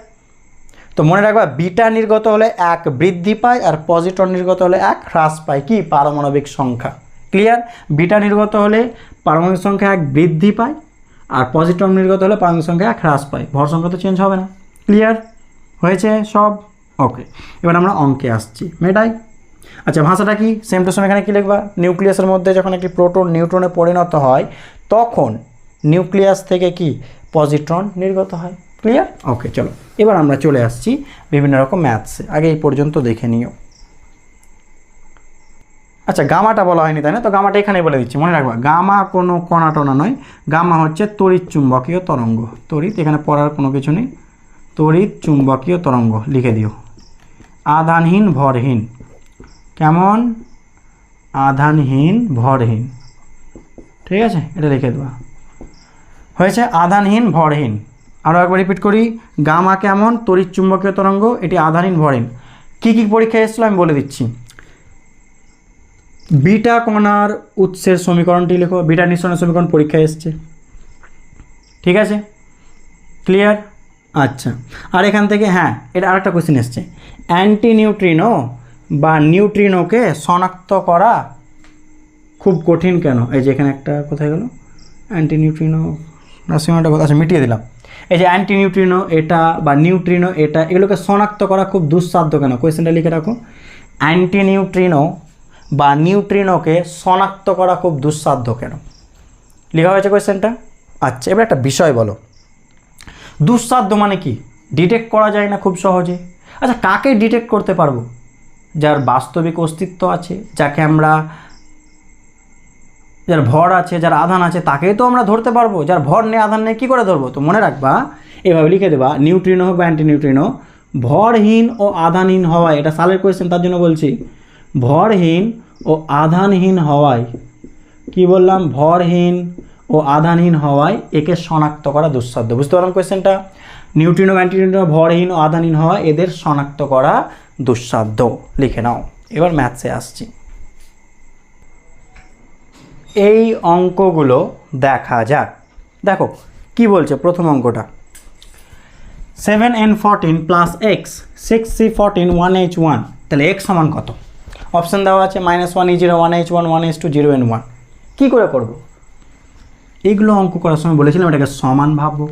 তো মনে রাখবা বিটা নির্গত হলে 1 বৃদ্ধি পায় আর পজিট্রন নির্গত হলে 1 হ্রাস পায়, কি পারমাণবিক সংখ্যা, ক্লিয়ার। বিটা নির্গত হলে পারমাণবিক সংখ্যা 1 বৃদ্ধি পায় আর পজিট্রন নির্গত হলে পারমাণবিক সংখ্যা 1 হ্রাস পায়, ভর সংখ্যা তো চেঞ্জ হবে না, ক্লিয়ার হয়েছে সব, ওকে। এবার আমরা অঙ্কে আসছি, মেটাই। আচ্ছা ভাষাটা কি, সেম টু সেম, এখানে কী লিখবা, নিউক্লিয়াসের মধ্যে যখন একটি প্রোটন নিউট্রনে পরিণত হয় তখন নিউক্লিয়াস থেকে কি পজিট্রন নির্গত হয়, ক্লিয়ার, ওকে। চলো এবার আমরা চলে আসছি বিভিন্ন রকম ম্যাথসে, আগে এই পর্যন্ত দেখে নিও। আচ্ছা গামাটা বলা হয়নি তাই না, তো গামাটা এখানেই বলে দিচ্ছি, মনে রাখবা গামা কোনো কণা টনা নয়, গামা হচ্ছে তড়িৎ চুম্বকীয় তরঙ্গ, তড়িৎ এখানে পড়ার কোনো কিছু নেই, তড়িৎ চুম্বকীয় তরঙ্গ লিখে দিও, আধানহীন ভরহীন, কেমন, আধানহীন ভরহীন, ঠিক আছে, এটা লিখে দেওয়া হয়েছে, আধানহীন ভরহীন। আরও একবার রিপিট করি, গামা কেমন, তড়িৎ চুম্বকীয় তরঙ্গ, এটি আধানহীন ভরহীন। কী কী পরীক্ষায় এসেছিলো আমি বলে দিচ্ছি। বিটা কণার উৎসের সমীকরণটি লেখো, বিটা নিঃসরণের সমীকরণ পরীক্ষায় এসছে, ঠিক আছে, ক্লিয়ার। আচ্ছা আর এখান থেকে হ্যাঁ এটা আরেকটা কোয়েশ্চেন এসছে, অ্যান্টি নিউট্রিনো বা নিউট্রিনোকে শনাক্ত করা খুব কঠিন কেন, এই যে এখানে একটা কোথায় গেল, অ্যান্টি নিউট্রিনো রাশিমাটা কথা, আচ্ছা মিটিয়ে দিলাম। এই যে অ্যান্টি নিউট্রিনো এটা বা নিউট্রিনো এটা, এগুলোকে শনাক্ত করা খুব দুঃসাধ্য কেন, কোয়েশ্চেনটা লিখে রাখো, অ্যান্টি নিউট্রিনো বা নিউট্রিনোকে শনাক্ত করা খুব দুঃসাধ্য কেন, লেখা হয়েছে কোয়েশ্চেনটা। আচ্ছা এবার একটা বিষয় বলো, দুঃসাধ্য মানে কি, ডিটেক্ট করা যায় না খুব সহজে। আচ্ছা কাকে ডিটেক্ট করতে পারবো, যার বাস্তবিক অস্তিত্ব আছে, যাকে আমরা, যার ভর আছে, যার আধান আছে, তাকেই তো আমরা ধরতে পারবো, যার ভর নেই আধান নেই কী করে ধরবো। তো মনে রাখবা এভাবে লিখে দেবা, নিউট্রিনো হোক বা অ্যান্টি নিউট্রিনো ভরহীন ও আধানহীন হওয়ায়, এটা সালের কোয়েশ্চেন তার জন্য বলছি, ভরহীন ও আধানহীন হওয়ায়, কি বললাম, ভরহীন ও আধানহীন হওয়ায় একে শনাক্ত করা দুঃসাধ্য, বুঝতে পারলাম কোয়েশ্চেনটা। নিউট্রিনো অ্যান্টি নিউট্রিনো ভরহীন ও আধানহীন হওয়ায় এদের শনাক্ত করা দুঃসাধ্য, লিখে নাও। এবার ম্যাথসে আসছি, এই অঙ্কগুলো দেখা যাক। দেখো কি বলছে প্রথম অঙ্কটা, 7n14 plus x 6c14 1h1, তাহলে এক্স সমান কত, অপশান দেওয়া আছে -1e0 1h1 1h2 0n1। কী করে করব, এইগুলো অঙ্ক করার সময় বলেছিলাম এটাকে সমান ভাববো,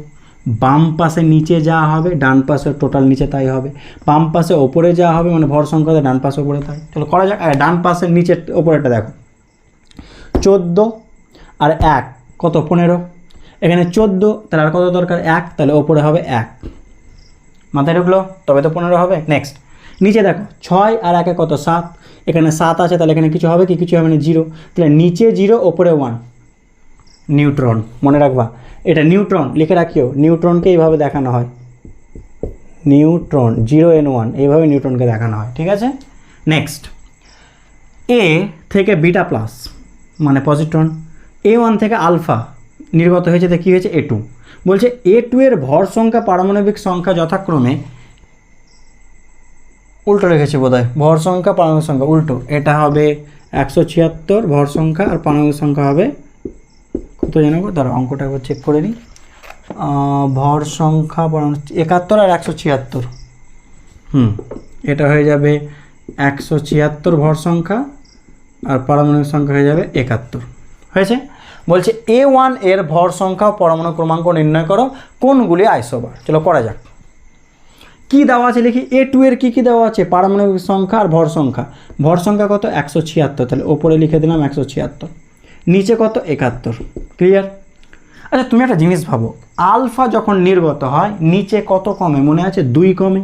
বাম পাশে নিচে যা হবে ডান পাশে টোটাল নিচে তাই হবে, বাম পাশে ওপরে যা হবে মানে ভর সংখ্যা ডান পাশে ওপরে তাই। চলো করা যাক, ডান পাশে নিচে ওপরেটা দেখো, 14 আর 1 কত 15, এখানে 14 তাহলে আর কত দরকার 1, তাহলে ওপরে হবে 1, মাথায় ঢুকলো, তবে তো 15 হবে। নেক্সট নিচে দেখো 6 আর 1 কত 7, এখানে 7 আছে তাহলে এখানে কিছু হবে কি, কিছু হবে না 0, তাহলে নিচে 0 ওপরে 1, নিউট্রন, মনে রাখবা এটা নিউট্রন লিখে রাখিও, নিউট্রনকে এইভাবে দেখানো হয়, নিউট্রন 0n1 এইভাবে নিউট্রনকে দেখানো হয়, ঠিক আছে। নেক্সট এ থেকে বিটা প্লাস মানে পজিট্রন, A1 থেকে আলফা নির্গত হয়েছে, তো কী হয়েছে A2, বলছে A2 এর ভর সংখ্যা পারমাণবিক সংখ্যা যথাক্রমে, উল্টো রেখেছি বোধহয়, ভর সংখ্যা পারমাণবিক সংখ্যা উল্টো, এটা হবে 176 ভর সংখ্যা আর পারমাণবিক সংখ্যা হবে কত জানাবো, ধরো অঙ্কটা একবার চেক করে নিই, ভর সংখ্যা 71 আর 176, এটা হয়ে যাবে 176 ভর সংখ্যা আর পারমাণবিক সংখ্যা হয়ে যাবে 71, হয়েছে। বলছে A1 এর ভর সংখ্যা পরমাণু ক্রমাঙ্ক নির্ণয় করো, কোনগুলি আইসোবার। চলো করা যাক, কি দেওয়া আছে লিখি, A2 এর কী দেওয়া আছে, পারমাণবিক সংখ্যা আর ভর সংখ্যা, ভর সংখ্যা কত 176, তাহলে ওপরে লিখে দিলাম 176, নিচে কত 71, ক্লিয়ার। আচ্ছা তুমি একটা জিনিস ভাবো, আলফা যখন নির্গত হয় নিচে কত কমে মনে আছে? 2 কমে,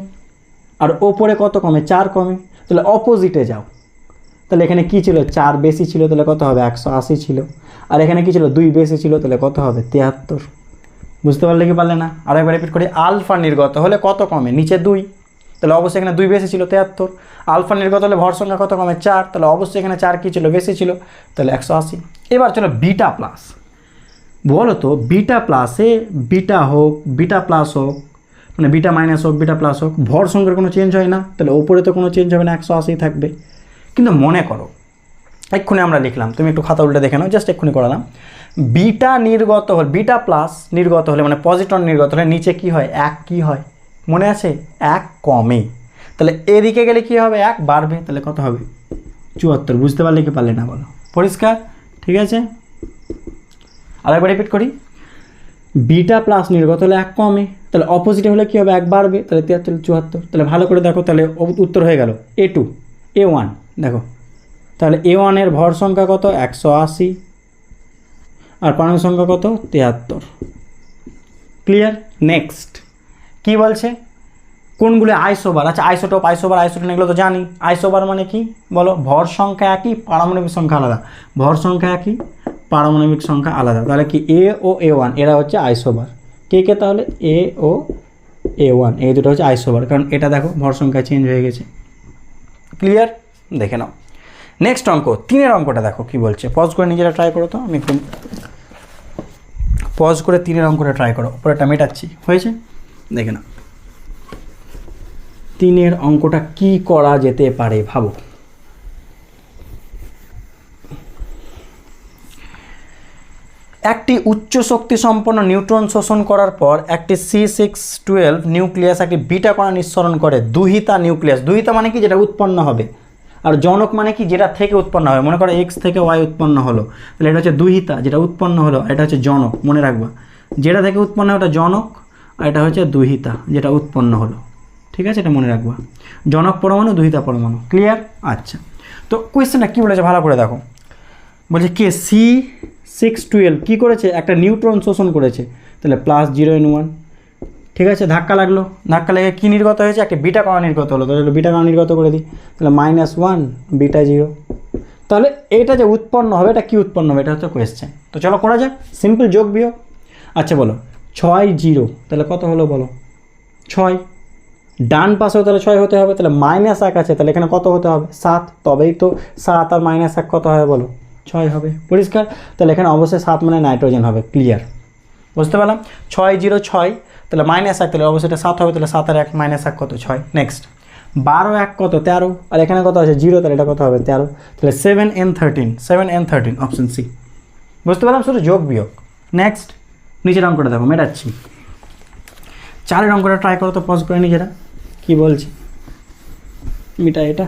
আর ওপরে কত কমে? 4 কমে। তাহলে অপোজিটে যাও, তাহলে এখানে কি ছিল? 4 বেশি ছিল, তাহলে কত হবে? 180 ছিল। আর এখানে কি ছিল? 2 বেশি ছিল, তাহলে কত হবে? 73। বুঝতে পারলে কি পারলে না? আরেকবার রিপিট করি, আলফা নির্গত হলে কত কমে? নিচে 2, তাহলে অবশ্যই এখানে 2 বেশি ছিল, 73। আলফা নির্গত হলে ভর সংখ্যা কত কমে? 4, তাহলে অবশ্যই এখানে 4 কী ছিল? বেশি ছিল, তাহলে 180। এবার চলো বিটা প্লাস। বলো তো বিটা প্লাসে বিটা হোক, বিটা প্লাস হোক, মানে বিটা মাইনাস হোক, বিটা প্লাস হোক, ভর সংখ্যার কোনো চেঞ্জ হয় না, তাহলে ওপরে তো কোনো চেঞ্জ হবে না, 180 থাকবে। কিন্তু মনে করো এক্ষুনি আমরা লিখলাম, তুমি একটু খাতা উল্টে দেখে নাও, জাস্ট এক্ষুনি করালাম, বিটা নির্গত হলে, বিটা প্লাস নির্গত হলে মানে পজিট্রন নির্গত হলে নিচে কি হয়? 1 কি হয় মনে আছে? 1 কমে। তাহলে এদিকে গেলে কি হবে? 1 বাড়বে, তাহলে কত হবে? 74। বুঝতে পারলে কি পারলে না বলো? পরিষ্কার? ঠিক আছে, আরেকবার রিপিট করি, বিটা প্লাস নির্গত হলে 1 কমে, তাহলে অপোজিটে হলে কী হবে? 1 বাড়বে, তাহলে 73, 74। তাহলে ভালো করে দেখো, তাহলে উত্তর হয়ে গেল A2, A1 দেখো, তাহলে A1 এর ভর সংখ্যা কত? 180, আর পারমাণবিক সংখ্যা কত? 73। ক্লিয়ার? নেক্সট কি বলছে? কোনগুলো আইসোবার? আচ্ছা আইসোটোপ, আইসোটোপ এগুলো তো জানি। আইসোবার মানে কি বলো? ভর সংখ্যা একই, পারমাণবিক সংখ্যা আলাদা। ভর সংখ্যা একই, পারমাণবিক সংখ্যা আলাদা। তাহলে কি A ও A1 এরা হচ্ছে আইসোবার। কে কে? তাহলে A ও A1 এই দুটো হচ্ছে আইসোবার, কারণ এটা দেখো ভর সংখ্যা চেঞ্জ হয়ে গেছে। ক্লিয়ার? দেখে নাও নেক্সট অঙ্ক, 3 অঙ্কটা দেখো কি বলছে। পজ করে নিজেরা ট্রাই করো তো, আমি একটু পজ করে 3 অঙ্কটা ট্রাই করো, উপরেটা মেটাচ্ছি। হয়েছে? দেখে নাও 3 অঙ্কটা কি করা যেতে পারে ভাবো। একটি উচ্চ শক্তি সম্পন্ন নিউট্রন শোষণ করার পর একটি C612 নিউক্লিয়াস একটি বিটা কণা নিঃসরণ করে। দুহিতা নিউক্লিয়াস, দুহিতা মানে কি? যেটা উৎপন্ন হবে। আর জনক মানে কি? যেটা থেকে উৎপন্ন হবে। মনে করো X থেকে Y উৎপন্ন হলো, তাহলে এটা হচ্ছে দুহিতা যেটা উৎপন্ন হলো, এটা হচ্ছে জনক। মনে রাখবা, যেটা থেকে উৎপন্ন হয় ওটা জনক, আর এটা হচ্ছে দুহিতা যেটা উৎপন্ন হলো। ঠিক আছে, এটা মনে রাখবা। জনক পরমাণু, দুহিতা পরমাণু। ক্লিয়ার? আচ্ছা, তো কোয়েশ্চেনটা কী বলেছে ভালো করে দেখো। বলছে কে C612 কী করেছে? একটা নিউট্রন শোষণ করেছে, তাহলে +0 N1। ঠিক আছে, ধাক্কা লাগলো, ধাক্কা লেগে কী নির্গত হয়েছে? একটা বিটা কণা নির্গত হলো, তাহলে বিটা কণা নির্গত করে দিই, তাহলে -1 বিটা 0। তাহলে এটা যে উৎপন্ন হবে এটা কি উৎপন্ন হবে? এটা হচ্ছে কোয়েশ্চেন। তো চলো করা যাক, সিম্পল যোগ বিয়োগ। আচ্ছা বলো 6 0, তাহলে কত হলো বলো? 6। ডান পাশেও তাহলে 6 হতে হবে, তাহলে -1 আছে, তাহলে এখানে কত হতে হবে? 7। তবেই তো 7 আর -1 কত হবে বলো? 6 হবে। পরিষ্কার? তাহলে এখানে অবশ্যই 7 মানে নাইট্রোজেন হবে। ক্লিয়ার? বুঝতে পারলাম? 6 0 6, তাহলে -1, তাহলে অবশ্যই এটা 7 হবে, তাহলে 7 আর 1 -1 কত? 6। নেক্সট 12 1 কত? 13, আর এখানে কত আছে? 0, তাহলে এটা কত হবে? 13, তাহলে 7 N 13 অপশন সি। বুঝতে পারলাম? শুধু যোগ বিয়োগ। নেক্সট নিচের অঙ্কটা দেখো, মেটাচ্ছি। 4 অঙ্কটা ট্রাই করো তো, পজ করে নিজেরা। কি বলছি মিটা এটা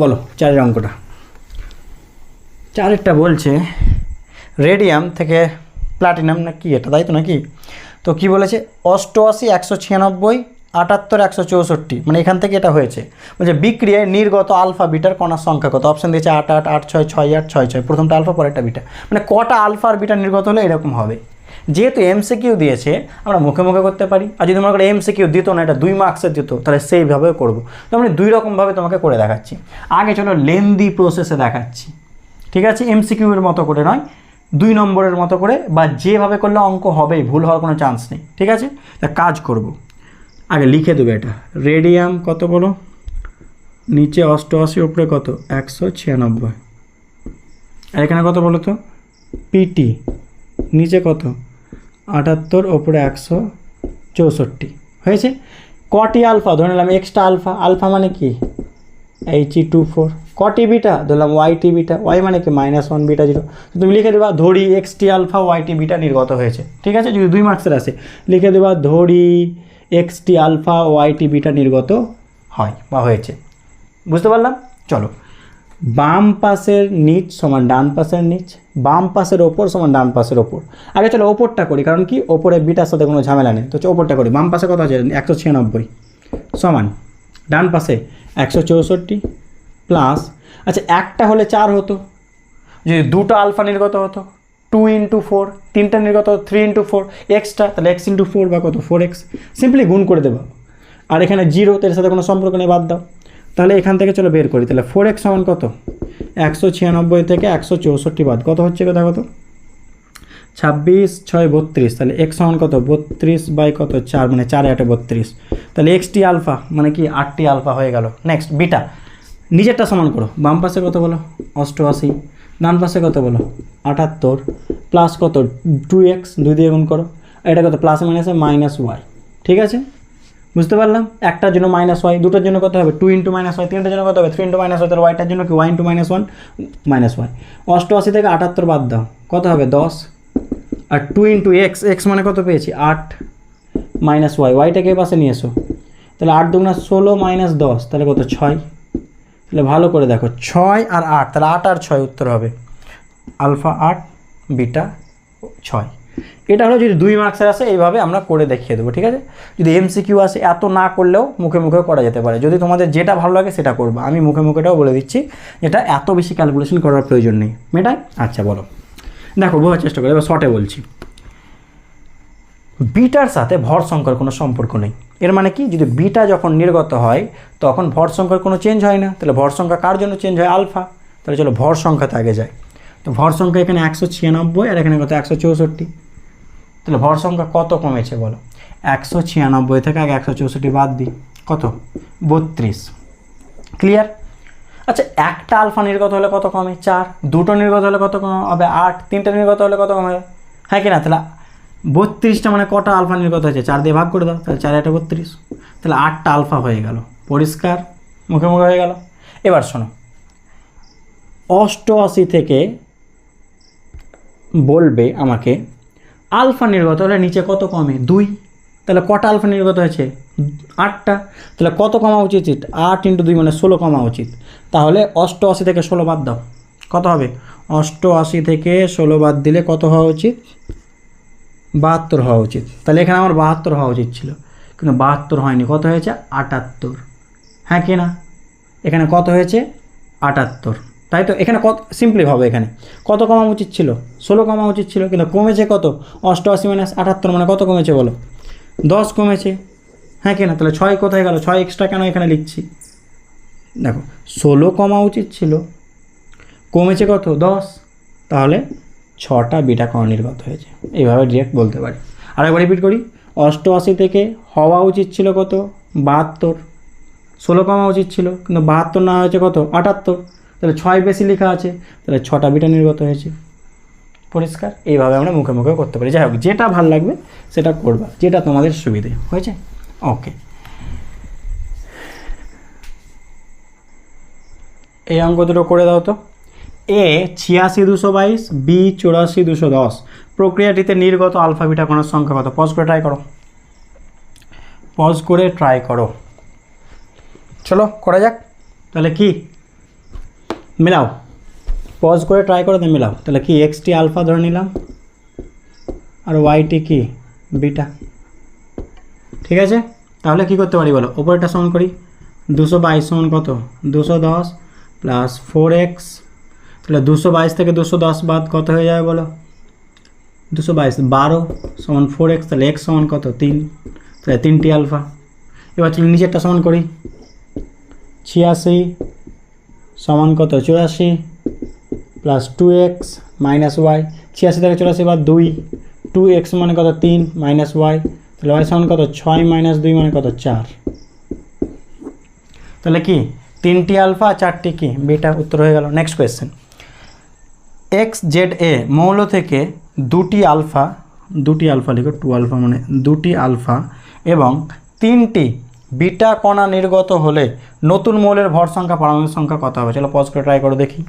বলো 4 অঙ্কটা। 4টা বলছে রেডিয়াম থেকে প্লাটিনাম না কি এটা, তাই তো নাকি? তো কি বলেছে? 88 196 78 164, মানে এখান থেকে এটা হয়েছে। বলছে বিক্রিয়ায় নির্গত আলফা বিটার কণার সংখ্যা কত? অপশান দিয়েছে 8 8 8 6 6 8 6 6। প্রথমটা আলফা, পরেরটা বিটা, মানে কটা আলফা আর বিটা নির্গত হলে এরকম হবে। যেহেতু MCQ দিয়েছে আমরা মুখে মুখে করতে পারি, আর যদি মনে করো MCQ দিত না, এটা 2 মার্কসের দিত, তাহলে সেইভাবে করবো। তো আমি 2 রকমভাবে তোমাকে করে দেখাচ্ছি। আগে চলো লেন্দি প্রসেসে দেখাচ্ছি, ঠিক আছে? MCQ এর মতো করে নয়, 2 নম্বরের মতো করে, বা যেভাবে করলে অঙ্ক হবেই, ভুল হওয়ার কোনো চান্স নেই। ঠিক আছে, তা কাজ করব। আগে লিখে দেবে এটা, রেডিয়াম কত বলো? নিচে 88, উপরে কত? 196। আর এখানে কত বলো তো? পিটি নিচে কত? 78, ওপরে 164। হয়েছে? কটি আলফা ধরে নিলাম? এক্সট্রা আলফা, আলফা মানে কি? He24। কটি বিটা ধরলাম? YT বিটা, Y মানে কি? -1 বিটা 0। তো তুমি লিখে দেবা ধরি XT আলফা YT বিটা নির্গত হয়েছে। ঠিক আছে, যদি 2 মার্কসের আসে লিখে দেবা ধরি XT আলফা YT বিটা নির্গত হয় বা হয়েছে। বুঝতে পারলাম? চলো, বাম পাশের নিচ সমান ডান পাশের নিচ, বাম পাশের ওপর সমান ডান পাশের ওপর। আগে চলো ওপরটা করি, কারণ কি ওপরে বিটার সাথে কোনো ঝামেলা নেই। তো ওপরটা করি। বাম পাশে কত আছে? 196 সমান ডান পাশে 164 প্লাস, আচ্ছা একটা হলে 4 হতো, যদি 2টা আলফা নির্গত হতো 2 ইন্টু 4, তিনটা নির্গত 3 ইন্টু 4, এক্সটা তাহলে x ইন্টু 4 বা কত 4x, সিম্পলি গুণ করে দেবো। আর এখানে 0, এর সাথে কোনো সম্পর্ক নেই, বাদ দাও। তাহলে এখান থেকে চলো বের করি, তাহলে 4x সমান কত, 196 থেকে 164 বাদ কত হচ্ছে, কথা কত 26 6 32, তাহলে x সমান কত 32 বাই কত 4, মানে 4 8 32, তাহলে xটি আলফা মানে কি 8টি আলফা হয়ে গেল। নেক্সট বিটা, নিজেরটা সমান করো, বাম পাশে কত বলো 88, ডান পাশে কত বলো 78, প্লাস কত 2x 2 দিয়ে গুণ করো, এটা কত প্লাস মাইনাসে মাইনাস ওয়াই, ঠিক আছে বুঝতে পারলাম। একটার জন্য মাইনাস ওয়াই, দুটোর জন্য কত হবে 2 ইন্টু মাইনাস ওয়াই, তিনটার জন্য কত হবে 3 ইন্টু মাইনাস ওয়াই, তাহলে ওয়াইটার জন্য কি y into minus 1 minus y. 88 থেকে 78 বাদ দাও, কত হবে 10, আর 2 ইন্টু এক্স, এক্স মানে কত পেয়েছি 8 মাইনাস ওয়াই, ওয়াইটাকে পাশে নিয়ে এসো, তাহলে 8 দুগুণা 16 মাইনাস 10, তাহলে কত 6, তাহলে ভালো করে দেখো 6 আর 8, তাহলে 8 আর 6 উত্তর হবে আলফা 8 বিটা 6। এটা হলো যদি 2 মার্কসের আসে এইভাবে আমরা করে দেখিয়ে দেবো, ঠিক আছে। যদি এমসিকিউ আসে এত না করলেও মুখে মুখেও করা যেতে পারে, যদি তোমাদের যেটা ভালো লাগে সেটা করবে, আমি মুখে মুখেটাও বলে দিচ্ছি, এটা এত বেশি ক্যালকুলেশন করার প্রয়োজন নেই, মেটাই। আচ্ছা বলো, দেখো বোঝার চেষ্টা করো, এবার শর্টে বলছি। বিটার সাথে ভর সংখ্যার কোনো সম্পর্ক নেই, এর মানে কি, যদি বিটা যখন নির্গত হয় তখন ভর সংখ্যার কোনো চেঞ্জ হয় না, তাহলে ভর সংখ্যা কার জন্য চেঞ্জ হয়, আলফা। তাহলে চলো ভর সংখ্যাতে আগে যায়, তো ভর সংখ্যা এখানে 196 আর এখানে কত 164, তাহলে ভর সংখ্যা কত কমেছে বলো, 196 থেকে আগে 164 বাদ দিই, কত 32, ক্লিয়ার। আচ্ছা একটা আলফা নির্গত হলে কত কমে 4, দুটো নির্গত হলে কত কম হবে 8, তিনটা নির্গত হলে কত কমে, হ্যাঁ কি না। তাহলে 32টা মানে কটা আলফা নির্গত হয়েছে, 4 দিয়ে ভাগ করে দাও, তাহলে 4 8 32, তাহলে 8টা আলফা হয়ে গেল, পরিষ্কার মুখে মুখে হয়ে গেল। এবার শোনো, 88 থেকে বলবে আমাকে আলফা নির্গত হলে নিচে কত কমে 2, তাহলে কটা আলফা নির্গত হয়েছে 8টা, তাহলে কত কমা উচিত 8 ইন্টু 2 মানে 16 কমা উচিত, তাহলে 88 থেকে 16 বাদ দাও, কত হবে 88 থেকে 16 বাদ দিলে কত হওয়া উচিত 72 হওয়া উচিত, তাহলে এখানে আমার 72 হওয়া উচিত ছিল, কিন্তু 72 হয়নি, কত হয়েছে 78, হ্যাঁ কি না, এখানে কত হয়েছে 78, তাই তো। এখানে কত সিম্পলি হবে, এখানে কত কমা উচিত ছিল 16 কমা উচিত ছিল, কিন্তু কমেছে কত 88 মাইনাস 78 মানে কত কমেছে বলো 10 কমেছে, হ্যাঁ কি না। তাহলে 6 কোথায় গেল, 6 এক্সট্রা কেন এখানে লিখছি, দেখো 16 কমা উচিত ছিল, কমেছে কত 10, তাহলে 6টা বিটা কণা নির্গত হয়েছে, এইভাবে ডিরেক্ট বলতে পারি। আরেকবার রিপিট করি, 88 থেকে হওয়া উচিত ছিল কত 72, 16 কমা উচিত ছিল, কিন্তু 72 না হয়েছে কত 78, তাহলে 6 বেশি লেখা আছে, তাহলে 6টা বিটা নির্গত হয়েছে, পরিষ্কার। এইভাবে আমরা মুখে মুখেও করতে পারি, যাই হোক যেটা ভালো লাগবে সেটা করবা, যেটা তোমাদের সুবিধে হয়েছে। ওকে, এই অঙ্ক দুটো করে দাও তো। এ 86 222, বি 84 210, প্রক্রিয়াটিতে নির্গত আলফা বিটা কণার সংখ্যা কত, পজ করে ট্রাই করো, পজ করে ট্রাই করো, চলো করা যাক। তাহলে কি মিলাও, পজ করে ট্রাই করে দিয়ে মিলাও, তাহলে কি এক্সটি আলফা ধরে নিলাম আর ওয়াইটি কি বিটা, ঠিক আছে। তাহলে কি করতে পারি বলো, ওপরেরটা সমান করি, 222 সমান কত 210 প্লাস 4x, তাহলে 222 থেকে 210 বাদ কত হয়ে যাবে বলো 222, 12 সমান 4x, তাহলে x সমান কত 3, তাহলে 3টি আলফা। এবার চলো নিচেরটা সমান করি, 86 সমান কত 84 প্লাস 2x মাইনাস ওয়াই, 86 থেকে 84 বাদ 2, 2x মানে কত 3 মাইনাস ওয়াই, তাহলে ওয়াই সমান কত 6 মাইনাস 2 মানে কত 4, তাহলে কি 3টি আলফা 4টি কি বিটা, উত্তর হয়ে গেল। নেক্সট কোয়েশ্চেন, এক্স জেড এ মৌল থেকে দুটি আলফা লিখো, 2 আলফা মানে 2টি আলফা এবং 3টি বিটা কণা নির্গত হলে নতুন মৌলের ভর সংখ্যা পারমাণবিক সংখ্যা কত হবে, চলো পজ করে ট্রাই করো দেখি।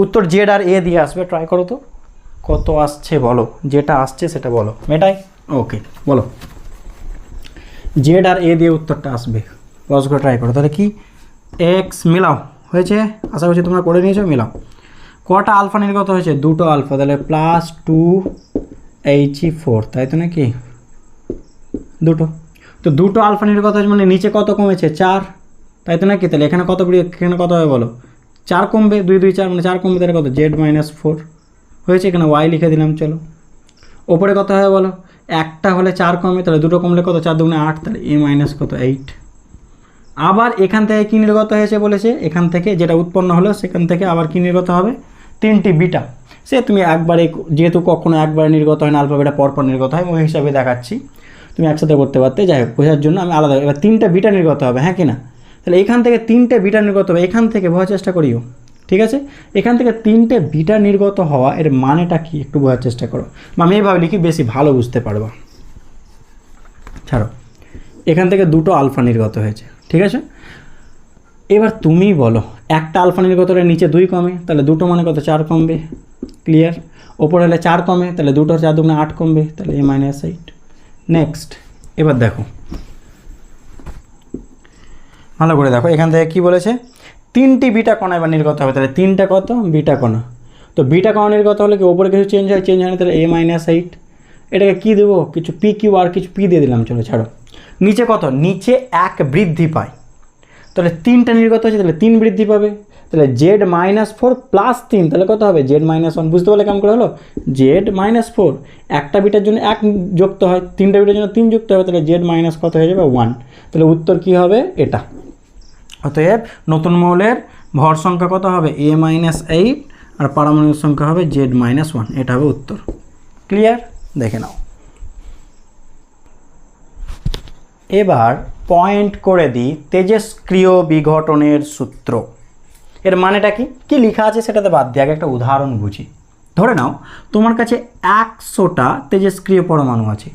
উত্তর জেড আর এ দিয়ে আসবে, ট্রাই করো তো কত আসছে বলো, যেটা আসছে সেটা বলো, মেটাই। ওকে বলো, জেড আর এ দিয়ে উত্তরটা আসবে, পজ করে ট্রাই করো। তাহলে কি এক্স মিলাও, হয়েছে আশা করছি তোমরা করে নিয়েছো, মিলাও। কটা আলফা নির্গত হয়েছে, 2টো আলফা, তাহলে প্লাস 2He4, তাই তো নাকি 2টো, তো 2টো আলফা নির্গত হয়েছে মানে নিচে কত কমেছে 4, তাই তো নাকি। তাহলে এখানে কত হবে বলো 4 কমবে, 2 2 4 মানে 4 কমবে, তাহলে কত Z-4, হয়েছে, এখানে ওয়াই লিখে দিলাম। চলো ওপরে কত হয় বলো, একটা হলে 4 কমে, তাহলে দুটো কমলে কত, 4 দুগুণে 8, তাহলে এ মাইনাস কত 8। আবার এখান থেকে কী নির্গত হয়েছে বলেছে, এখান থেকে যেটা উৎপন্ন হলো সেখান থেকে আবার কী নির্গত হবে, 3টি বিটা। সে তুমি একবারে, যেহেতু কখনো একবারে নির্গত হয় না, আলফা বিটা পরপর নির্গত হয়, ওই হিসাবে দেখাচ্ছি, তুমি একসাথে করতে পারতে। যাই হোক, বোঝার জন্য আমি আলাদা, এবার 3টা বিটা নির্গত হবে, হ্যাঁ কি না? তাহলে এখান থেকে 3টে বিটা নির্গত হবে, এখান থেকে বোঝার চেষ্টা করিও, ঠিক আছে? এখান থেকে 3টে বিটা নির্গত হওয়া, এর মানেটা কি একটু বোঝার চেষ্টা করো। আমি এইভাবে লিখি, বেশি ভালো বুঝতে পারবা। ছাড়ো, এখান থেকে 2টো আলফা নির্গত হয়েছে, ঠিক আছে? এবার তুমি বলো, একটা আলফা নির্গত হলে নিচে 2 কমে, তাহলে 2টো মানে কত, 4 কমবে। ক্লিয়ার? ওপরে হলে 4 কমে, তাহলে 2টো 4 দুগুণে 8 কমবে, তাহলে এ মাইনাস 8। নেক্সট, এবার দেখো ভালো করে দেখো, এখান থেকে কি বলেছে, 3টি বিটা কণা এবার নির্গত হবে, তাহলে 3টা কত, বিটা কণা। তো বিটা কণা নির্গত হলে কি ওপরে কিছু চেঞ্জ হয়, চেঞ্জ হয় না, তাহলে এ মাইনাস 8। এটাকে কী দেবো, কিছু পি কিউ আর কিছু পি দিয়ে দিলাম। চলো ছাড়ো, নিচে কত, নিচে 1 বৃদ্ধি পায়, তাহলে 3টা নির্গত হচ্ছে, তাহলে 3 বৃদ্ধি পাবে, তাহলে জেড মাইনাস 4 প্লাস 3, তাহলে কত হবে, জেড মাইনাস 1। বুঝতে পারলে কেমন করে হলো, জেড মাইনাস 4, একটা বিটার জন্য 1 যুক্ত হয়, 3টা বিটার জন্য 3 যুক্ত হবে, তাহলে জেড মাইনাস কত হয়ে যাবে, 1। তাহলে উত্তর কী হবে, এটা। অতএব নতুন মৌলের ভর সংখ্যা কত হবে, এ মাইনাস 8, আর পারমাণবিক সংখ্যা হবে জেড মাইনাস 1, এটা হবে উত্তর। ক্লিয়ার? দেখে নাও। এবার পয়েন্ট করে দিই তেজস্ক্রিয় বিঘটনের সূত্র। এর মানেটা কি, কী লেখা আছে সেটাতে বাদ দিয়ে আগে একটা উদাহরণ বুঝি। ধরে নাও তোমার কাছে 100টা তেজস্ক্রিয় পরমাণু আছে,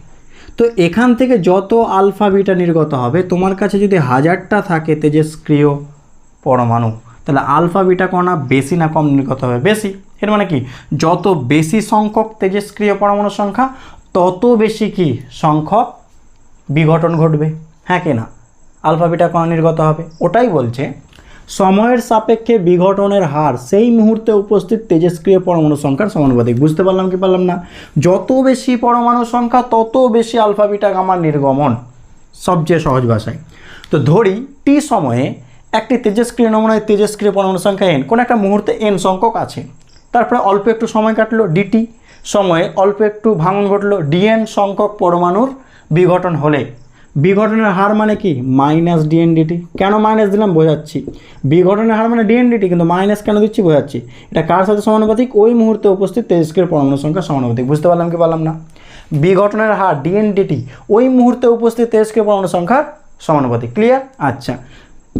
তো এখান থেকে যত আলফা বিটা নির্গত হবে, তোমার কাছে যদি 1000টা থাকে তেজস্ক্রিয় পরমাণু, তাহলে আলফা বিটা কণা বেশি না কম নির্গত হবে, বেশি। এর মানে কি, যত বেশি সংখ্যক তেজস্ক্রিয় পরমাণুর সংখ্যা, তত বেশি কি সংখ্যক বিঘটন ঘটবে, হ্যাঁ কি না? আলফা বিটা কণা নির্গত হবে। ওটাই বলছে সময়ের সাপেক্ষে বিঘটনের হার সেই মুহূর্তে উপস্থিত তেজস্ক্রিয় পরমাণুর সংখ্যার সমানুপাতিক। বুঝতে পারলাম কি পারলাম না? যত বেশি পরমাণু সংখ্যা, তত বেশি আলফা বিটা গামার নির্গমন, সবচেয়ে সহজ ভাষায়। তো ধরি টি সময়ে একটি তেজস্ক্রিয় নমুনায় তেজস্ক্রিয় পরমাণু সংখ্যা n, কোন একটা মুহূর্তে n সংখ্যক আছে, তারপরে অল্প একটু সময় কাটলো ডিটি সময়ে, অল্প একটু ভাঙন ঘটলো ডিএন সংখ্যক পরমাণুর বিঘটন হলে, বিঘটনের হার মানে কি, মাইনাস ডিএন ডিটি। কেন মাইনাস দিলাম বোঝাচ্ছি, বিঘটনের হার মানে ডিএন ডিটি, কিন্তু মাইনাস কেন দিচ্ছি বোঝাচ্ছি। এটা কার সাথে সমানুপাতিক, ওই মুহূর্তে উপস্থিত তেজস্ক্রিয় পরমাণুর সংখ্যা সমানুপাতিক। বুঝতে পারলাম কি পারলাম না? বিঘটনের হার ডিএন ডিটি ওই মুহূর্তে উপস্থিত তেজস্ক্রিয় পরমাণুর সংখ্যার সমানুপাতিক। ক্লিয়ার? আচ্ছা,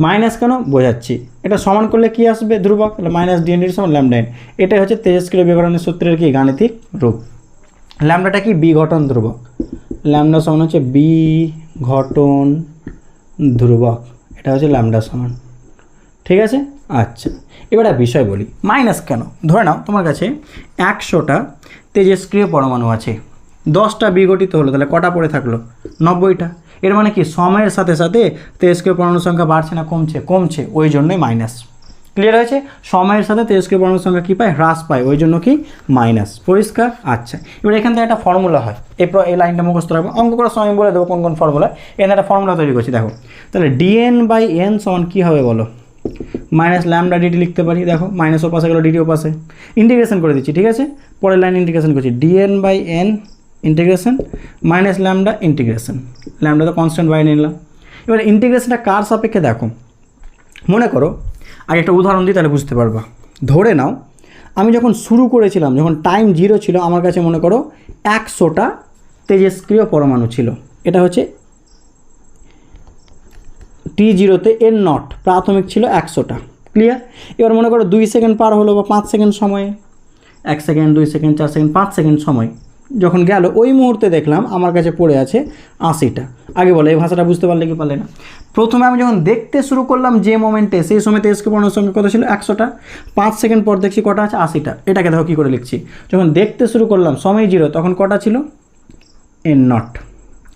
মাইনাস কেন বোঝাচ্ছি, এটা সমান করলে কি আসবে, ধ্রুবক, তাহলে মাইনাস ডিএন ডিটি সমান ল্যামডা এন। এটাই হচ্ছে তেজস্ক্রিয় বিঘটনের সূত্রের কি গাণিতিক রূপ। ল্যামডাটা কি, বিঘটন ধ্রুবক, ল্যামডা সমান হচ্ছে বিঘটন ধ্রুবক, এটা হচ্ছে ল্যামডা সমান, ঠিক আছে? আচ্ছা, এবার একটা বিষয় বলি, মাইনাস কেন। ধরে নাও তোমার কাছে 100টা তেজস্ক্রিয় পরমাণু আছে, 10টা বিঘটিত হলো, তাহলে কটা পড়ে থাকলো, 90টা। এর মানে কি, সময়ের সাথে সাথে তেজস্ক্রিয় পরমাণুর সংখ্যা বাড়ছে না কমছে, কমছে, ওই জন্যই মাইনাস। ক্লিয়ার হয়েছে? সময়ের সাথে তেজস্ক্রিয় পরমাণুর সংখ্যা কী পায়, হ্রাস পায়, ওই জন্য কি মাইনাস। পরিষ্কার? আচ্ছা, এবার এখান থেকে একটা ফর্মুলা হয়, এই লাইনটা মুখস্থ রাখবো, অঙ্ক করার সময় বলে দেবো কোন কোন ফর্মুলা। এখানে একটা ফর্মুলা তৈরি করছি, দেখো। তাহলে ডিএন বাই এন সমান কী হবে বলো, মাইনাস ল্যামডা ডিটি লিখতে পারি। দেখো মাইনাস ও পাশে গেলো, ডিটি ও পাশে, ইন্টিগ্রেশন করে দিচ্ছি, ঠিক আছে? পরের লাইন ইন্টিগ্রেশন করছি, d n by n integration minus lambda integration, lambda তো কনস্ট্যান্ট বাইরে নিলাম। এবার ইন্টিগ্রেশনটা কার সাপেক্ষে দেখো, মনে করো আগে একটা উদাহরণ দিই, তাহলে বুঝতে পারবা। ধরে নাও আমি যখন শুরু করেছিলাম, যখন টাইম 0 ছিল, আমার কাছে মনে করো 100টা তেজস্ক্রিয় পরমাণু ছিল। এটা হচ্ছে T0-তে n0, প্রাথমিক ছিল 100টা। ক্লিয়ার? এবার মনে করো 2 সেকেন্ড পার হলো বা 5 সেকেন্ড সময়ে, 1 সেকেন্ড 2 সেকেন্ড 4 সেকেন্ড 5 সেকেন্ড সময় যখন গেল, ওই মুহূর্তে দেখলাম আমার কাছে পড়ে আছে 80টা। আগে বলো এই ভাষাটা বুঝতে পারলে কি পারলে না? প্রথমে আমি যখন দেখতে শুরু করলাম যে মোমেন্টে, সেই সময় তেজস্ক্রিয় পরমাণুর সংখ্যা কত ছিল, 100টা। 5 সেকেন্ড পর দেখছি কটা আছে, 80টা। এটাকে দেখো কী করে লিখছি, যখন দেখতে শুরু করলাম সময় 0, তখন কটা ছিল, n0,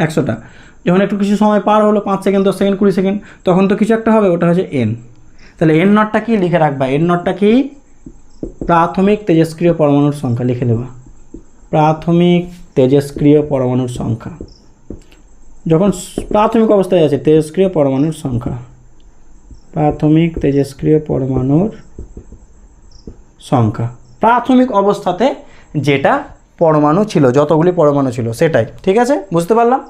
100টা। যখন একটু কিছু সময় পার হলো, 5 সেকেন্ড 10 সেকেন্ড 20 সেকেন্ড, তখন তো কিছু একটা হবে, ওটা হচ্ছে n। তাহলে n0টা কি লিখে রাখবা, n0টা কি, প্রাথমিক তেজস্ক্রিয় পরমাণুর সংখ্যা লিখে দেবা, প্রাথমিক তেজস্ক্রিয় পরমাণুর সংখ্যা। যখন প্রাথমিক অবস্থায় আছে তেজস্ক্রিয় পরমাণুর সংখ্যা, প্রাথমিক তেজস্ক্রিয় পরমাণুর সংখ্যা, প্রাথমিক অবস্থাতে যেটা পরমাণু ছিল, যতগুলি পরমাণু ছিল সেটাই, ঠিক আছে, বুঝতে পারলাম।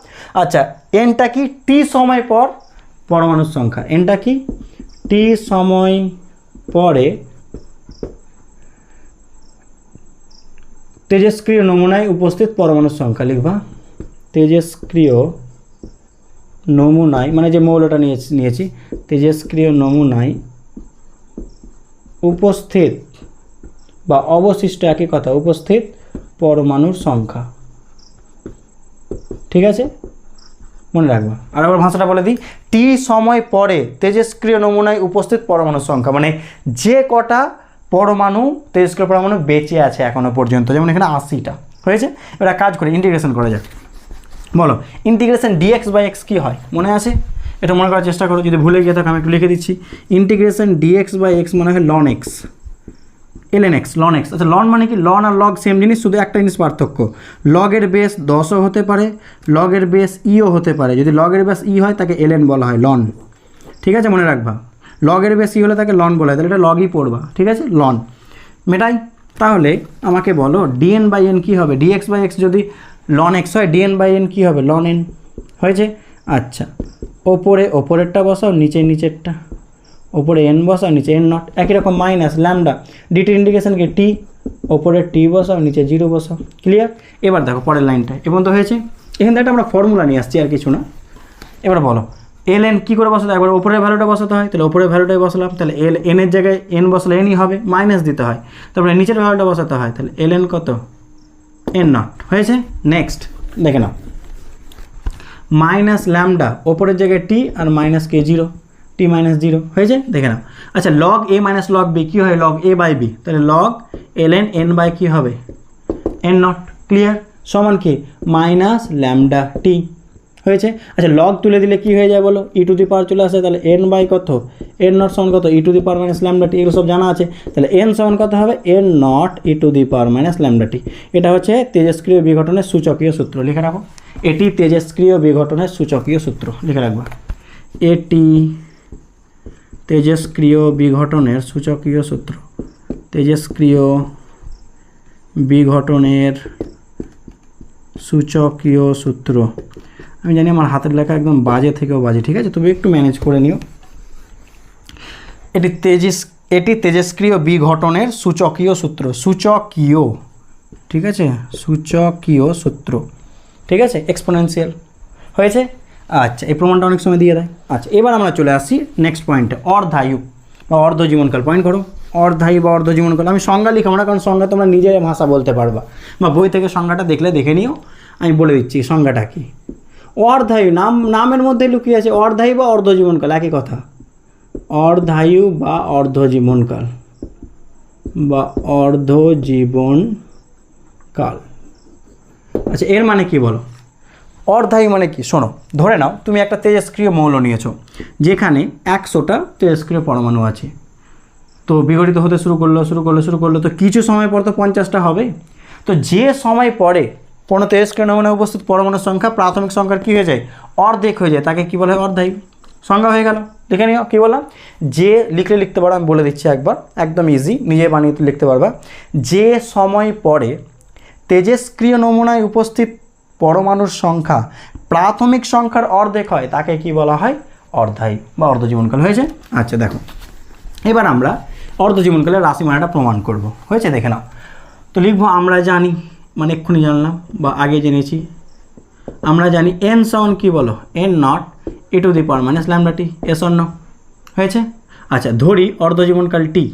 আচ্ছা, এনটা কি? টি সময় পর পরমাণুর সংখ্যা। এনটা কি? টি সময় পরে তেজস্ক্রিয় নমুনায় উপস্থিত পরমাণুর সংখ্যা লিখবা। তেজস্ক্রিয় নমুনায়, মানে যে মৌলটা নিয়েছি, তেজস্ক্রিয় নমুনায় উপস্থিত বা অবশিষ্ট, একই কথা, উপস্থিত পরমাণুর সংখ্যা, ঠিক আছে, মনে রাখবা। আর আবার ভাষাটা বলে দিই, টি সময় পরে তেজস্ক্রিয় নমুনায় উপস্থিত পরমাণুর সংখ্যা, মানে যে কটা পরমাণু, তেজস্ক্রিয় পরমাণু বেঁচে আছে এখনো পর্যন্ত, যেমন এখানে 80টা হয়েছে। এবার কাজ করে ইন্টিগ্রেশন করা যাক। বলো, ইন্টিগ্রেশন ডিএক্স বাই এক্স কী হয়? মনে আছে? এটা মনে করার চেষ্টা করো, যদি ভুলে গিয়ে থাকো আমি একটু লিখে দিচ্ছি। ইন্টিগ্রেশন ডিএক্স বাই এক্স মানে হয় ln x, l n x, ln x. আচ্ছা, লন মানে কি? লন আর লগ সেম জিনিস, শুধু একটা জিনিস পার্থক্য, লগের বেস 10ও হতে পারে, লগের বেস ইও হতে পারে। যদি লগের বেস ই হয় তাকে এলএন বলা হয়, লন, ঠিক আছে, মনে রাখবা। লগের বেস ই হলে তাকে লন বলা হয়, তাহলে এটা লগই পড়বা, ঠিক আছে, লন মেটাই। তাহলে আমাকে বলো ডিএন বাই এন কী হবে? ডিএক্স বাই এক্স যদি লন এক্স হয়, ডিএন বাই এন কী হবে? লন এন হয়েছে। আচ্ছা, ওপরেরটা বসাও, নিচেরটা, ওপরে এন বসাও, নিচে এন নট, একই রকম মাইনাস ল্যামডা, ডিটির ইন্ডিকেশন কি? টি, ওপরে টি বসাও, নিচে 0 বসাও, ক্লিয়ার। এবার দেখো পরের লাইনটা এবং তো হয়েছে। এখান থেকে আমরা ফর্মুলা নিয়ে আসছি, আর কিছু না। এবার বলো এল এন কী করে বসাতে হয়? একবার ওপরের ভ্যালুটা বসাতে হয়, তাহলে ওপরের ভ্যালুটাই বসালাম, তাহলে এল এনের জায়গায় এন বসলে এনই হবে, মাইনাস দিতে হয়, তারপরে নিচের ভ্যালুটা বসাতে হয়, তাহলে এল এন কত? এন নট, হয়েছে। নেক্সট দেখে নাও, মাইনাস ল্যামডা, ওপরের জায়গায় টি আর মাইনাস কে 0, টি মাইনাস 0 হয়েছে, দেখে নাও। আচ্ছা, log A minus log B কী হয়? লগ এ বাই বি, তাহলে log L N N by কী হবে? এন নট, ক্লিয়ার, সমান কি? মাইনাস ল্যামডা টি, হয়েছে। আচ্ছা, লগ তুলে দিলে কি হয়ে যায় বলো? ই টু দি পাওয়ার চলে আসে, তাহলে এন বাই কত? এন নট সমান কত? E to the power minus lambda t, এগুলো সব জানা আছে। তাহলে এন সমান কত হবে? N nought e to the power minus lambda t. এটা হচ্ছে তেজস্ক্রিয় বিঘটনের সূচকীয় সূত্র, লিখে রাখো। এটি তেজস্ক্রিয় বিঘটনের সূচকীয় সূত্র, লিখে রাখবা। এটি তেজস্ক্রিয় বিঘটনের সূচকীয় সূত্র, তেজস্ক্রিয় বিঘটনের সূচকীয় সূত্র। আমি জানি আমার হাতের লেখা একদম বাজে থেকেও বাজে, ঠিক আছে, তবে একটু ম্যানেজ করে নিও। এটি তেজস্ক্রিয় বিঘটনের সূচকীয় সূত্র, সূচকীয়, ঠিক আছে, সূচকীয় সূত্র, ঠিক আছে, এক্সপোনেনশিয়াল, হয়েছে। আচ্ছা, এই প্রমাণটা অনেক সময় দিয়ে দেয়। আচ্ছা, এবার আমরা চলে আসছি নেক্সট পয়েন্টে, অর্ধায়ু বা অর্ধজীবনকাল। পয়েন্ট করো, অর্ধায়ু বা অর্ধজীবনকাল। আমি সংজ্ঞা লিখবো না, কারণ সংজ্ঞা তোমরা নিজের ভাষা বলতে পারবা, বা বই থেকে সংজ্ঞাটা দেখলে দেখে নিও। আমি বলে দিচ্ছি সংজ্ঞাটা কি। অর্ধায়ু, নামের মধ্যে লুকিয়ে আছে, অর্ধায়ু বা অর্ধজীবনকাল একই কথা। অর্ধায়ু বা অর্ধজীবনকাল বা অর্ধজীবনকাল। আচ্ছা, এর মানে কি বলো? অর্ধায়ু মানে কি? শোনো, ধরে নাও তুমি একটা তেজস্ক্রিয় মৌল নিয়েছো, যেখানে 100টা তেজস্ক্রিয় পরমাণু আছে। তো বিঘটিত হতে শুরু করলো, তো কিছু সময় পর তো 50টা হবে। তো যে সময় পরে কোনো তেজস্ক্রিয় নমুনায় উপস্থিত পরমাণুর সংখ্যা প্রাথমিক সংখ্যার কী হয়ে যায়? অর্ধেক হয়ে যায়, তাকে কী বলা হয়? অর্ধায়ু। সংজ্ঞা হয়ে গেল, দেখে নিও কী বললাম। যে লিখতে পারো, আমি বলে দিচ্ছি একবার, একদম ইজি, নিজে বানিয়ে লিখতে পারবা। যে সময় পরে তেজস্ক্রিয় নমুনায় উপস্থিত পরমাণুর সংখ্যা প্রাথমিক সংখ্যার অর্ধেক হয়, তাকে কি বলা হয়? অর্ধায়ু বা অর্ধজীবনকাল, হয়েছে। আচ্ছা দেখো, এবার আমরা অর্ধজীবনকালের রাশিমালাটা প্রমাণ করব, হয়েছে, দেখে নাও। তো লিখবো, আমরা জানি, মানে এক্ষুনি জানলাম বা আগে জেনেছি, আমরা জানি এন সমান কী বলো? N nought e to the power minus lambda T, S অন্য, হয়েছে। আচ্ছা, ধরি অর্ধজীবনকাল টি,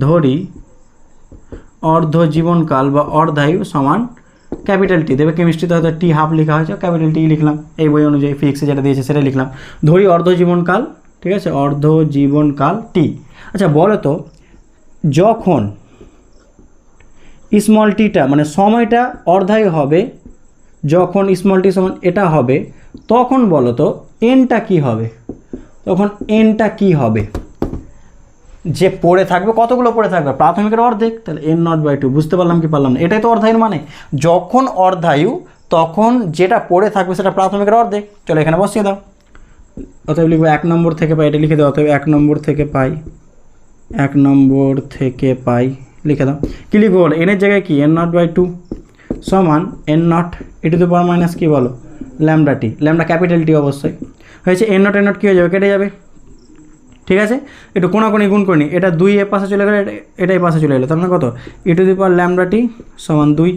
ধরি অর্ধজীবনকাল বা অর্ধায়ু সমান ক্যাপিটাল টি। দেবে কেমিস্ট্রিতে হয়তো টি হাফ লেখা হয়েছে, ক্যাপিটাল টি লিখলাম, এই বই অনুযায়ী ফিজিক্সে যেটা দিয়েছে সেটা লিখলাম। ধরি অর্ধজীবনকাল, ঠিক আছে, অর্ধজীবনকাল টি। আচ্ছা বলো তো, যখন স্মল টিটা মানে সময়টা অর্ধায়ু হবে, যখন স্মল টি সমান এটা হবে, তখন বলো তো এনটা কী হবে? তখন এনটা কী হবে? যে পড়ে থাকবে, কতগুলো পড়ে থাকবে? প্রাথমিকের অর্ধেক, তাহলে এন নট বাই 2। বুঝতে পারলাম কি পারলাম না? এটাই তো অর্ধায়ুর মানে। যখন অর্ধায়ু তখন যেটা পড়ে থাকবে সেটা প্রাথমিকের অর্ধেক। চলো এখানে বসিয়ে দাও। অতএব লিখবো 1 নম্বর থেকে পাই, এটা লিখে দাও। অতএব 1 নম্বর থেকে পাই, 1 নম্বর থেকে পাই লিখে দাও। কী লিখবো বলো, এনের জায়গায় কি n0/2 সমান n0 e⁻ কী বলো lambda t, lambda capital T অবশ্যই হয়েছে। n0 কী হয়ে যাবে, কেটে যাবে, ঠিক আছে। একটু কোনাকুনি গুণ করে নি, এটা 2 এর পাশে চলে গেলে এটা এই পাশে চলে এলো, তার মানে কত e⁻ সমান 2,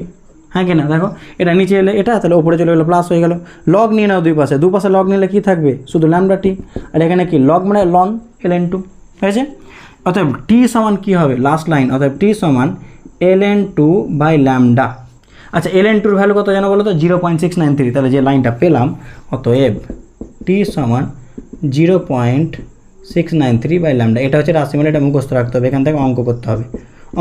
হ্যাঁ কি না। দেখো এটা নিচে এলে এটা, তাহলে ওপরে চলে গেলো প্লাস হয়ে গেল। লগ নিয়ে নাও দুই পাশে লগ নিলে কী থাকবে শুধু ল্যামডা টি, আর এখানে কি লগ মানে লন ln2 হয়েছে। অতএব টি সমান কী হবে লাস্ট লাইন, অতএব টি সমান ln2/λ। আচ্ছা ln2 এর ভ্যালু কত জানো বলো তো 0.693, তাহলে যে লাইনটা পেলাম অতএব টি সমান 0.693/λ। এটা হচ্ছে রাশিমালা, এটা মুখস্থ রাখতে হবে, এখান থেকে অঙ্ক করতে হবে।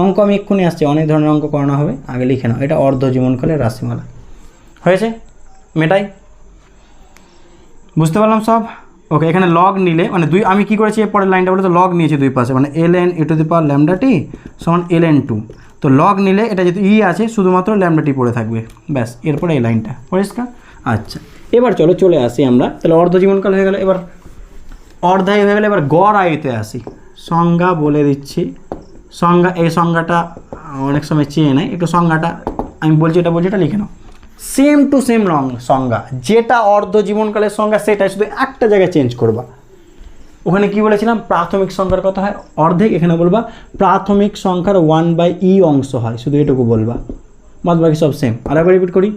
অঙ্ক আমি এক্ষুনি আসছে, অনেক ধরনের অঙ্ক করানো হবে, আগে লিখে নাও। এটা অর্ধ জীবনকালের রাশিমালা হয়েছে, মেটাই, বুঝতে পারলাম সব। ওকে, এখানে লগ নিলে মানে আমি কী করেছি পরের লাইনটা বলে তো লগ নিয়েছি দুই পাশে, মানে ln e⁻λ সমান ln2। তো লগ নিলে এটা যেহেতু আছে শুধুমাত্র ল্যামডা টি পড়ে থাকবে, ব্যাস। এরপরে এই লাইনটা পরিষ্কার। আচ্ছা এবার চলে আসি আমরা, তাহলে অর্ধ জীবনকাল হয়ে গেল। এবার অর্ধায়ু হয়ে গেলে এবার গড় আয়ুতে আসি। সংজ্ঞা বলে দিচ্ছি, সংজ্ঞা, এই সংজ্ঞাটা অনেক সময় চেয়ে নেয়, একটু সংজ্ঞাটা আমি বলছি, এটা লিখে নাও। সেম টু সেম সংজ্ঞা, যেটা অর্ধ জীবনকালের সংজ্ঞা সেটাই, শুধু একটা জায়গায় চেঞ্জ করবা। ওখানে কি বলেছিলাম প্রাথমিক সংখ্যার কথা হয় অর্ধেক, এখানে বলবা প্রাথমিক সংখ্যার 1/e অংশ হয়, শুধু এটুকু বলবা, বাদ বাকি সব সেম। আর একবার রিপিট করি,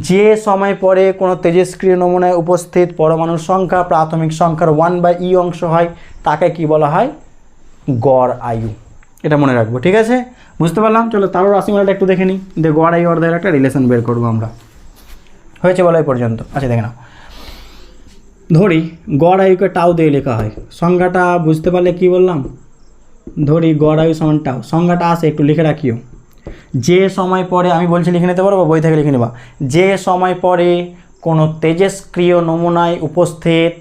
যে সময় পরে কোনো তেজস্ক্রিয় নমুনায় উপস্থিত পরমাণুর সংখ্যা প্রাথমিক সংখ্যার 1/e অংশ হয় তাকে কি বলা হয়, গড় আয়ু। এটা মনে রাখবো, ঠিক আছে, বুঝতে পারলাম। চলো তারও রাশিমালাটা একটু দেখে নিই, গড় আয়ু অর্ধের একটা রিলেশন বের করবো আমরা। হয়েছে বলো এই পর্যন্ত? আচ্ছা দেখে নাও, ধরি গড় আয়ুকে টাউ দিয়ে লেখা হয়। সংজ্ঞাটা বুঝতে পারলে কি বললাম, ধরি গড় আয়ু সমান টাউ, সংজ্ঞাটা আসে একটু লিখে রাখিও। যে সময় পরে, আমি বলছি লিখে নিতে পারবো, বই থেকে লিখে নেবা। যে সময় পরে কোনো তেজস্ক্রিয় নমুনায় উপস্থিত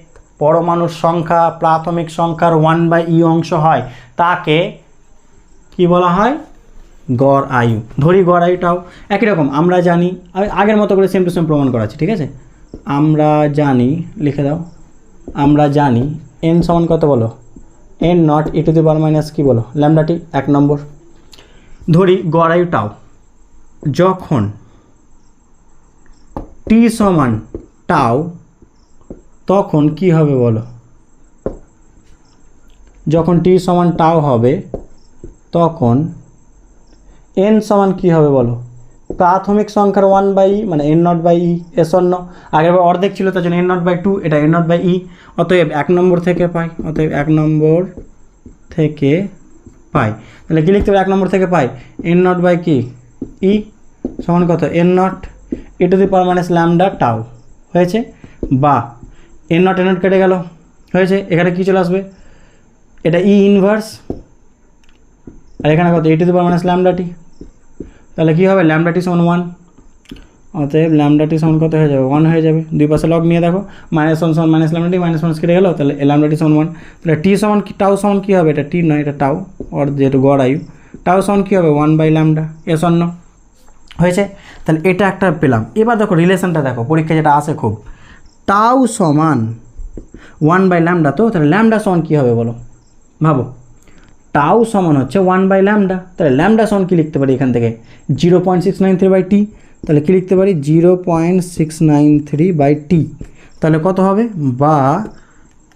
পরমাণুর সংখ্যা প্রাথমিক সংখ্যার 1/e অংশ হয় তাকে কি বলা হয়, গড় আয়ু। ধরি গড় আয়ুটাও একই রকম, আমরা জানি, আগের মতো করে সেম টু সেম প্রমাণ করা আছে, ঠিক আছে। আমরা জানি, লিখে দাও, আমরা জানি n সমান কত বলো, n0 e⁻ কি বলো ল্যামডা টি, 1 নম্বর। ধরি গড় আয়ু টাও, যখন t সমান টাও তখন কি হবে বলো, যখন t সমান টাও হবে তখন n সমান কি হবে বলো, প্রাথমিক সংখ্যার 1/e মানে n0/e, n0 আগের অর্ধেক ছিল তার জন্য n0/2, এটা n0/e, অতএব 1 নম্বর থেকে পাই, অতএব 1 নম্বর থেকে পাই। তাহলে কী লিখতে হবে, 1 নম্বর থেকে পাই n0 কি e সমান কত n0 e⁻λ টাউ হয়েছে, বা n0 কেটে গেল হয়েছে। এখানে কি চলে আসবে, এটা e ইনভার্স, আর এখানে কত e⁻λ টি, তাহলে কী হবে ল্যামডা টি সমান 1, অতএব ল্যামডা টি সমান কত হয়ে যাবে 1 হয়ে যাবে। দুই পাশে লগ নিয়ে দেখো, -1 সমান -λ টি, -1 কেটে গেল, তাহলে ল্যামডা টি সমান 1। তাহলে টি সমান কি, টাউ সমান কী হবে, এটা টি নয় এটা টাউ, অর যেহেতু গড় আয়ু, টাউ সমান কী হবে 1/λ s1 হয়েছে। তাহলে এটা একটা পেলাম। এবার দেখো রিলেশনটা দেখো, পরীক্ষা যেটা আসে খুব, টাউ সমান 1/λ, তো তাহলে ল্যামডা সমান কী হবে বলো, ভাবো টাউ সমান হচ্ছে 1/λ, তাহলে ল্যামডা সমান কী লিখতে পারি এখান থেকে 0.693/t, তাহলে কী লিখতে পারি 0.693/t, তাহলে কত হবে, বা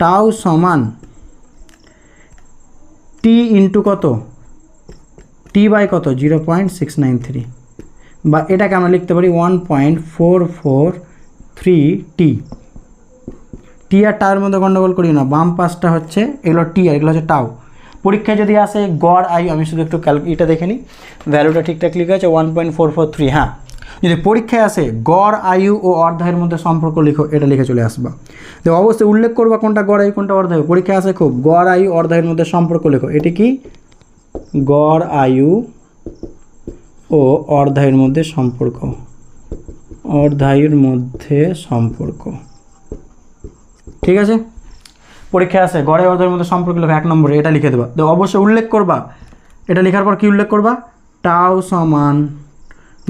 টাউ সমান t ইন্টু কত t বাই কত 0.693, বা এটাকে আমরা লিখতে পারি 1.443t। টি আর টাউয়ের মধ্যে গণ্ডগোল করি না, বাম পাশটা হচ্ছে এগুলো টি আর এগুলো হচ্ছে টাউ। পরীক্ষায় যদি আসে গড় আয়ু, আমি শুধু একটু এটা দেখে নিই, ভ্যালুটা ঠিকঠাক লিখে আছে 1.443, হ্যাঁ। যদি পরীক্ষায় আসে গড় আয়ু ও অর্ধায়ুর মধ্যে সম্পর্ক লিখো, এটা লিখে চলে আসবা। তো অবশ্যই উল্লেখ করবা কোনটা গড় আয়ু কোনটা অর্ধায়ু, পরীক্ষায় আসে খুব, গড় আয়ু অর্ধায়ুর মধ্যে সম্পর্ক লিখো। এটি কি, গড় আয়ু ও অর্ধায়ুর মধ্যে সম্পর্ক, অর্ধায়ুর মধ্যে সম্পর্ক, ঠিক আছে। পরীক্ষায় আসে গড়ে অর্ধায়ুর মধ্যে সম্পর্ক লিখো 1 নম্বরে, এটা লিখে দেবা। তো অবশ্যই উল্লেখ করবা, এটা লেখার পর কি উল্লেখ করবা, টাউ সমান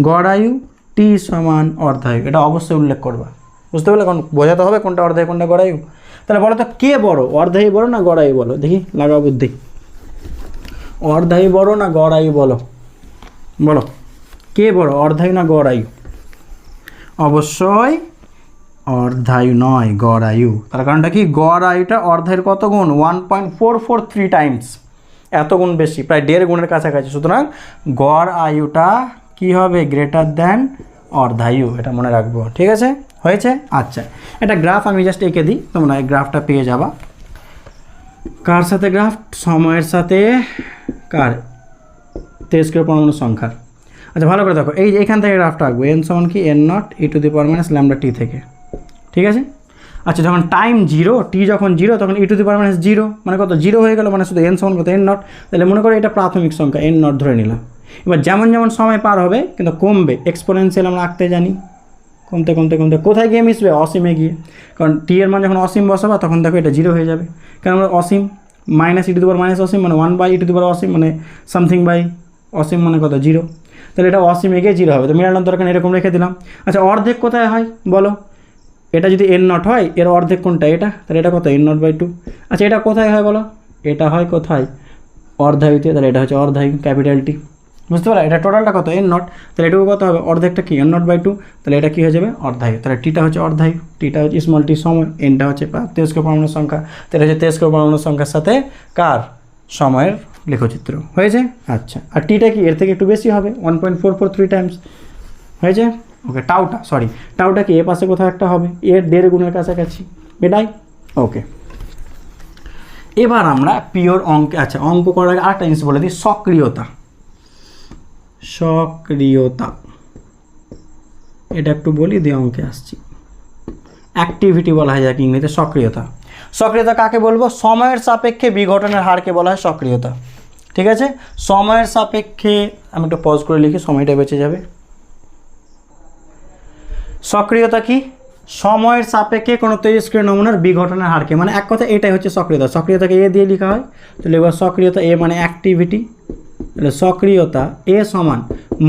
গড় আয়ু, টি সমান অর্ধায়ু, এটা অবশ্যই উল্লেখ করবা, বুঝতে পারলে? কারণ বোঝাতে হবে কোনটা অর্ধায়ু কোনটা গড় আয়ু। তাহলে বলো তো কে বড়, অর্ধায়ু বড় না গড় আয়ু বলো, দেখি লাগাও বুদ্ধি, অর্ধায়ু বড় না গড় আয়ু বলো। বলো কে বড়, অর্ধায়ু না গড় আয়ু? অবশ্যই অর্ধায়ু নয়, গড় আয়ু। তার কারণটা কি, গড় আয়ুটা অর্ধায়ুর কত গুণ? 1.443 টাইমস, এত গুণ বেশি, প্রায় 1.5 গুণের কাছাকাছি। সুতরাং গড় আয়ুটা কি হবে? গ্রেটার দ্যান অর্ধায়ু, এটা মনে রাখবো। ঠিক আছে, হয়েছে? আচ্ছা, একটা গ্রাফ আমি জাস্ট এঁকে দিই, তোমরা এই গ্রাফটা পেয়ে যাবা। কার সাথে গ্রাফ? সময়ের সাথে কার? তেজস্ক্রিয় পরমাণু সংখ্যার। আচ্ছা ভালো করে দেখো, এই এখান থেকে গ্রাফটা আঁকবো, এন সমান কি N nought e to the power minus lambda t থেকে। ঠিক আছে, আচ্ছা যখন টাইম 0, টি যখন 0, তখন ই টু দি পাওয়ার মাইনাস 0 মানে কত? 0 হয়ে গেল, মানে শুধু এন সমান কত? N not. তাহলে মনে করো এটা প্রাথমিক সংখ্যা, এন নট ধরে নিলাম। এবার যেমন যেমন সময় পার হবে কিন্তু কমবে, এক্সপোনেনশিয়াল আমরা আঁকতে জানি, কমতে কমতে কমতে কোথায় গিয়ে মিশবে? অসীমে গিয়ে। কারণ টি এর মান যখন অসীম বসাবা তখন দেখো এটা 0 হয়ে যাবে, কারণ আমরা অসীম minus e to the power minus অসীম মানে 1 বাই ই টু দি পাওয়ার অসীম মানে সামথিং বাই অসীম মানে কত? 0। তাহলে এটা অসীমে গিয়ে 0 হবে, তো মিলানোর দরকার এরকম রেখে দিলাম। আচ্ছা অর্ধেক কোথায় হয় বলো? এটা যদি এন নট হয়, এর অর্ধেক কোনটা? এটা, তাহলে এটা কত? N nought by 2। আচ্ছা এটা কোথায় হয় বলো? এটা হয় কোথায়? অর্ধায়ুতে, তাহলে এটা হচ্ছে অর্ধায়ু, ক্যাপিটাল টি। বুঝতে পারো? এটা টোটালটা কত? এন নট, তাহলে এটুকু কত হবে? অর্ধেকটা কি? এন নট বাই 2, তাহলে এটা কী হয়ে যাবে? অর্ধায়ু। তাহলে টিটা হচ্ছে অর্ধায়ু, টিটা হচ্ছে স্মল টি সময়, এনটা হচ্ছে তেজস্ক্রিয় পরমাণু সংখ্যা, তাহলে হচ্ছে তেজস্ক্রিয় পরমাণু সংখ্যার সাথে কার সময়ের লেখচিত্র। হয়েছে? আচ্ছা, আর টিটা কি? এর থেকে একটু বেশি হবে, 1.443 টাইমস। হয়েছে? ওকে, টাউটা কি? এ পাশে কোথাও একটা হবে, এর 1.5 গুণের কাছাকাছি, এটাই। ওকে, এবার আমরা পিওর অঙ্ক, আচ্ছা অঙ্ক করার আগে আরেকটা জিনিস বলে দিই, সক্রিয়তা। এটা একটু বলি দিয়ে অঙ্কে আসছি। অ্যাক্টিভিটি বলা হয় যাকে ইংরেজিতে সক্রিয়তা। সক্রিয়তা কাকে বলবো? সময়ের সাপেক্ষে বিঘটনের হারকে বলা হয় সক্রিয়তা। ঠিক আছে, সময়ের সাপেক্ষে, আমি একটু পজ করে লিখি, সময়টা বেঁচে যাবে। সক্রিয়তা কি? সময়ের সাপেক্ষে কোনো তেজস্ক্রিয় নমুনার বিঘটনের হারকে, মানে এক কথা এটাই হচ্ছে সক্রিয়তা। সক্রিয়তাকে এ দিয়ে লেখা হয়, তাহলে এবার সক্রিয়তা এ মানে অ্যাক্টিভিটি, তাহলে সক্রিয়তা এ সমান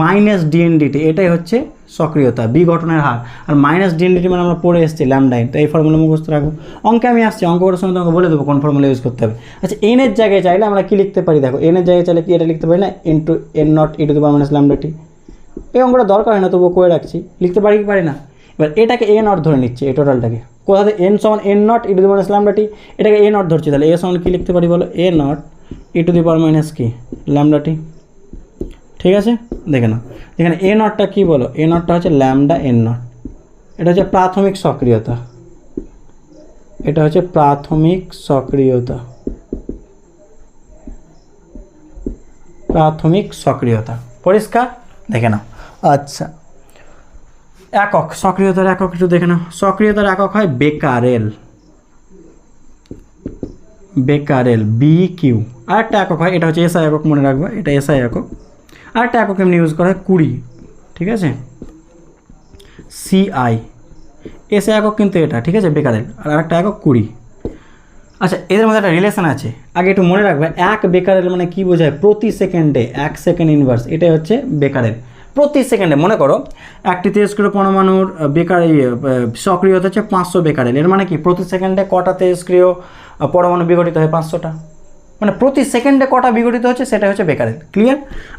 মাইনাস ডিএনডিটি, এটাই হচ্ছে সক্রিয়তা, বিঘটনের হার। আর মাইনাস ডিএনডিটি মানে আমরা পড়ে এসেছি ল্যামডাইন, তো এই ফর্মুলা মুখস্থ রাখবো। অঙ্কে আমি আসছি, অঙ্ক করার সময় তোমাকে বলে দেবো কোন ফর্মুলা ইউজ করতে হবে। আচ্ছা এনের জায়গায় চাইলে আমরা কি লিখতে পারি? দেখো এনের জায়গায় চাইলে কি এটা লিখতে পারি না, into N nought e to the power minus lambda t. এই অঙ্কটা দরকার হয় না, তবুও করে রাখছি, লিখতে পারি কি পারি না? এবার এটাকে এ নট ধরে নিচ্ছি, এই টোটালটাকে কোথাতে? এন সমান N nought e to the power minus lambda t, এটাকে এ নট ধরছি, তাহলে এ সমান কি লিখতে পারি বলো? A nought e to the power minus কি ল্যামডা টি। ঠিক আছে, দেখে নাও এখানে এ নটটা কী বলো? এ নটটা হচ্ছে ল্যামডা এন নট, এটা হচ্ছে প্রাথমিক সক্রিয়তা, এটা হচ্ছে প্রাথমিক সক্রিয়তা, প্রাথমিক সক্রিয়তা। পরিষ্কার? দেখে নাও। আচ্ছা একক, সক্রিয়তার একক একটু দেখে নাও। সক্রিয়তার একক হয় বেকারেল, বেকারেল বি কিউ। আরেকটা একক হয়, এটা হচ্ছে এসআই একক, মনে রাখবা এটা এসআই একক। আরেকটা একক এমনি ইউজ করা হয় 20, ঠিক আছে, সিআই। এসআই একক কিন্তু এটা, ঠিক আছে, বেকারেল। আর আরেকটা একক 20। আচ্ছা এদের মধ্যে একটা রিলেশন আছে, আগে একটু মনে রাখবে। এক বেকারেল মানে কি বোঝায়? প্রতি সেকেন্ডে 1 সেকেন্ড ইনভার্স, এটাই হচ্ছে বেকারেল। প্রতি সেকেন্ডে মনে করো একটি তেজস্ক্রিয় পরমাণুর সক্রিয়তা হচ্ছে 500 বেকারেল, এর মানে কি প্রতি সেকেন্ডে কটা তেজস্ক্রিয় পরমাণু বিঘটিত হয়? 500টা, মানে প্রতি সেকেন্ডে কটা বিঘটিত হচ্ছে সেটা হচ্ছে বেকারেল। ক্লিয়ার?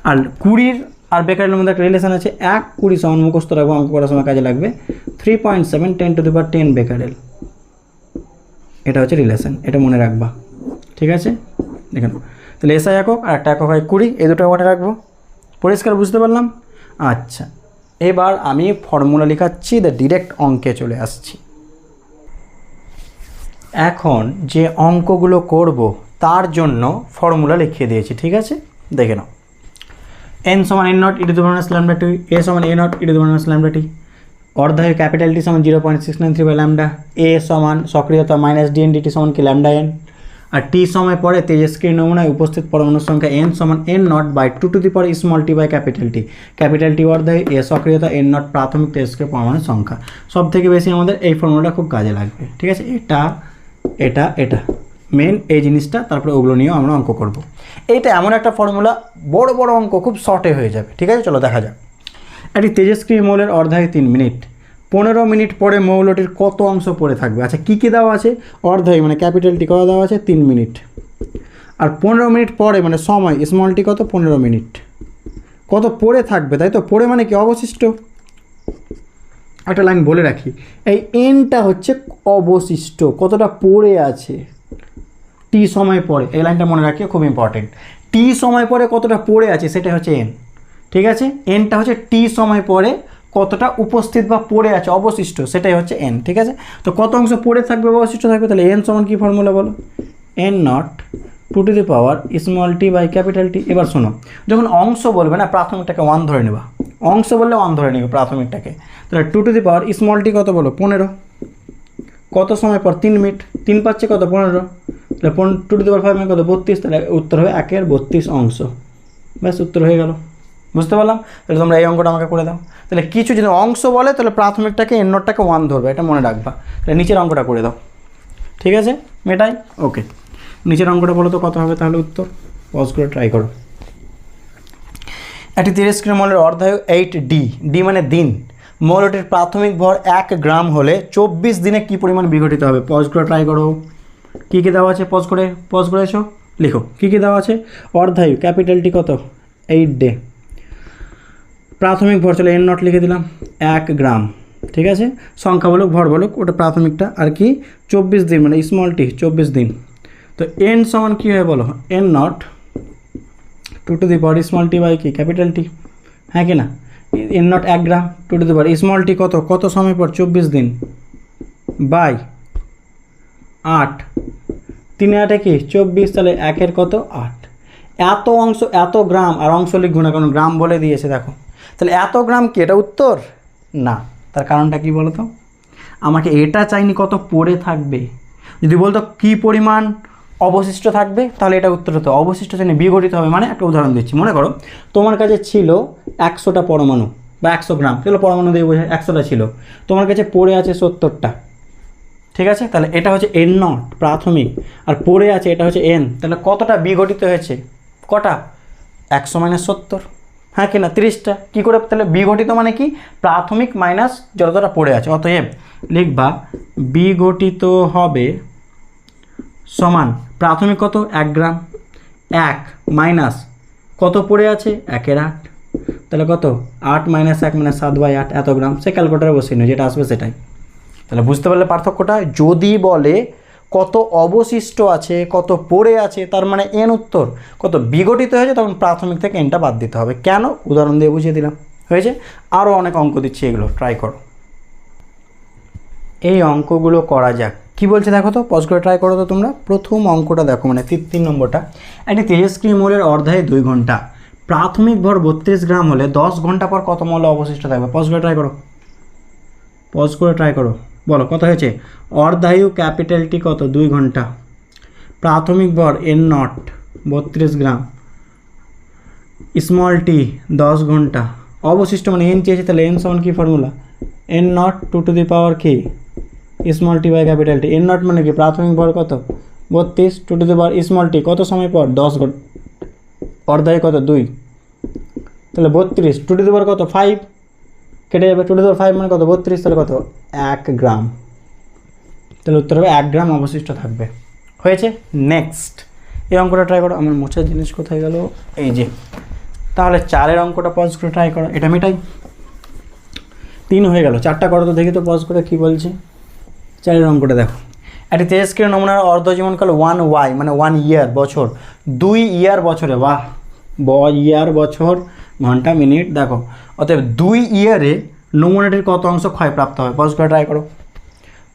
আর 20 আর বেকারেলের মধ্যে একটা রিলেশন আছে, 1 20 সমান, মুখস্থ রাখবো, অঙ্ক করার সময় কাজে লাগবে, 3.7 10 টু দি পাওয়ার 10 বেকারেল। এটা হচ্ছে রিলেশন, এটা মনে রাখবা। ঠিক আছে, দেখেন তাহলে এসআই একক আর একটা একক হয় 20, এই দুটো মনে রাখবো। পরিষ্কার? বুঝতে পারলাম? আচ্ছা এবার আমি ফর্মুলা লেখাচ্ছি, ডিরেক্ট অঙ্কে চলে আসছি। এখন যে অঙ্কগুলো করব তার জন্য ফর্মুলা লিখিয়ে দিয়েছি, ঠিক আছে, দেখে নাও। এন সমান N nought e to the power minus lambda t, A সমান A nought e to the power minus lambda t, অর্ধায়ু ক্যাপিটাল টি সমান 0.693 বাই ল্যামডা, এ সমান সক্রিয়তা মাইনাস ডিএনডিটি সমান কি ল্যামডা এন, আর টি সময় পরে তেজস্ক্রিয় নমুনায় উপস্থিত পরমাণুর সংখ্যা এন সমান N nought by 2 to the power small T by capital T. Capital T অর্ধায়ু, এ সক্রিয়তা, এন নট প্রাথমিক তেজস্ক্রিয় পরমাণুর সংখ্যা। সব থেকে বেশি আমাদের এই ফর্মুলাটা খুব কাজে লাগবে, ঠিক আছে। এটা এটা এটা মেন এই জিনিসটা, তারপরে ওগুলো নিয়েও আমরা অঙ্ক করব। এইটা এমন একটা ফর্মুলা, বড় বড় অঙ্ক খুব শর্টে হয়ে যাবে, ঠিক আছে। চলো দেখা যাক। একটি তেজস্ক্রিয় মৌলের অর্ধায়ু 3 মিনিট, 15 মিনিট পরে মৌলটির কত অংশ পড়ে থাকবে? আচ্ছা কী কী দেওয়া আছে? অর্ধায়ু মানে ক্যাপিটাল টি কত দেওয়া আছে? 3 মিনিট। আর 15 মিনিট পরে মানে সময় স্মল টি কত? 15 মিনিট। কত পড়ে থাকবে, তাই তো? পড়ে মানে কি? অবশিষ্ট। একটা লাইন বলে রাখি, এই এনটা হচ্ছে অবশিষ্ট, কতটা পড়ে আছে টি সময় পরে। এই লাইনটা মনে রাখিও, খুব ইম্পর্টেন্ট। টি সময় পরে কতটা পড়ে আছে সেটা হচ্ছে এন, ঠিক আছে? এনটা হচ্ছে টি সময় পরে কতটা উপস্থিত বা পড়ে আছে অবশিষ্ট, সেটাই হচ্ছে এন, ঠিক আছে? তো কত অংশ পড়ে থাকবে অবশিষ্ট থাকবে, তাহলে এন সমান কী ফর্মুলা বলো? N nought two to the power small T by capital t. এবার শোনো, যখন অংশ বলবে না, প্রাথমিকটাকে 1 ধরে নেবা। অংশ বললে 1 ধরে নেবে প্রাথমিকটাকে। তাহলে two to the power small t কত বলো? 15। কত সময় পর? 3 মিনিট। 3 পাচ্ছে কত? 15। তাহলে টু টু দি পাওয়ার 5 মানে কত? 32। তাহলে উত্তর হবে 1/32 অংশ। ব্যাস, উত্তর হয়ে গেল। বুঝতে পারলাম? তাহলে তোমরা এই অঙ্কটা আমাকে করে দাও। তাহলে কিছু যদি অংশ বলে তাহলে প্রাথমিকটাকে এন নটটাকে 1 ধরবে, এটা মনে রাখবা। তাহলে নিচের অঙ্কটা করে দাও, ঠিক আছে? মেটাই, ওকে। নিচের অঙ্কটা বলো তো কত হবে তাহলে উত্তর? পজ করে ট্রাই করো। একটি 30 কিলো মৌলের অর্ধায়ু 8D, ডি মানে দিন, মৌলটির প্রাথমিক ভর 1 গ্রাম হলে 24 দিনে কি পরিমাণ বিঘটিত হবে? পজ করে ট্রাই করো। কী কী দেওয়া আছে? পজ করেছো, লিখো কী কী দেওয়া আছে। অর্ধায়ু ক্যাপিটাল টি কত? 8 ডে। প্রাথমিক ভর, চলো এন নট লিখে দিলাম 1 গ্রাম, ঠিক আছে? সংখ্যা বলুক ভর বলুক, ওটা প্রাথমিকটা। আর কি? 24 দিন মানে স্মল টি 24 দিন। তো এন সমান কী হয় বলো? N nought two to the power small T by কি? ক্যাপিটাল টি, হ্যাঁ কি না? N nought 1 gram, two to the power small t কত? কত সময় পর? 24 দিন বাই 8। 3 8 কি? 24, তাহলে 1 কত? 8। এত অংশ, এত গ্রাম, আর অংশ লিখবো না কারণ গ্রাম বলে দিয়েছে, দেখো। তাহলে এত গ্রাম কি এটা উত্তর? না। তার কারণটা কি বলো তো? আমাকে এটা চাইনি কত পড়ে থাকবে। যদি বলতো কী পরিমাণ অবশিষ্ট থাকবে তাহলে এটা উত্তর হতো। অবশিষ্ট চাইনি বিঘটিত হবে, মানে একটা উদাহরণ দিচ্ছি। মনে করো তোমার কাছে ছিল 100টা পরমাণু বা 100 গ্রাম, চলো পরমাণু দিয়ে বোঝায়, 100টা ছিল, তোমার কাছে পড়ে আছে 70টা, ঠিক আছে? তাহলে এটা হচ্ছে এন নট প্রাথমিক, আর পড়ে আছে এটা হচ্ছে এন। তাহলে কতটা বিঘটিত হয়েছে? কটা? 100 - 70, হ্যাঁ কি না? 30টা। কী করে? তাহলে বিঘটিত মানে কি? প্রাথমিক মাইনাস যতটা পড়ে আছে। অতএব লিখবা বিঘটিত হবে সমান প্রাথমিক কত? 1 গ্রাম, 1 মাইনাস কত পড়ে আছে? 1/8। তাহলে কত? 8 - 1 মানে 7/8 এত গ্রাম। সে ক্যালকুলেটারে বসিয়ে নিও, যেটা আসবে সেটাই। তাহলে বুঝতে পারলে পার্থক্যটা? যদি বলে কত অবশিষ্ট আছে, কত পড়ে আছে, তার মানে এন উত্তর। কত বিঘটিত হয়েছে, তখন প্রাথমিক থেকে এনটা বাদ দিতে হবে। কেন? উদাহরণ দিয়ে বুঝিয়ে দিলাম, হয়েছে? আরও অনেক অঙ্ক দিচ্ছি, এগুলো ট্রাই করো। এই অঙ্কগুলো করা যাক। কি বলছে দেখো তো, পজ করে ট্রাই করো তো তোমরা। প্রথম অঙ্কটা দেখো, মানে 3 নম্বরটা। একটি 33 মোলের অর্ধায় 2 ঘন্টা, প্রাথমিক ভর 32 গ্রাম হলে 10 ঘন্টা পর কত মৌল অবশিষ্ট থাকবে? পজ করে ট্রাই করো, পজ করে ট্রাই করো, বলো কত হয়েছে? অর্ধায়ু ক্যাপিটাল টি কত? 2 ঘন্টা, প্রাথমিক ভর N not 32 gram, small tea 10 ঘন্টা, অবশিষ্ট মানে এন চেয়েছে, তাহলে এন সমান কি formula? N nought two to the power কি? Small T by capital T. N nought মানে কি? প্রাথমিক ভর কত? 32, two to the power small t কত সময় পর? 10 ঘন্টা, অর্ধায়ু কত? 2, তাহলে 32, টু টু দি পাওয়ার কত? 5 কেটে যাবে, টু টু দি পাওয়ার 5 মানে কত? 32, তাহলে কত? 1 গ্রাম। তাহলে উত্তর হবে 1 গ্রাম অবশিষ্ট থাকবে। হয়েছে? নেক্সট এই অঙ্কটা ট্রাই করো। আমার মোছার জিনিস কোথায় গেল? এই যে। তাহলে 4-এর অঙ্কটা পজ করে ট্রাই করো, এটা মেটাই। 3 হয়ে গেল, 4টা করো তো দেখি তো পজ করে কী বলছে। 4-এর অঙ্কটা দেখো। একটি 23 কিলো নমুনার অর্ধজীবনকাল 1y মানে 1 ইয়ার বছর, 2 ইয়ার বছরে, বাহ, ইয়ার বছর ঘন্টা মিনিট, দেখো। অতএব 2 ইয়ারে নমুনাটির কত অংশ ক্ষয়প্রাপ্ত হয়? পজ করে ট্রাই করো,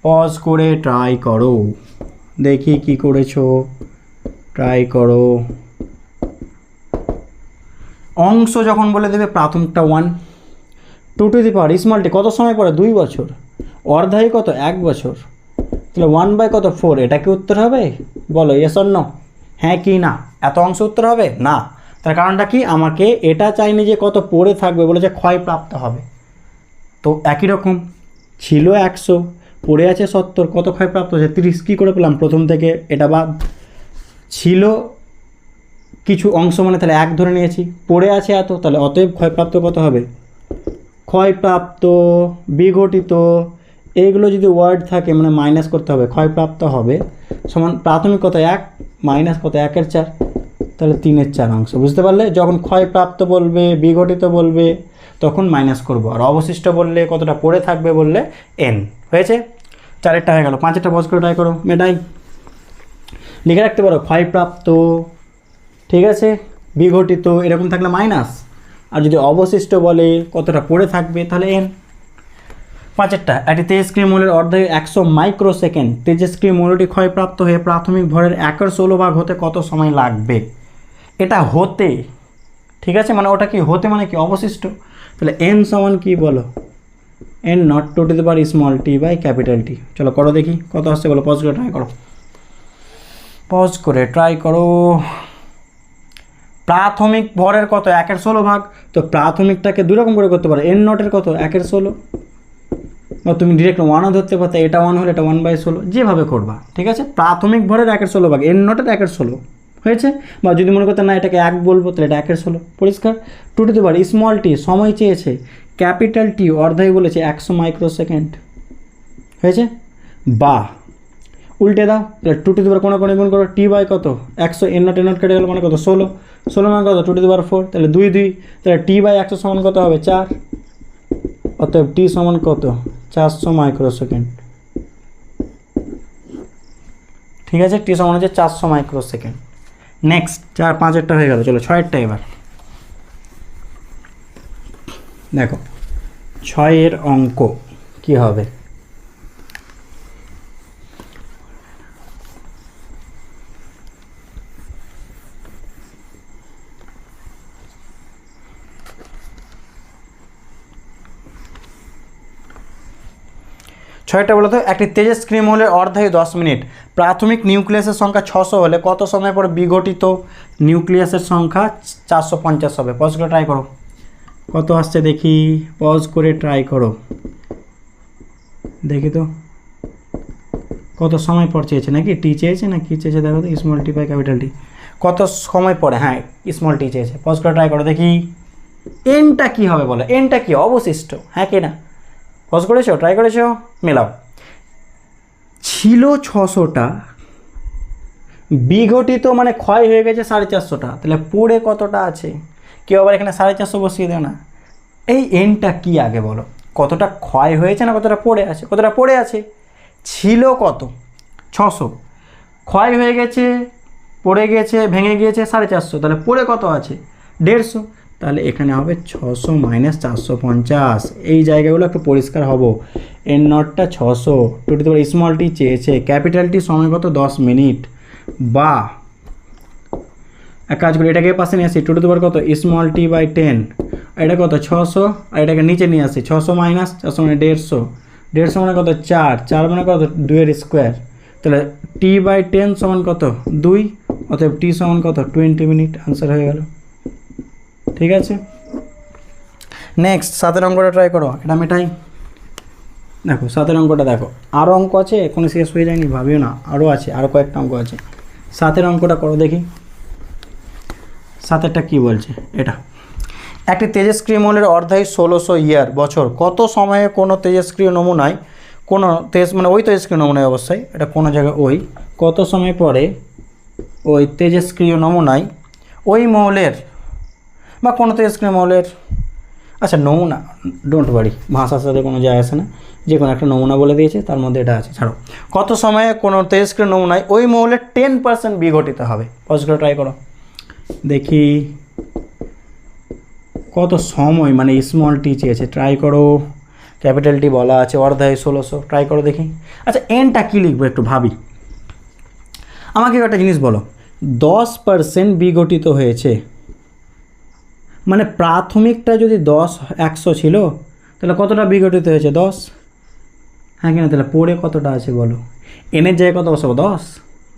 পজ করে ট্রাই করো, দেখি কি করেছো, ট্রাই করো। অংশ যখন বলে দেবে প্রাথমিকটা 1, two to the power small t কত সময় পরে? 2 বছর, অর্ধায়ু কত? 1 বছর, তাহলে 1/কত? 4। এটা কি উত্তর হবে? বলো ইয়েস অর নো, হ্যাঁ কি না? এত অংশ উত্তর হবে না। তার কারণটা কি? আমাকে এটা চাইনি যে কত পড়ে থাকবে, বলেছে ক্ষয়প্রাপ্ত হবে। তো একই রকম ছিল 100, পড়ে আছে 70, কত ক্ষয়প্রাপ্ত হচ্ছে? 30। কী করে পেলাম? প্রথম থেকে এটা বাদ। ছিল কিছু অংশ মানে তাহলে 1 ধরে নিয়েছি, পড়ে আছে এত, তাহলে অতএব ক্ষয়প্রাপ্ত কত হবে? ক্ষয়প্রাপ্ত, বিঘটিত, এইগুলো যদি ওয়ার্ড থাকে মানে মাইনাস করতে হবে। ক্ষয়প্রাপ্ত হবে সমান প্রাথমিক কত? 1 মাইনাস কত? 1/4, তাহলে 3/4 বুঝতে পারলে? যখন ক্ষয়প্রাপ্ত বলবে, বিঘটিত বলবে তখন মাইনাস করব, আর অবশিষ্ট বললে কতটা পড়ে থাকবে বললে n। হয়েছে? 4টা হয়ে গেল। 5টা পজ করে ট্রাই করো। মেটাই লিখে রাখতে পারো ক্ষয়প্রাপ্ত, ঠিক আছে, বিঘটিত এরকম থাকলে মাইনাস, আর যদি অবশিষ্ট বলে কতটা পড়ে থাকবে তাহলে n। 5টা একটি তেজস্ক্রিয় মৌলের অর্ধেক 100 মাইক্রোসেকেন্ড তেজস্ক্রিয় মৌলটি ক্ষয়প্রাপ্ত হয়ে প্রাথমিক ভরের 1/16 হতে কত সময় লাগবে? এটা হতে, ঠিক আছে, মানে ওটা কি হতে মানে কি অবশিষ্ট, তাহলে n সমান কি বলো, n not to the power small T by capital T. চলো করো দেখি কত আসছে বলো, পজ করে ট্রাই করো, পজ করে ট্রাই করো। প্রাথমিক ভরের কত 1/16, তো প্রাথমিকটাকে দুরকম করে করতে পারো, n নটের কত 1/16, বা তুমি ডিরেক্ট 1ও ধরতে পারতে, এটা 1 হলে এটা 1/16, যেভাবে করবা, ঠিক আছে। প্রাথমিক ভরের 1/16 n নটের 1/16 হয়েছে, বা যদি মনে করতে না এটাকে 1 বলবো তাহলে এটা 1/16, পরিষ্কার। Two to the power small t সময় চেয়েছে, ক্যাপিটাল টি অর্ধেক বলেছে 100 মাইক্রোসেকেন্ড, হয়েছে। বা উল্টে দাও, তাহলে টু টু দি পাওয়ার কোনো গুণ করো, টি বাই কত 100, n নট কেটে গেল মানে কত 16 মানে কত টু টু দি পাওয়ার 4, তাহলে 2 2, তাহলে টি বাই 100 সমান কত হবে 4, অতএব টি সমান কত 400 মাইক্রোসেকেন্ড, ঠিক আছে। টি সমান হচ্ছে 400 মাইক্রোসেকেন্ড। নেক্সট 4 5টা হয়ে গেল, চলো 6টা এবার দেখো 6 অঙ্ক কি হবে। ছয়টা বলো তো, একটি তেজস্ক্রিয় মৌলের অর্ধায়ু 10 মিনিট, প্রাথমিক নিউক্লিয়াসের সংখ্যা 600 হলে কত সময় পর বিঘটিত নিউক্লিয়াসের সংখ্যা 450 হবে? পজ করে ট্রাই করো, কত আসছে দেখি, পজ করে ট্রাই করো দেখি তো কত সময় পর চেয়েছে, নাকি টি চেয়েছে না কি চেয়েছে, দেখো তো small T by capital t কত সময় পরে, হ্যাঁ স্মল টি চেয়েছে। পজ করে ট্রাই করো দেখি এনটা কি হবে বলো, এনটা কি অবশিষ্ট, হ্যাঁ কি না? পজ করেছো, ট্রাই করেছো, মেলাও। ছিল 600টা, বিঘটিত মানে ক্ষয় হয়ে গেছে 450টা, তাহলে পড়ে কতটা আছে? কেউ আবার এখানে 450 বসিয়ে দেও না। এই এনটা কি আগে বলো, কতটা ক্ষয় হয়েছে না কতটা পড়ে আছে? কতটা পড়ে আছে, ছিল কত 600, ক্ষয় হয়ে গেছে, পড়ে গেছে, ভেঙে গিয়েছে 450, তাহলে পড়ে কত আছে 150, তাহলে এখানে হবে 600 মাইনাস 450। এই জায়গাগুলো একটু পরিষ্কার হব। এন নটটা 600, two to the power small t চেয়েছে, ক্যাপিটাল টি সময় কত 10 মিনিট, বা এক কাজ করি এটাকে পাশে নিয়ে আসি, টু টু দি পাওয়ার কত স্মল টি বাই 10, এটা কত 600, আর এটাকে নিচে নিয়ে আসি, 600 মাইনাস 400 মানে 150, 150 মানে কত 4 মানে কত 2 এর স্কোয়ার, তাহলে টি বাই 10 সমান কত 2, অতএব টি সমান কত 20 মিনিট, আনসার হয়ে গেল, ঠিক আছে। নেক্সট 7 অঙ্কটা ট্রাই করো, এটা মেটাই। দেখো 7 অঙ্কটা দেখো, আরও অঙ্ক আছে, কোনো শেষ হয়ে যায়নি ভাবিও না, আরও আছে, আরও কয়েকটা অঙ্ক আছে। 7 অঙ্কটা করো দেখি, 7টা কি বলছে এটা। একটি তেজস্ক্রিয় মৌলের অর্ধায়ু 1600 বছর, কত সময়ে কোনো তেজস্ক্রিয় নমুনায়, কোনো মানে ওই তেজস্ক্রিয় নমুনায় অবশ্যই, এটা কোনো জায়গায় ওই, কত সময় পরে ওই তেজস্ক্রিয় নমুনায় ওই মৌলের বা কোনো তেজস্ক্রিয় মৌলের, আচ্ছা নমুনা ডোন্ট ওয়ারি, ভাষার সাথে কোনো যায় আসে না, যে কোনো একটা নমুনা বলে দিয়েছে তার মধ্যে এটা আছে, ছাড়ো। কত সময়ে কোনো তেজস্ক্রিয় নমুনায় ওই মৌলের 10% বিঘটিত হবে? পজ করে ট্রাই করো দেখি কত সময়, মানে স্মল টি চেয়েছে, ট্রাই করো, ক্যাপিটাল টি বলা আছে, অর্ধায়ু 1600, ট্রাই করো দেখি। আচ্ছা এনটা কী লিখবো একটু ভাবি, আমাকে একটা জিনিস বলো, 10% বিঘটিত হয়েছে মানে প্রাথমিকটা যদি 100 ছিল তাহলে কতটা বিঘটিত হয়েছে 10, হ্যাঁ কিনা? তাহলে পড়ে কতটা আছে বলো, এনের জায়গায় কত বসাবো 10,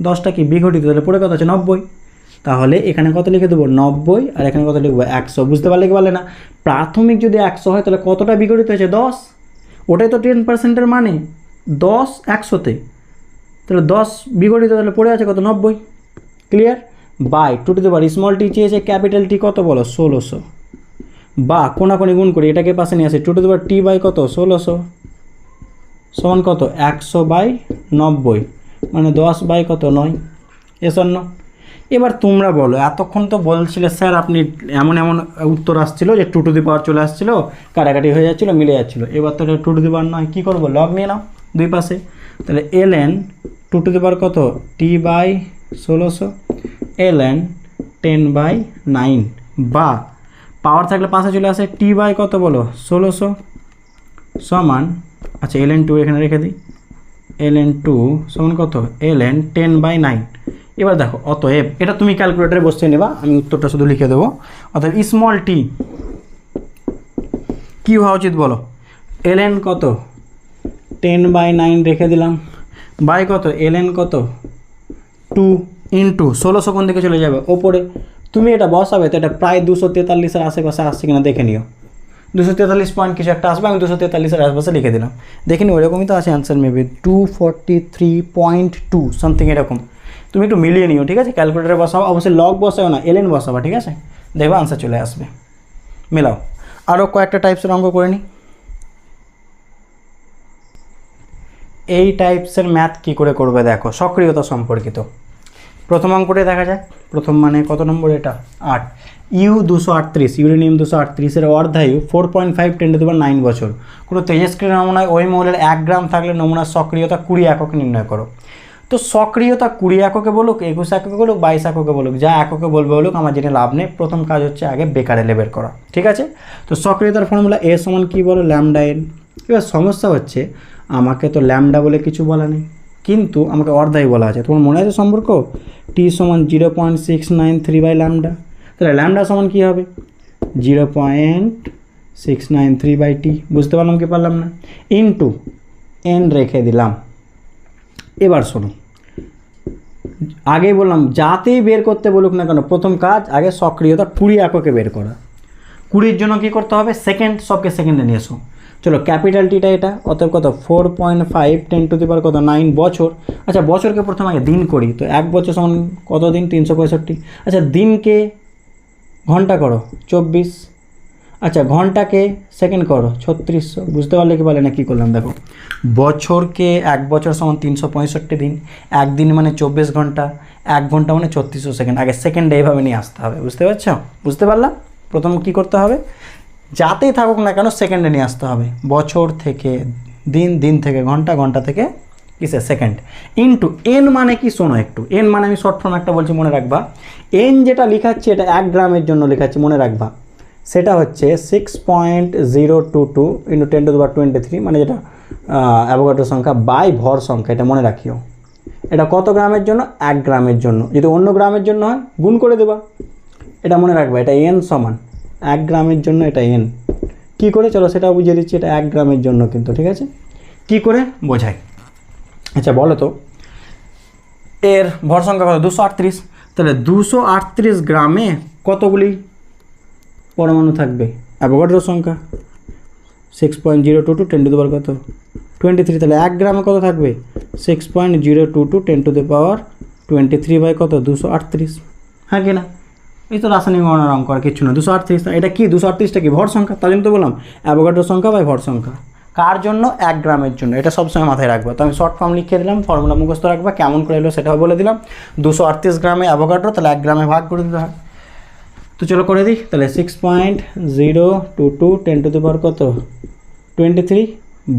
10টা কি বিঘটিত, তাহলে পড়ে কত আছে 90, তাহলে এখানে কত লিখে দেবো 90, আর এখানে কত লিখবো 100, বুঝতে পারলে কি পারলে না? প্রাথমিক যদি 100 হয় তাহলে কতটা বিঘটিত হয়েছে 10, ওটাই তো 10%-এর মানে 10 100-তে, তাহলে 10 বিঘটিত, তাহলে পড়ে আছে কত 90, clear. By two to the power small t চেয়েছে, ক্যাপিটাল টি কত বলো 1600, বা কোনাকুনি গুণ করি, এটাকে পাশে নিয়ে আসে, two to the power t by কত 1600 সমান কত 100/90, মানে 10 বাই কত 9, এ শূন্য। এবার তোমরা বলো, এতক্ষণ তো বলছিলে স্যার আপনি এমন এমন উত্তর আসছিল যে 2 টু দি পাওয়ার চলে আসছিলো, কাটাকাটি হয়ে যাচ্ছিলো, মিলে যাচ্ছিলো। এবার তো এটা 2 টু দি পাওয়ার নয়, কী করবো, লগ নিয়ে নাও দুই পাশে। তাহলে ln 2 টু দি পাওয়ার কত, t/1600, ln 10/9, বা পাওয়ার থাকলে পাশে চলে আসে t বাই কত বলো 1600 সমান, আচ্ছা ln 2 এখানে রেখে দিই, ln 2 সমান কত, ln 10/9। এবার দেখো অতএব এটা তুমি ক্যালকুলেটারে বসিয়ে নেবা, আমি উত্তরটা শুধু লিখে দেবো। অতএব স্মল টি কী হওয়া উচিত বলো, ln কত 10/9 রেখে দিলাম, বাই কত ln কত 2 ইন্টু 1600 কোন দিকে চলে যাবে ওপরে, তুমি এটা বসাবে তো এটা প্রায় 243-এর আশেপাশে আসছে কিনা দেখে নিও। 243 পয়েন্ট কিছু একটা আসবে, আমি 243-এর আশেপাশে লিখে দিলাম, দেখে নিও এরকমই তো আছে অ্যান্সার, মেবি 243.2 সামথিং এরকম। তুমি একটু মিলিয়ে নিও, ঠিক আছে, ক্যালকুলেটারে বসাও, অবশ্যই লগ বসাও না, ln বসাবা, ঠিক আছে, দেখবে আনসার চলে আসবে। মেলাও, আরও কয়েকটা টাইপসের অঙ্ক করে নিই। এই টাইপসের ম্যাথ কী করে করবে দেখো, সক্রিয়তা সম্পর্কিত। প্রথম অঙ্কটাই দেখা যাক। প্রথম মানে কত নম্বর এটা, 8। U238, ইউরেনিয়াম 238-এর অর্ধায়ু 4.5 × 10⁹ বছর। কোনো তেজস্ক্রিয় নমুনায় ওই মৌলের 1 গ্রাম থাকলে নমুনার সক্রিয়তা 20 এককে নির্ণয় করো। তো সক্রিয়তা 20 এককে বলুক, 21 এককে বলুক, 22 এককে বলুক, যা এককে বলবে বলুক, আমার জেনে লাভ নেই। প্রথম কাজ হচ্ছে আগে বেকারেলে বের করা, ঠিক আছে। তো সক্রিয়তার ফর্মুলা A সমান কী বলো, λn। এবার সমস্যা হচ্ছে আমাকে তো ল্যামডা বলে কিছু বলা নেই, কিন্তু আমাকে অর্ধায়ু বলা আছে। তোমার মনে আছে সম্পর্ক, t সমান 0.693/λ। তাহলে ল্যামডা সমান কী হবে 0.693/t, বুঝতে পারলাম কি পারলাম না, ইন্টু n রেখে দিলাম। এবার শোনো, আগেই বললাম যাতেই বের করতে বলুক না কেন, প্রথম কাজ আগে সক্রিয়তা 20 এককে বের করা। 20-র জন্য কী করতে হবে, সেকেন্ড, সবকে সেকেন্ডে নিয়ে এসো। চলো ক্যাপিটাল টিটা এটা, অতএব কত 4.5 × 10⁹ বছর। আচ্ছা বছরকে প্রথম আগে দিন করি, তো 1 বছর সমান কত দিন, 365। আচ্ছা দিনকে ঘন্টা করো 24, আচ্ছা ঘন্টাকে সেকেন্ড করো 3600। বুঝতে পারলে কি বলে না, কী করলাম দেখো, বছরকে 1 বছর সমান 365 দিন, 1 দিন মানে 24 ঘন্টা, 1 ঘন্টা মানে 3600 সেকেন্ড। আগে সেকেন্ডে এইভাবে নিয়ে আসতে হবে, বুঝতে পারছো, বুঝতে পারলাম। প্রথম কি করতে হবে, যাতেই থাকুক না কেন সেকেন্ডে নিয়ে আসতে হবে, বছর থেকে দিন, দিন থেকে ঘন্টা, ঘন্টা থেকে কিসে সেকেন্ড, ইন্টু এন মানে কি শোনো একটু, এন মানে আমি শর্ট ফর্ম একটা বলছি মনে রাখবা। এন যেটা লেখাচ্ছি এটা 1 গ্রামের জন্য লেখাচ্ছি মনে রাখবা, সেটা হচ্ছে 6.022 × 10⁻23, মানে যেটা অ্যাভোগাড্রো সংখ্যা বাই ভর সংখ্যা, এটা মনে রাখিও। এটা কত গ্রামের জন্য, 1 গ্রামের জন্য। যদি অন্য গ্রামের জন্য হয় গুণ করে দেবা, এটা মনে রাখবা। এটা এন সমান 1 গ্রামের জন্য, এটা এন। কী করে চলো সেটা বুঝিয়ে দিচ্ছি, এটা 1 গ্রামের জন্য কিন্তু, ঠিক আছে, কী করে বোঝাই। আচ্ছা বলো তো এর ভর সংখ্যা কত, 238। তাহলে 238 গ্রামে কতগুলি পরমাণু থাকবে, অ্যাভোগাড্রো সংখ্যা 6.022 10⁻ কত 23। তাহলে 1 গ্রামে কত থাকবে, 6.022 10⁻23 বাই কত 238, হ্যাঁ কি না। এই তো রাসায়নিক গণনার অঙ্ক, আর কিছু না। 238, এটা কি 238টা কি ভর সংখ্যা, তার জন্য তো বললাম অ্যাভোগাড্রো সংখ্যা বাই ভর সংখ্যা। কার জন্য, 1 গ্রামের জন্য। এটা সবসময় মাথায় রাখবা। তো আমি শর্ট ফর্ম লিখে দিলাম, ফর্মুলা মুখস্থ রাখবা, কেমন করে এলো সেটাও বলে দিলাম। 238 গ্রামে অ্যাভোগাড্রো, তাহলে 1 গ্রামে ভাগ করে দিতে হয়। তো চলো করে দিই, তাহলে 6.022 10⁻ কত 23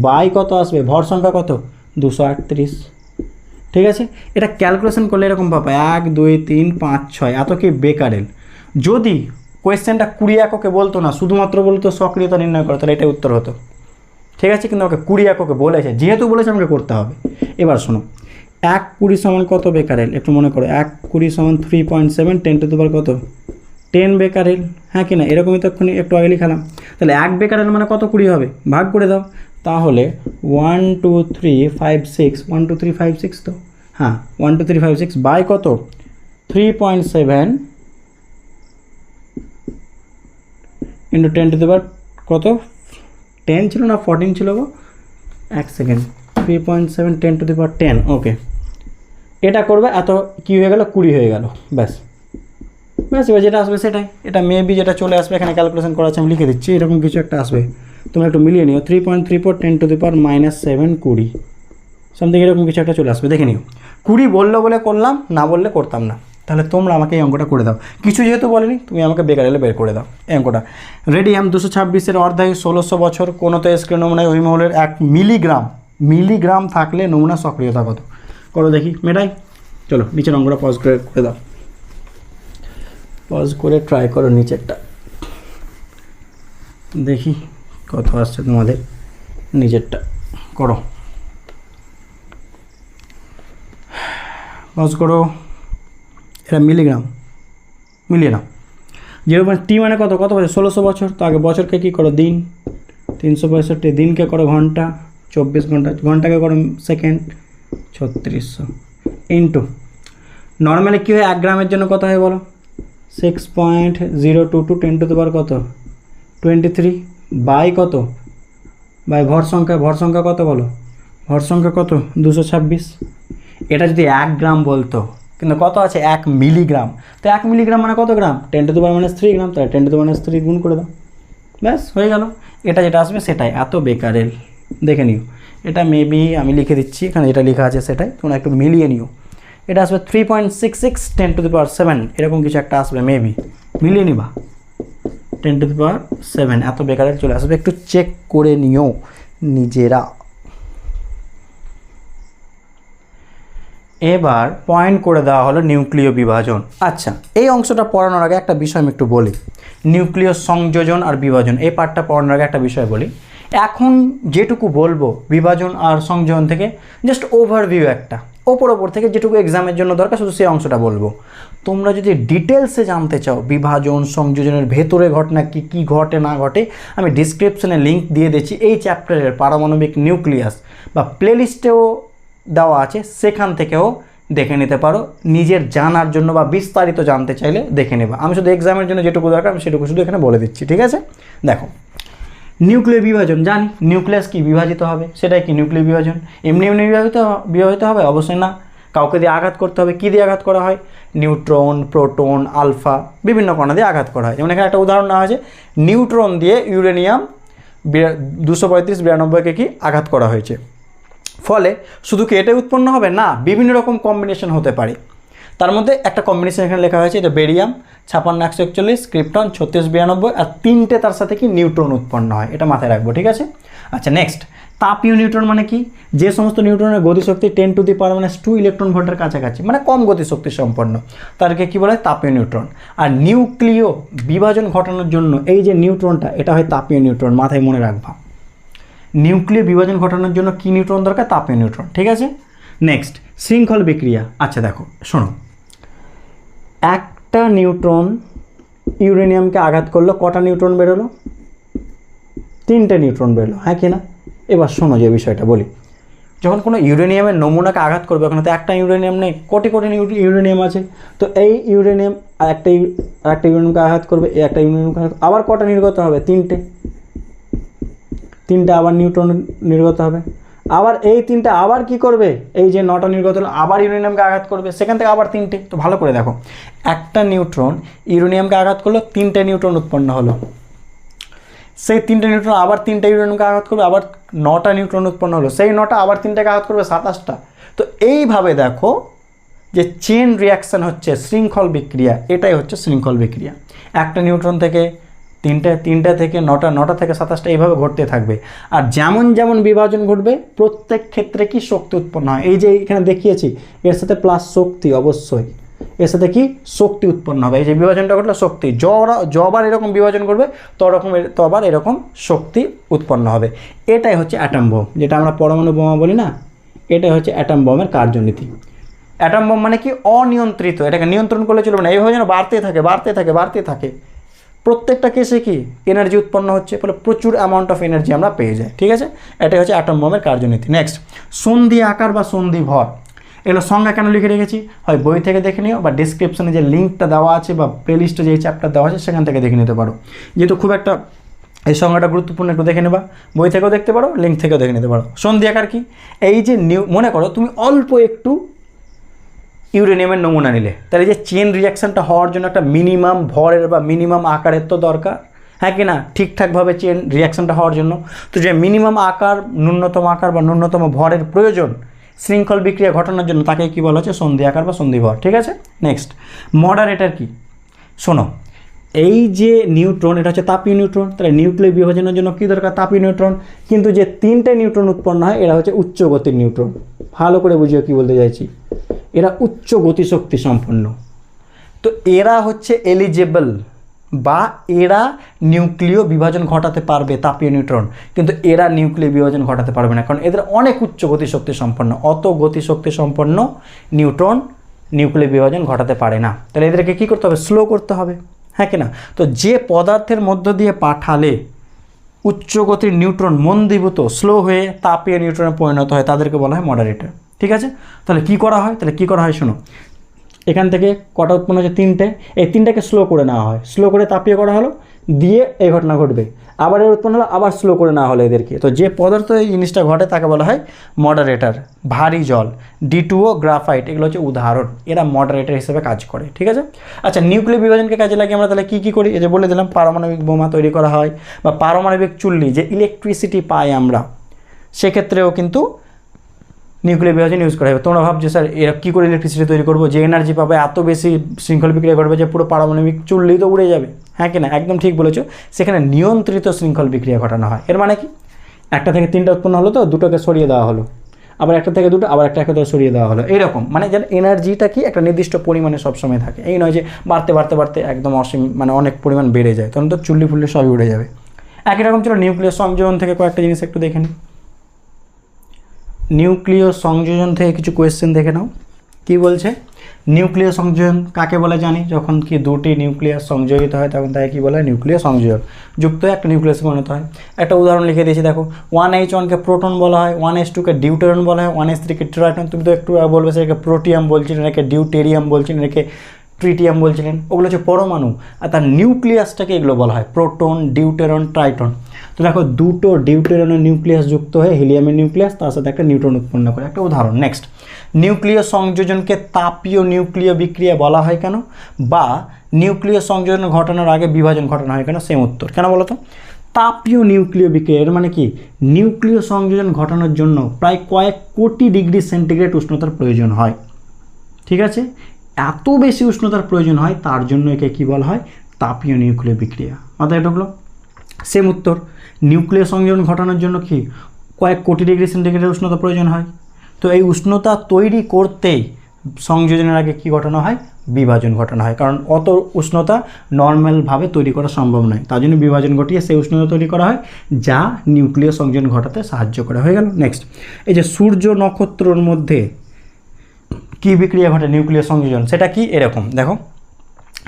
বাই কত আসবে, ভর সংখ্যা কত 238, ঠিক আছে। এটা ক্যালকুলেশন করলে এরকম পাবা 1 2 3 5 6, এত কি বেকারেল। যদি কোয়েশ্চেনটা 20 এককে বলতো না, শুধুমাত্র বলতো সক্রিয়তা নির্ণয় করো, তাহলে এটাই উত্তর হতো, ঠিক আছে। কিন্তু আমাকে 20 এককে বলেছে, যেহেতু বলেছে আমাকে করতে হবে। এবার শোনো 1 20 সমান কত বেকারেল, একটু মনে করো, 1 20 সমান 3.7 10⁻ কত 10 বেকারেল, হ্যাঁ কি না। এরকমই তো এক্ষুনি একটু আগে লিখালাম। তাহলে 1 বেকারেল মানে কত 20 হবে, ভাগ করে দাও। তাহলে 1 2 3 5 6 1 2 3 5 6, তো হ্যাঁ 1 2 3 5 6 বাই কত 3.7 ইন্টু 10⁻ কত 10 ছিল না 14 ছিল গো, 1 সেকেন্ড, 3.7 10⁻10, ওকে। এটা করবে, এত কী হয়ে গেল 20 হয়ে গেল, ব্যাস ব্যাস। এবার যেটা আসবে সেটাই, এটা মেবি যেটা চলে আসবে, এখানে ক্যালকুলেশন করা আছে আমি লিখে দিচ্ছি, এরকম কিছু একটা আসবে, তোমরা একটু মিলিয়ে নিও। 3.34 10⁻7 20 সামথিং এরকম কিছু একটা চলে আসবে, দেখে নিও। 20 বললো বলে করলাম, না বললে করতাম না। তাহলে তোমরা আমাকে এই অঙ্কটা করে দাও। কিছু যেহেতু বলেনি, তুমি আমাকে বেকারেলে বের করে দাও এই অঙ্কটা। রেডিয়াম 226-এর অর্ধায়ু 1600 বছর, কোনতে স্ক্রিন নমুনায় ওই মহলের 1 মিলিগ্রাম থাকলে নমুনা সক্রিয়তা কত? করো দেখি মেটাই। চলো নিচের অঙ্কটা পজ করে দাও, পজ করে ট্রাই করো নিচেরটা, দেখি কত আসছে তোমাদের। নিচেরটা করো, পজ করো। এটা মিলিয়ে নাও। 0.t মানে কত বছর? 1600 বছর। তো আগে বছরকে কী করো? দিন। 365 দিনকে করো ঘন্টা, 24 ঘন্টা, ঘন্টাকে করো সেকেন্ড, 3600 ইন্টু নর্মালি কী হয় 1 গ্রামের জন্য কত হয় বলো? 6.022 10 কত? 23 বাই কত? বাই ভর সংখ্যা কত বলো? ভর সংখ্যা কত? 226। এটা যদি 1 গ্রাম বলতো, কিন্তু কত আছে? 1 মিলিগ্রাম। তো 1 মিলিগ্রাম মানে কত গ্রাম? 10⁻³ গ্রাম। তাহলে 10⁻³ গুণ করে দাও, ব্যাস হয়ে গেল। এটা যেটা আসবে সেটাই। এত বেকারেল দেখে নিও। এটা মেবি আমি লিখে দিচ্ছি এখানে, যেটা লেখা আছে সেটাই, তোমরা একটু মিলিয়ে নিও। এটা আসবে 3.66 10⁻7 এরকম কিছু একটা আসবে মেবি, মিলিয়ে নিবা। 10⁻7 এত বেকারেল চলে আসবে, একটু চেক করে নিও নিজেরা। এবার পয়েন্ট করে দেওয়া হলো নিউক্লিয় বিভাজন। আচ্ছা, এই অংশটা পড়ানোর আগে একটা বিষয় আমি একটু বলি। নিউক্লিয় সংযোজন আর বিভাজন, এই পার্টটা পড়ানোর আগে একটা বিষয় বলি। এখন যেটুকু বলবো বিভাজন আর সংযোজন থেকে জাস্ট ওভারভিউ, একটা ওপর থেকে যেটুকু এক্সামের জন্য দরকার শুধু সেই অংশটা বলবো। তোমরা যদি ডিটেলসে জানতে চাও বিভাজন সংযোজনের ভেতরে ঘটনা কী ঘটে না ঘটে, আমি ডিসক্রিপশনে লিঙ্ক দিয়ে দিচ্ছি। এই চ্যাপ্টারের পারমাণবিক নিউক্লিয়াস বা প্লেলিস্টেও দেওয়া আছে, সেখান থেকেও দেখে নিতে পারো নিজের জানার জন্য, বা বিস্তারিত জানতে চাইলে দেখে নেবা। আমি শুধু এক্সামের জন্য যেটুকু দরকার আমি সেটুকু শুধু এখানে বলে দিচ্ছি, ঠিক আছে? দেখো, নিউক্লিয় বিভাজন জানি, নিউক্লিয়াস কি বিভাজিত হবে, সেটাই কি নিউক্লিয় বিভাজন। এমনি বিভাজিত হবে? অবশ্যই না, কাউকে দিয়ে আঘাত করতে হবে। কী দিয়ে আঘাত করা হয়? নিউট্রন, প্রোটন, আলফা, বিভিন্ন কণা দিয়ে আঘাত করা হয়। যেমন এখানে একটা উদাহরণ নেওয়া হয়েছে, নিউট্রন দিয়ে ইউরেনিয়াম 235-92কে কি আঘাত করা হয়েছে। ফলে শুধু কি এটাই উৎপন্ন হবে? না, বিভিন্ন রকম কম্বিনেশন হতে পারে। তার মধ্যে একটা কম্বিনেশন এখানে লেখা হয়েছে, এটা বেরিয়াম 56-141, ক্রিপ্টন 36-92, আর 3টে তার সাথে কি নিউট্রন উৎপন্ন হয়। এটা মাথায় রাখবো, ঠিক আছে? আচ্ছা, নেক্সট, তাপীয় নিউট্রন মানে কি? যে সমস্ত নিউট্রনের গতিশক্তি 10⁻² ইলেকট্রন ভোল্টের কাছাকাছি, মানে কম গতিশক্তি সম্পন্ন, তাদেরকে কী বলে? তাপীয় নিউট্রন। আর নিউক্লিয় বিভাজন ঘটানোর জন্য এই যে নিউট্রনটা, এটা হয় তাপীয় নিউট্রন, মাথায় মনে রাখবা। নিউক্লিয় বিভাজন ঘটানোর জন্য কি নিউট্রন দরকার? তাপীয় নিউট্রন, ঠিক আছে? নেক্সট, শৃঙ্খল বিক্রিয়া। আচ্ছা দেখো, শোনো, একটা নিউট্রন ইউরেনিয়ামকে আঘাত করলো, কটা নিউট্রন বেরোলো? 3টে নিউট্রন বেরোলো, হ্যাঁ কি না? এবার শোনো যে বিষয়টা বলি, যখন কোনো ইউরেনিয়ামের নমুনাকে আঘাত করবে, ওখানে তো একটা ইউরেনিয়াম নেই, কোটি ইউরেনিয়াম আছে। তো এই ইউরেনিয়াম আর একটা ইউরেনিয়ামকে আঘাত করবে, এই একটা ইউরেনিয়ামকে আবার কটা নির্গত হবে? 3টে আবার নিউট্রন নির্গত হবে। আবার এই 3টে আবার কি করবে? এই যে 9টা নির্গত হলো, আবার ইউরেনিয়ামকে আঘাত করবে, সেখান থেকে আবার 3টে। তো ভালো করে দেখো, একটা নিউট্রন ইউরেনিয়ামকে আঘাত করলো, 3টে নিউট্রন উৎপন্ন হলো। সেই 3টে নিউট্রন আবার 3টে ইউরেনিয়ামকে আঘাত করবে, আবার 9টা নিউট্রন উৎপন্ন হলো। সেই 9টা আবার 3টাকে আঘাত করবে, 27টা। তো এইভাবে দেখো যে চেন রিয়াকশান হচ্ছে, শৃঙ্খল বিক্রিয়া, এটাই হচ্ছে শৃঙ্খল বিক্রিয়া। একটা নিউট্রন থেকে 3টে থেকে 9টা থেকে 27টা, এইভাবে ঘটতে থাকবে। আর যেমন বিভাজন ঘটবে, প্রত্যেক ক্ষেত্রে কি শক্তি উৎপন্ন হয়। এই যে এখানে দেখিয়েছি, এর সাথে প্লাস শক্তি, অবশ্যই এর সাথে কি শক্তি উৎপন্ন হবে। এই যে বিভাজনটা ঘটলো, শক্তি, যবার এরকম বিভাজন করবে তো আবার এরকম শক্তি উৎপন্ন হবে। এটাই হচ্ছে অ্যাটম বোম, যেটা আমরা পরমাণু বোমা বলি না, এটাই হচ্ছে অ্যাটম বোমের কার্যনীতি। অ্যাটম বোম মানে কি? অনিয়ন্ত্রিত, এটাকে নিয়ন্ত্রণ করলে চলবে না, এইভাবে যেন বাড়তে থাকে। প্রত্যেকটা কেসে কি এনার্জি উৎপন্ন হচ্ছে, ফলে প্রচুর অ্যামাউন্ট অফ এনার্জি আমরা পেয়ে যাই, ঠিক আছে? এটাই হচ্ছে অ্যাটম বোমের কার্যনীতি। নেক্সট, সন্ধি আকার বা সন্ধি ভর, এগুলো সংজ্ঞা কেন লিখে রেখেছি, হয় বই থেকে দেখে নিও, বা ডিসক্রিপশনে যে লিঙ্কটা দেওয়া আছে বা প্লেলিস্টে যে চ্যাপ্টার দেওয়া আছে সেখান থেকে দেখে নিতে পারো। যেহেতু খুব একটা এই সংজ্ঞাটা গুরুত্বপূর্ণ, একটু দেখে নেবা, বই থেকেও দেখতে পারো, লিঙ্ক থেকেও দেখে নিতে পারো। সন্ধি আকার কি? এই যে মনে করো তুমি অল্প একটু ইউরেনিয়ামের নমুনা নিলে, তাহলে যে চেন রিয়াকশানটা হওয়ার জন্য একটা মিনিমাম ভরের বা মিনিমাম আকারের তো দরকার, হ্যাঁ কি না? ঠিকঠাকভাবে চেন রিয়াকশানটা হওয়ার জন্য তো যে মিনিমাম আকার, ন্যূনতম আকার বা ন্যূনতম ভরের প্রয়োজন, শৃঙ্খল বিক্রিয়া ঘটানোর জন্য তাকে কি বলা হচ্ছে সন্ধি আকার বা সন্ধিভর। ঠিক আছে, নেক্সট মডারেটর কি? শোনো, এই যে নিউট্রন, এটা হচ্ছে তাপীয় নিউট্রন, তাহলে নিউক্লিয় বিভাজনের জন্য কী দরকার? তাপীয় নিউট্রন। কিন্তু যে 3টে নিউট্রন উৎপন্ন হয় এরা হচ্ছে উচ্চ গতির নিউট্রন। ভালো করে বুঝিও কী বলতে চাইছি, এরা উচ্চ গতিশক্তি সম্পন্ন। তো এরা হচ্ছে এলিজেবল বা এরা নিউক্লিয় বিভাজন ঘটাতে পারবে তাপীয় নিউট্রন, কিন্তু এরা নিউক্লিয় বিভাজন ঘটাতে পারবে না, কারণ এদের অনেক উচ্চ গতিশক্তি সম্পন্ন। অত গতিশক্তি সম্পন্ন নিউট্রন নিউক্লিয় বিভাজন ঘটাতে পারে না। তাহলে এদেরকে কী করতে হবে? স্লো করতে হবে, হ্যাঁ কি না? তো যে পদার্থের মধ্য দিয়ে পাঠালে উচ্চ গতির নিউট্রন মন্দীভূত স্লো হয়ে তাপীয় নিউট্রনে পরিণত হয় তাদেরকে বলা হয় মডারেটর। ঠিক আছে, তাহলে কি করা হয়? শোনো, এখান থেকে কটা উৎপন্ন হচ্ছে? 3টে। এই 3টাকে স্লো করে নেওয়া হয়, স্লো করে তাপীয় করা হলো, দিয়ে এই ঘটনা ঘটবে। আবার এর উৎপন্ন হলো, আবার স্লো করে নেওয়া হলো এদেরকে। তো যে পদার্থ এই জিনিসটা ঘটে তাকে বলা হয় মডারেটর। ভারী জল, D2O, গ্রাফাইট, এগুলো হচ্ছে উদাহরণ, এরা মডারেটর হিসেবে কাজ করে। ঠিক আছে, আচ্ছা নিউক্লিয় বিভাজনকে কাজে লাগিয়ে আমরা তাহলে কী করি? এই যে বলে দিলাম, পারমাণবিক বোমা তৈরি করা হয়, বা পারমাণবিক চুল্লি, যে ইলেকট্রিসিটি পাই আমরা, সেক্ষেত্রেও কিন্তু নিউক্লিয় বিভাজন ইউজ করা হবে। তোমরা ভাবছো স্যার এরা কী করে ইলেকট্রিসিটি তৈরি করবো, যে এনার্জি পাবে এত বেশি শৃঙ্খল বিক্রিয়া ঘটবে যে পুরো পারমাণবিক চুল্লি তো উড়ে যাবে, হ্যাঁ কি না? একদম ঠিক বলেছো, সেখানে নিয়ন্ত্রিত শৃঙ্খল বিক্রিয়া ঘটানো হয়। এর মানে কি? একটা থেকে 3টা উৎপন্ন হলো, তো দুটোকে সরিয়ে দেওয়া হলো, আবার একটা থেকে 2টো, আবার একটা থেকে সরিয়ে দেওয়া হলো, এইরকম। মানে যেন এনার্জিটা কি একটা নির্দিষ্ট পরিমাণে সবসময় থাকে, এই নয় যে বাড়তে বাড়তে বাড়তে একদম অসীম, মানে অনেক পরিমাণ বেড়ে যায়, তখন তো চুল্লি ফুল্লি সবই উড়ে যাবে। একই রকম ছিল নিউক্লিয় সংযোজন থেকে কয়েকটা জিনিস একটু দেখে নিই। নিউক্লিয় সংযোজন থেকে কিছু কোয়েশ্চেন দেখে নাও। কি বলছে? নিউক্লিয় সংযোজন কাকে বলে জানি? যখন কি দুটি নিউক্লিয়াস সংযোজিত হয় তখন তাকে কী বলা হয়? নিউক্লিয় সংযোজন। যুক্ত হয়ে একটা নিউক্লিয়াসে পরিণত হয়। একটা উদাহরণ লিখে দিয়েছি, দেখো 1H1কে প্রোটন বলা হয়, 1H2কে ডিউটেরন বলা হয়, 1H3কে ট্রাইটন। তুমি তো একটু বলবে সেটাকে প্রোটিয়াম বলছিলেন, এটাকে ডিউটেরিয়াম বলছিলেন, এটাকে ট্রিটিয়াম বলছিলেন, ওগুলো হচ্ছে পরমাণু, আর তার নিউক্লিয়াসটাকে এগুলো বলা হয় প্রোটন, ডিউটেরন, ট্রাইটন। তো দেখো দুটো ডিউটেরনের নিউক্লিয়াস যুক্ত হয়ে হিলিয়ামের নিউক্লিয়াস, তার সাথে একটা নিউট্রন উৎপন্ন করে, একটা উদাহরণ। নেক্সট, নিউক্লিয় সংযোজনকে তাপীয় নিউক্লিয় বিক্রিয়া বলা হয় কেন? বা নিউক্লিয় সংযোজন ঘটানোর আগে বিভাজন ঘটানো হয় কেন? সেম উত্তর। কেন বলো তো? তাপীয় নিউক্লিয় বিক্রিয়া এর মানে কি? নিউক্লিয় সংযোজন ঘটানোর জন্য প্রায় কয়েক কোটি ডিগ্রি সেন্টিগ্রেড উষ্ণতার প্রয়োজন হয়। ঠিক আছে, এত বেশি উষ্ণতার প্রয়োজন হয়, তার জন্য একে কী বলা হয়? তাপীয় নিউক্লিয় বিক্রিয়া। মাথায় ঢুকলো? সেম উত্তর। নিউক্লিয় সংযোজন ঘটানোর জন্য কি কয়েক কোটি ডিগ্রি সেন্টিগ্রেড উষ্ণতা প্রয়োজন হয়। তো এই উষ্ণতা তৈরি করতেই সংযোজনের আগে কি ঘটানো হয়? বিভাজন ঘটানো হয়, কারণ অত উষ্ণতা নর্মালভাবে তৈরি করা সম্ভব নয়, তার জন্য বিভাজন ঘটিয়ে সেই উষ্ণতা তৈরি করা হয়, যা নিউক্লিয় সংযোজন ঘটাতে সাহায্য করে। হয়ে গেল। নেক্সট, এই যে সূর্য নক্ষত্রর মধ্যে কী বিক্রিয়া ঘটে? নিউক্লিয় সংযোজন। সেটা কি? এরকম দেখো,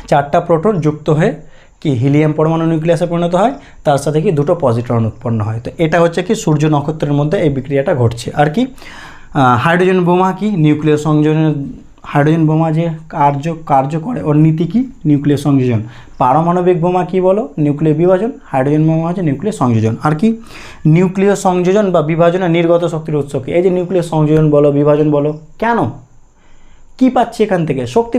4টা প্রোটন যুক্ত হয়ে কি হিলিয়াম পরমাণু নিউক্লিয়াসে পরিণত হয়, তার সাথে কি 2টো পজিট্রন উৎপন্ন হয়। তো এটা হচ্ছে কি সূর্য নক্ষত্রের মধ্যে এই বিক্রিয়াটা ঘটছে। আর কি হাইড্রোজেন বোমা কি? নিউক্লিয় সংযোজনের, হাইড্রোজেন বোমা যে কার্য করে ওর নীতি কি? নিউক্লিয় সংযোজন। পারমাণবিক বোমা কি বলো? নিউক্লিয় বিভাজন। হাইড্রোজেন বোমা হচ্ছে নিউক্লিয় সংযোজন। আর কি নিউক্লিয় সংযোজন বা বিভাজনের নির্গত শক্তির উৎস কি? এই যে নিউক্লিয় সংযোজন বলো, বিভাজন বলো, কেন? কি পাচ্ছি এখান থেকে? শক্তি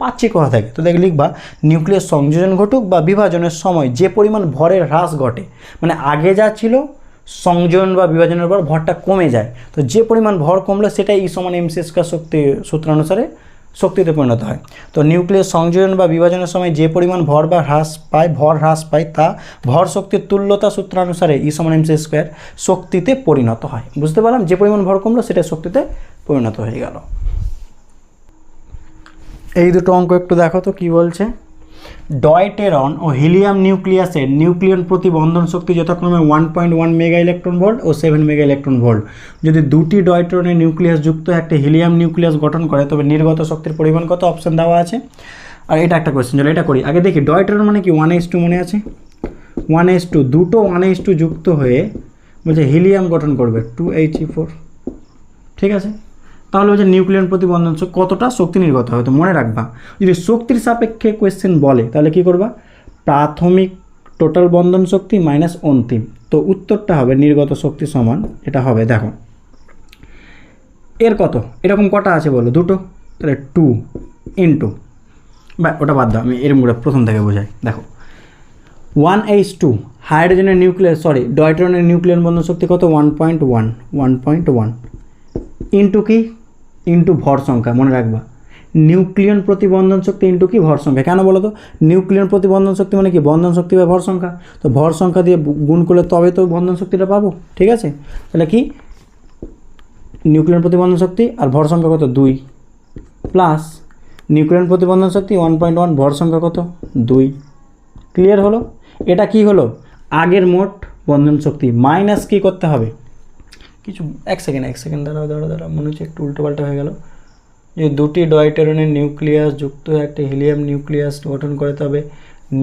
পাচ্ছি কোথা থেকে? তো দেখে লিখবা, নিউক্লিয়াস সংযোজন ঘটুক বা বিভাজনের সময় যে পরিমাণ ভরের হ্রাস ঘটে, মানে আগে যা ছিল সংযোজন বা বিভাজনের পর ভরটা কমে যায়, তো যে পরিমাণ ভর কমলো সেটাই E=mc² শক্তি সূত্রানুসারে শক্তিতে পরিণত হয়। তো নিউক্লিয়াস সংযোজন বা বিভাজনের সময় যে পরিমাণ ভর হ্রাস পায় তা ভর শক্তির তুল্যতা সূত্রানুসারে E=mc² শক্তিতে পরিণত হয়। বুঝতে পারলাম? যে পরিমাণ ভর কমলো সেটা শক্তিতে পরিণত হয়ে গেল। এই দুটো অঙ্ক একটু দেখো তো কি বলছে। ডয়টেরন ও হিলিয়াম নিউক্লিয়াসের নিউক্লিয়ন প্রতি বন্ধন শক্তি যথাক্রমে 1.1 মেগা ইলেকট্রন ভোল্ট ও 7 মেগা ইলেকট্রন ভোল্ট। যদি দুটি ডয়টেরনের নিউক্লিয়াস যুক্ত একটা হিলিয়াম নিউক্লিয়াস গঠন করে তবে নির্গত শক্তির পরিমাণ কত? অপশন দেওয়া আছে। আর এটা একটা কোয়েশ্চেন, চলো এটা করি। আগে দেখি ডয়টেরন মানে কি? 1H2 মনে আছে? 1H2, দুটো 1H2 যুক্ত হয়ে বলছে হিলিয়াম গঠন করবে 2He4। ঠিক আছে, তাহলে হচ্ছে নিউক্লিয়ন প্রতিবন্ধন কতটা শক্তি নির্গত হয়। তো মনে রাখবা, যদি শক্তির সাপেক্ষে কোয়েশ্চেন বলে তাহলে কি করবা? প্রাথমিক টোটাল বন্ধন শক্তি মাইনাস অন্তিম। তো উত্তরটা হবে নির্গত শক্তি সমান, এটা হবে দেখো এর কত, এরকম কটা আছে বলো? দুটো, তাহলে 2 ইন্টু, বা ওটা বাদ দাও, আমি এর মুখে প্রথম থেকে বোঝাই। দেখো 1H2 হাইড্রোজেনের নিউক্লিয়াস ডয়টেরনের নিউক্লিয়ন বন্ধন শক্তি কত? 1.1 ইন্টু কি, ইন্টু ভর সংখ্যা, মনে রাখবা নিউক্লিয়ন প্রতি বন্ধন শক্তি ইন্টু কি ভর সংখ্যা। কেন বলো তো, নিউক্লিয়ন প্রতি বন্ধন শক্তি মানে কি বন্ধন শক্তি বা ভর সংখ্যা, তো ভর সংখ্যা দিয়ে গুণ করলে তবে তো বন্ধন শক্তিটা পাবো, ঠিক আছে। তাহলে কি নিউক্লিয়ন প্রতি বন্ধন শক্তি আর ভর সংখ্যা কত 2 প্লাস নিউক্লিয়ন প্রতি বন্ধন শক্তি 1.1, ভর সংখ্যা কত 2। ক্লিয়ার হলো? এটা কি হলো আগের মোট বন্ধন শক্তি মাইনাস কি করতে হবে কিছু, এক সেকেন্ড দাঁড়াও মনে হচ্ছে একটু উল্টোপাল্টা হয়ে গেল। যে দুটি ডয়টেরনের নিউক্লিয়াস যুক্ত একটা হিলিয়াম নিউক্লিয়াস গঠন করে, তবে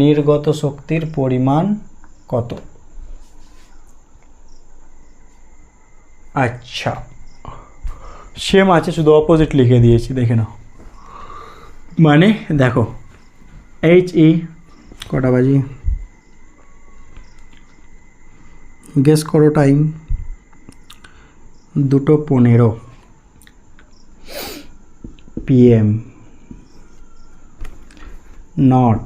নির্গত শক্তির পরিমাণ কত? আচ্ছা সেম আছে, শুধু অপোজিট লিখে দিয়েছি, দেখে নাও। মানে দেখো HE কটা বাজি গেস করো, টাইম 2:15 PM, নট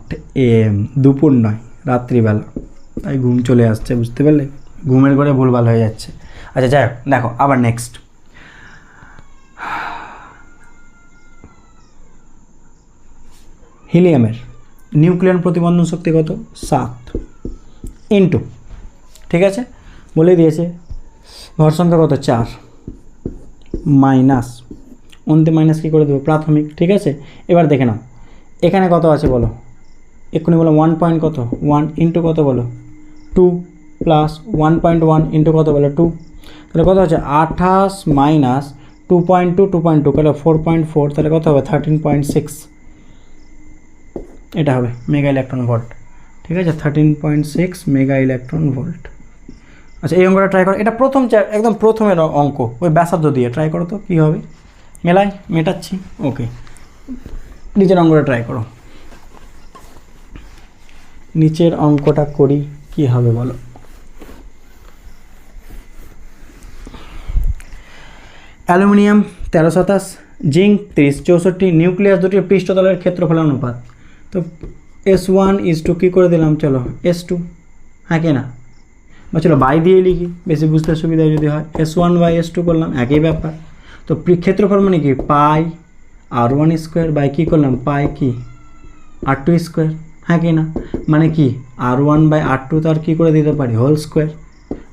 AM, দুপুর নয়, রাত্রিবেলা, তাই ঘুম চলে আসছে, বুঝতে পারলে? ঘুমের ঘরে ভুলভাল হয়ে যাচ্ছে। আচ্ছা যাই হোক, দেখো আবার নেক্সট, হিলিয়ামের নিউক্লিয়ন প্রতিবন্ধন শক্তি কত 7 ইন্টু, ঠিক আছে বলে দিয়েছে, ভর সংখ্যা কত 4 মাইনাস, অন্তে মাইনাস কী করে দেবো প্রাথমিক, ঠিক আছে। এবার দেখে নাও এখানে কত আছে বলো, এক্ষুনি বলো 1 পয়েন্ট কত 1 ইন্টু কত বলো 2 প্লাস 1.1 ইন্টু কত বলো 2, তাহলে কত হচ্ছে 28 মাইনাস 2.2 2.2 তাহলে 4.4, তাহলে কত হবে 13.6, এটা হবে মেগা ইলেকট্রন ভোল্ট, ঠিক আছে 13.6 মেগা ইলেকট্রন ভোল্ট। আচ্ছা এই অঙ্কটা ট্রাই করো, এটা প্রথম একদম প্রথমের অঙ্ক, ওই ব্যাসার্ধ দিয়ে ট্রাই করো তো কী হবে, মেটাচ্ছি, ওকে নিচের অঙ্কটা ট্রাই করো, নিচের অঙ্কটা করি কি হবে বলো। অ্যালুমিনিয়াম 1327, জিঙ্ক 3064, নিউক্লিয়াস দুটির পৃষ্ঠতলের ক্ষেত্রফল অনুপাত, তো S1 কী করে দিলাম চলো S2, হ্যাঁ কি না, বা চলো বাই দিয়ে লিখি বেশি বুঝতে সুবিধা যদি হয়, S1 বাই S2 করলাম একই ব্যাপার, তো ক্ষেত্রফল মানে কি পাই R1 স্কোয়ার বাই কী করলাম পাই কি R2 স্কোয়ার, হ্যাঁ কি না, মানে কি R1 বাই R2 তার কী করে দিতে পারি হোল স্কোয়ার।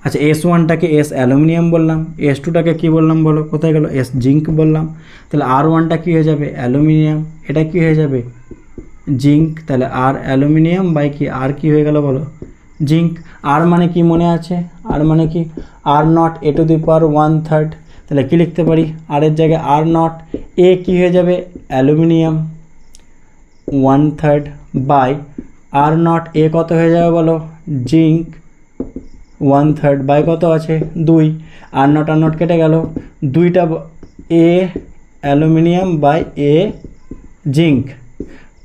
আচ্ছা S1টাকে S অ্যালুমিনিয়াম বললাম, S2টাকে কী বললাম বলো, কোথায় গেল S জিঙ্ক বললাম, তাহলে R1টা কী হয়ে যাবে অ্যালুমিনিয়াম, এটা কী হয়ে যাবে জিঙ্ক, তাহলে আর অ্যালুমিনিয়াম বাই কি আর কি হয়ে গেল বলো জিঙ্ক। আর মানে কি মনে আছে, আর মানে কি R0 A⁻1/3, তাহলে কি লিখতে পারি আর এর জায়গায় R0, এ কি হয়ে যাবে অ্যালুমিনিয়াম 1/3 বাই R0, এ কত হয়ে যাবে বলো জিঙ্ক 1/3 বাই কত আছে 2, R0 কেটে গেল, 2টা এ অ্যালুমিনিয়াম বাই এ জিঙ্ক,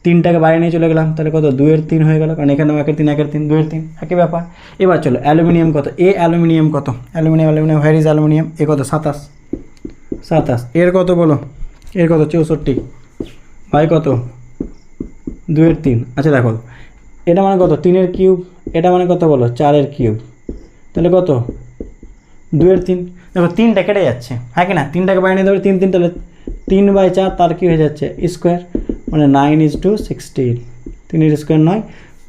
3টাকে বাইরে নিয়ে চলে গেলাম, তাহলে কত 2 এর 3 হয়ে গেল, কারণ এখানেও 1 এর 3 1 এর 3 2 এর 3 একই ব্যাপার। এবার চলো অ্যালুমিনিয়াম কত, এ অ্যালুমিনিয়াম কত, অ্যালুমিনিয়াম হোয়ার ইজ অ্যালুমিনিয়াম, এ কত 27, এর কত বলো, এর কত 64 বাই কত 2 এর 3। আচ্ছা দেখো এটা মানে কত 3 এর কিউব, এটা মানে কত বলো 4 এর কিউব, তাহলে কত 2 এর 3, দেখো 3টা কেটে যাচ্ছে, হ্যাঁ কি না, 3টাকে বাইরে নিয়ে দেবে 3 3, তাহলে 3/4 তার কী হয়ে যাচ্ছে স্কোয়ার, মানে 9:16, 3 স্কোয়ার 9,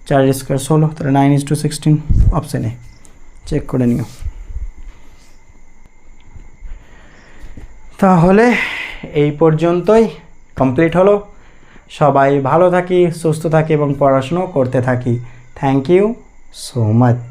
4 স্কোয়ার 16, তাহলে 9:16 অপশানে চেক করে নিও। তাহলে এই পর্যন্তই কমপ্লিট হলো, সবাই ভালো থাকি, সুস্থ থাকি এবং পড়াশুনো করতে থাকি। Thank you so much.